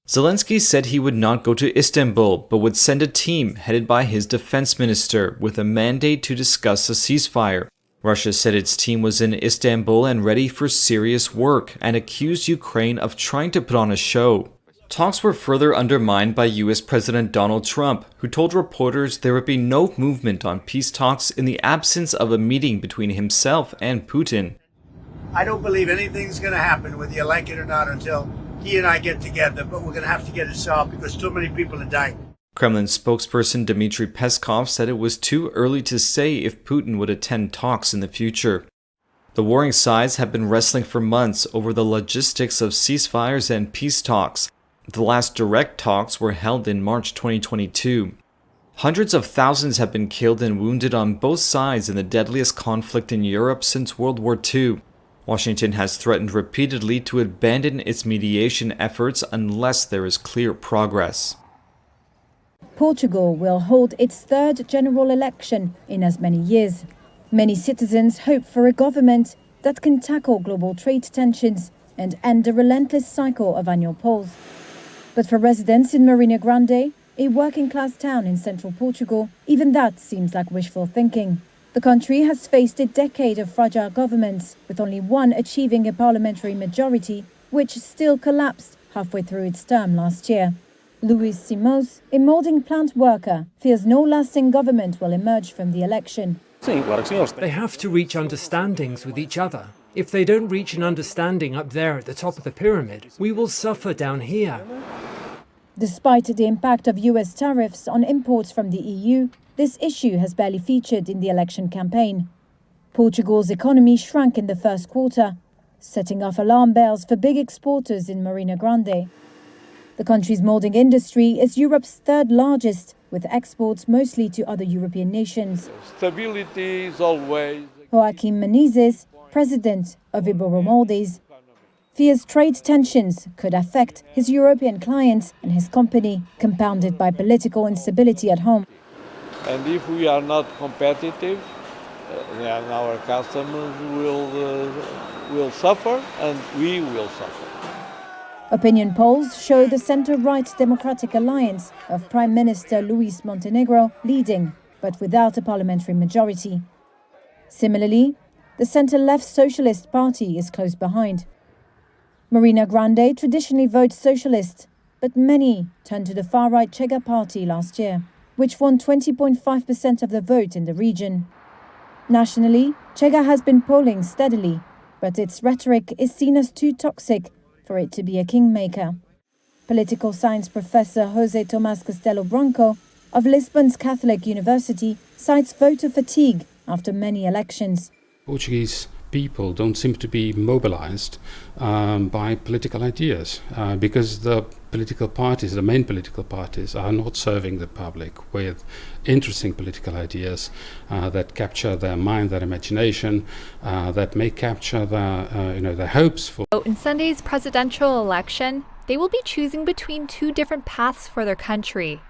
Zelensky said he would not go to Istanbul, but would send a team headed by his defense minister with a mandate to discuss a ceasefire. Russia said its team was in Istanbul and ready for serious work and accused Ukraine of trying to put on a show. Talks were further undermined by US President Donald Trump, who told reporters there would be no movement on peace talks in the absence of a meeting between himself and Putin. I don't believe anything's going to happen, whether you like it or not, until he and I get together, but we're going to have to get it solved because too many people are dying. Kremlin spokesperson Dmitry Peskov said it was too early to say if Putin would attend talks in the future. The warring sides have been wrestling for months over the logistics of ceasefires and peace talks. The last direct talks were held in March 2022. Hundreds of thousands have been killed and wounded on both sides in the deadliest conflict in Europe since World War II. Washington has threatened repeatedly to abandon its mediation efforts unless there is clear progress. Portugal will hold its third general election in as many years. Many citizens hope for a government that can tackle global trade tensions and end the relentless cycle of annual polls. But for residents in Marina Grande, a working-class town in central Portugal, even that seems like wishful thinking. The country has faced a decade of fragile governments, with only one achieving a parliamentary majority, which still collapsed halfway through its term last year. Luis Simões, a molding plant worker, fears no lasting government will emerge from the election. They have to reach understandings with each other. If they don't reach an understanding up there at the top of the pyramid, we will suffer down here. Despite the impact of US tariffs on imports from the EU, this issue has barely featured in the election campaign. Portugal's economy shrank in the first quarter, setting off alarm bells for big exporters in Marina Grande. The country's moulding industry is Europe's third largest, with exports mostly to other European nations. Stability is always... Joaquim Menezes, president of Iberomoldes, fears trade tensions could affect his European clients and his company, compounded by political instability at home. And if we are not competitive, then our customers will suffer and we will suffer. Opinion polls show the centre-right Democratic Alliance of Prime Minister Luis Montenegro leading, but without a parliamentary majority. Similarly, the centre-left Socialist Party is close behind. Marina Grande traditionally votes socialist, but many turned to the far-right Chega Party last year, which won 20.5% of the vote in the region. Nationally, Chega has been polling steadily, but its rhetoric is seen as too toxic for it to be a kingmaker. Political science professor José Tomás Castelo Branco of Lisbon's Catholic University cites voter fatigue after many elections. Portuguese people don't seem to be mobilized by political ideas because the political parties, the main political parties, are not serving the public with interesting political ideas that capture their mind, their imagination, that may capture their hopes for. In Sunday's presidential election, they will be choosing between two different paths for their country.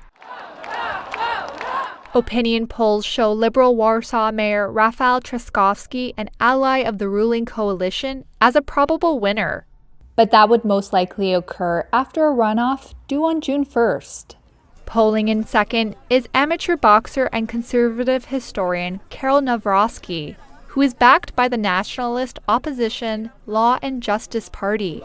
Opinion polls show Liberal Warsaw Mayor Rafał Trzaskowski, an ally of the ruling coalition, as a probable winner. But that would most likely occur after a runoff due on June 1st. Polling in second is amateur boxer and conservative historian Karol Nawrocki, who is backed by the nationalist opposition Law and Justice Party.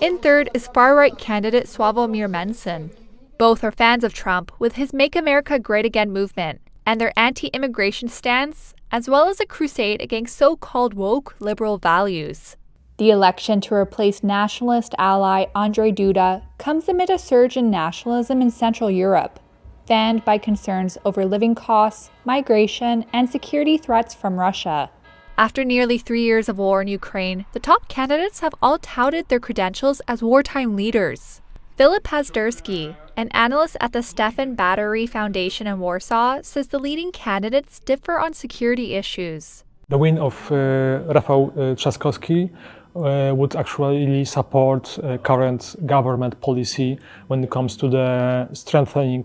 In third is far-right candidate Sławomir Mencen. Both are fans of Trump with his Make America Great Again movement and their anti-immigration stance, as well as a crusade against so-called woke liberal values. The election to replace nationalist ally Andrzej Duda comes amid a surge in nationalism in Central Europe, fanned by concerns over living costs, migration, and security threats from Russia. After nearly 3 years of war in Ukraine, the top candidates have all touted their credentials as wartime leaders. Filip Pazderski, an analyst at the Stefan Batory Foundation in Warsaw, says the leading candidates differ on security issues. The win of Rafał Trzaskowski would actually support current government policy when it comes to the strengthening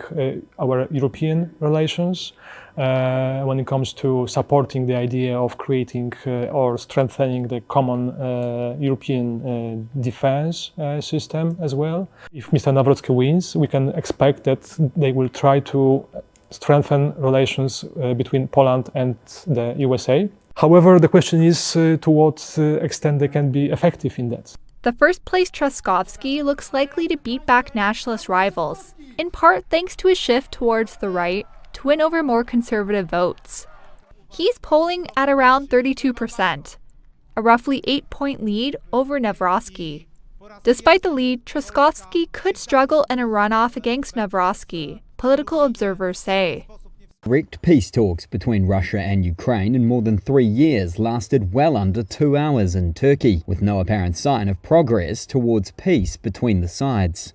our European relations, when it comes to supporting the idea of creating or strengthening the common European defense system as well. If Mr. Nawrocki wins, we can expect that they will try to strengthen relations between Poland and the USA. However, the question is to what extent they can be effective in that. The first-place Trzaskowski looks likely to beat back nationalist rivals, in part thanks to his shift towards the right to win over more conservative votes. He's polling at around 32%, a roughly 8-point lead over Nawrocki. Despite the lead, Trzaskowski could struggle in a runoff against Nawrocki, political observers say. Direct peace talks between Russia and Ukraine in more than 3 years lasted well under 2 hours in Turkey, with no apparent sign of progress towards peace between the sides.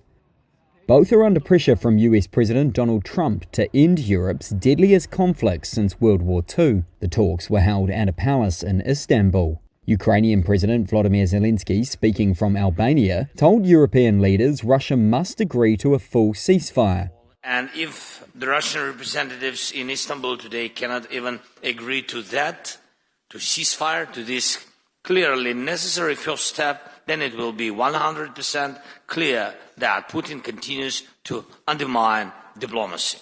Both are under pressure from US President Donald Trump to end Europe's deadliest conflict since World War II. The talks were held at a palace in Istanbul. Ukrainian President Volodymyr Zelensky, speaking from Albania, told European leaders Russia must agree to a full ceasefire. And if the Russian representatives in Istanbul today cannot even agree to that, to ceasefire, to this clearly necessary first step, then it will be 100% clear that Putin continues to undermine diplomacy.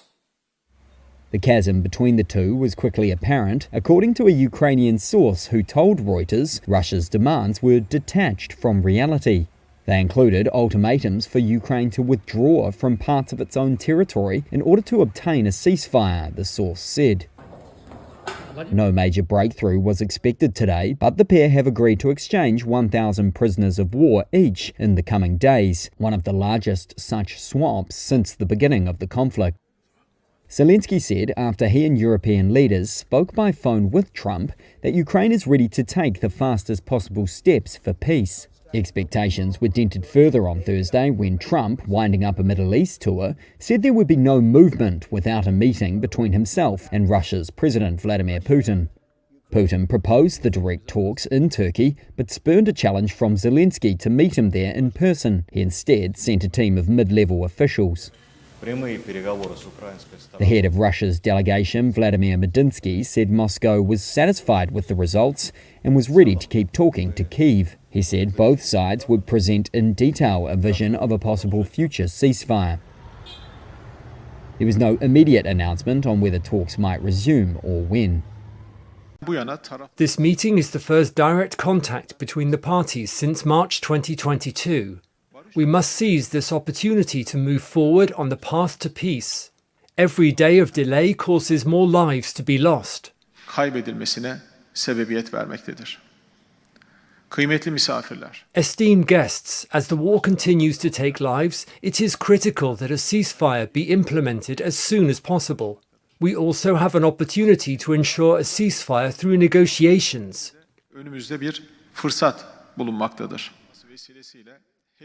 The chasm between the two was quickly apparent, according to a Ukrainian source who told Reuters Russia's demands were detached from reality. They included ultimatums for Ukraine to withdraw from parts of its own territory in order to obtain a ceasefire, the source said. No major breakthrough was expected today, but the pair have agreed to exchange 1,000 prisoners of war each in the coming days, one of the largest such swaps since the beginning of the conflict. Zelensky said after he and European leaders spoke by phone with Trump that Ukraine is ready to take the fastest possible steps for peace. Expectations were dented further on Thursday when Trump, winding up a Middle East tour, said there would be no movement without a meeting between himself and Russia's President Vladimir Putin. Putin proposed the direct talks in Turkey, but spurned a challenge from Zelensky to meet him there in person. He instead sent a team of mid-level officials. The head of Russia's delegation, Vladimir Medinsky, said Moscow was satisfied with the results and was ready to keep talking to Kyiv. He said both sides would present in detail a vision of a possible future ceasefire. There was no immediate announcement on whether talks might resume or when. This meeting is the first direct contact between the parties since March 2022. We must seize this opportunity to move forward on the path to peace. Every day of delay causes more lives to be lost. Esteemed guests, as the war continues to take lives, it is critical that a ceasefire be implemented as soon as possible. We also have an opportunity to ensure a ceasefire through negotiations. I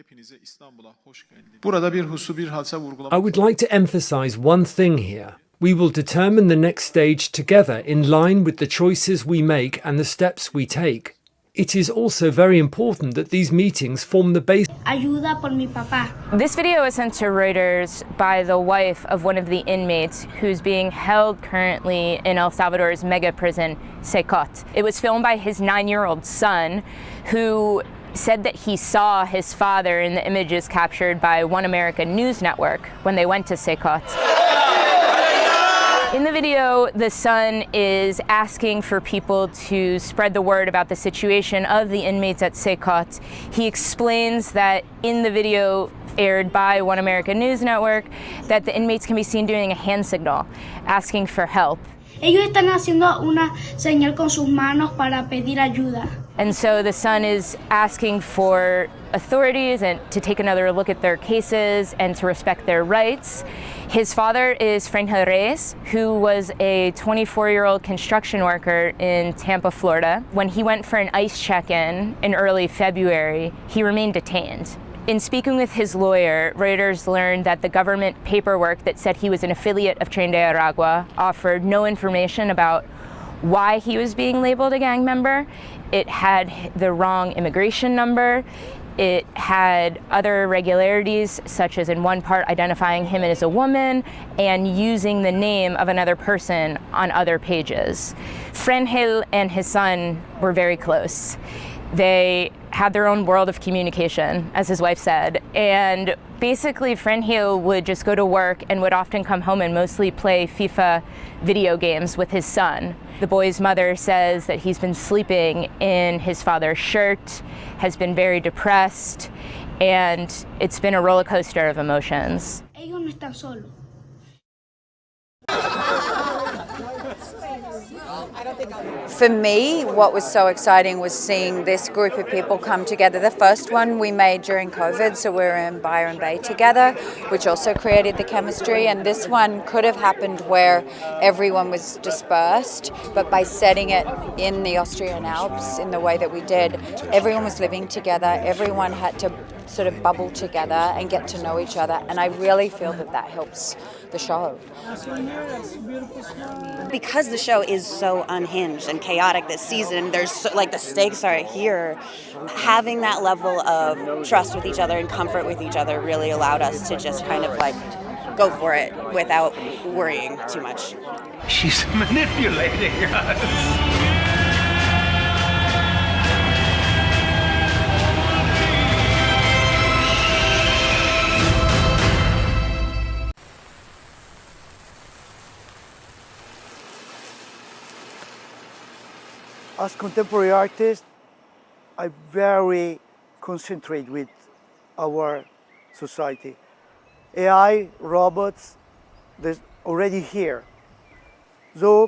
would like to emphasize one thing here. We will determine the next stage together in line with the choices we make and the steps we take. It is also very important that these meetings form the basis. Ayuda por mi papá. This video was sent to Reuters by the wife of one of the inmates who's being held currently in El Salvador's mega prison, Secot. It was filmed by his 9-year-old son, who said that he saw his father in the images captured by One America News Network when they went to Secot. In the video, the son is asking for people to spread the word about the situation of the inmates at Secot. He explains that in the video aired by One America News Network, that the inmates can be seen doing a hand signal, asking for help. Ellos están haciendo una señal con sus manos para pedir ayuda. And so the son is asking for authorities and to take another look at their cases and to respect their rights. His father is Frangel Reyes, who was a 24-year-old construction worker in Tampa, Florida. When he went for an ICE check-in in early February, he remained detained. In speaking with his lawyer, Reuters learned that the government paperwork that said he was an affiliate of Tren de Aragua offered no information about why he was being labeled a gang member. It had the wrong immigration number. It had other irregularities, such as in one part identifying him as a woman and using the name of another person on other pages. Frangel and his son were very close. They had their own world of communication, as his wife said, and basically Frangel would just go to work and would often come home and mostly play FIFA video games with his son. The boy's mother says that he's been sleeping in his father's shirt, has been very depressed, and it's been a roller coaster of emotions. Ellos no están solos. For me, what was so exciting was seeing this group of people come together. The first one we made during COVID, so we were in Byron Bay together, which also created the chemistry. And this one could have happened where everyone was dispersed, but by setting it in the Austrian Alps in the way that we did, everyone was living together, everyone had to sort of bubble together and get to know each other. And I really feel that that helps the show. Because the show is so unhinged and chaotic this season, there's the stakes are here. Having that level of trust with each other and comfort with each other really allowed us to just kind of go for it without worrying too much. She's manipulating us. As contemporary artists, I very concentrate with our society. AI, robots, they're already here. So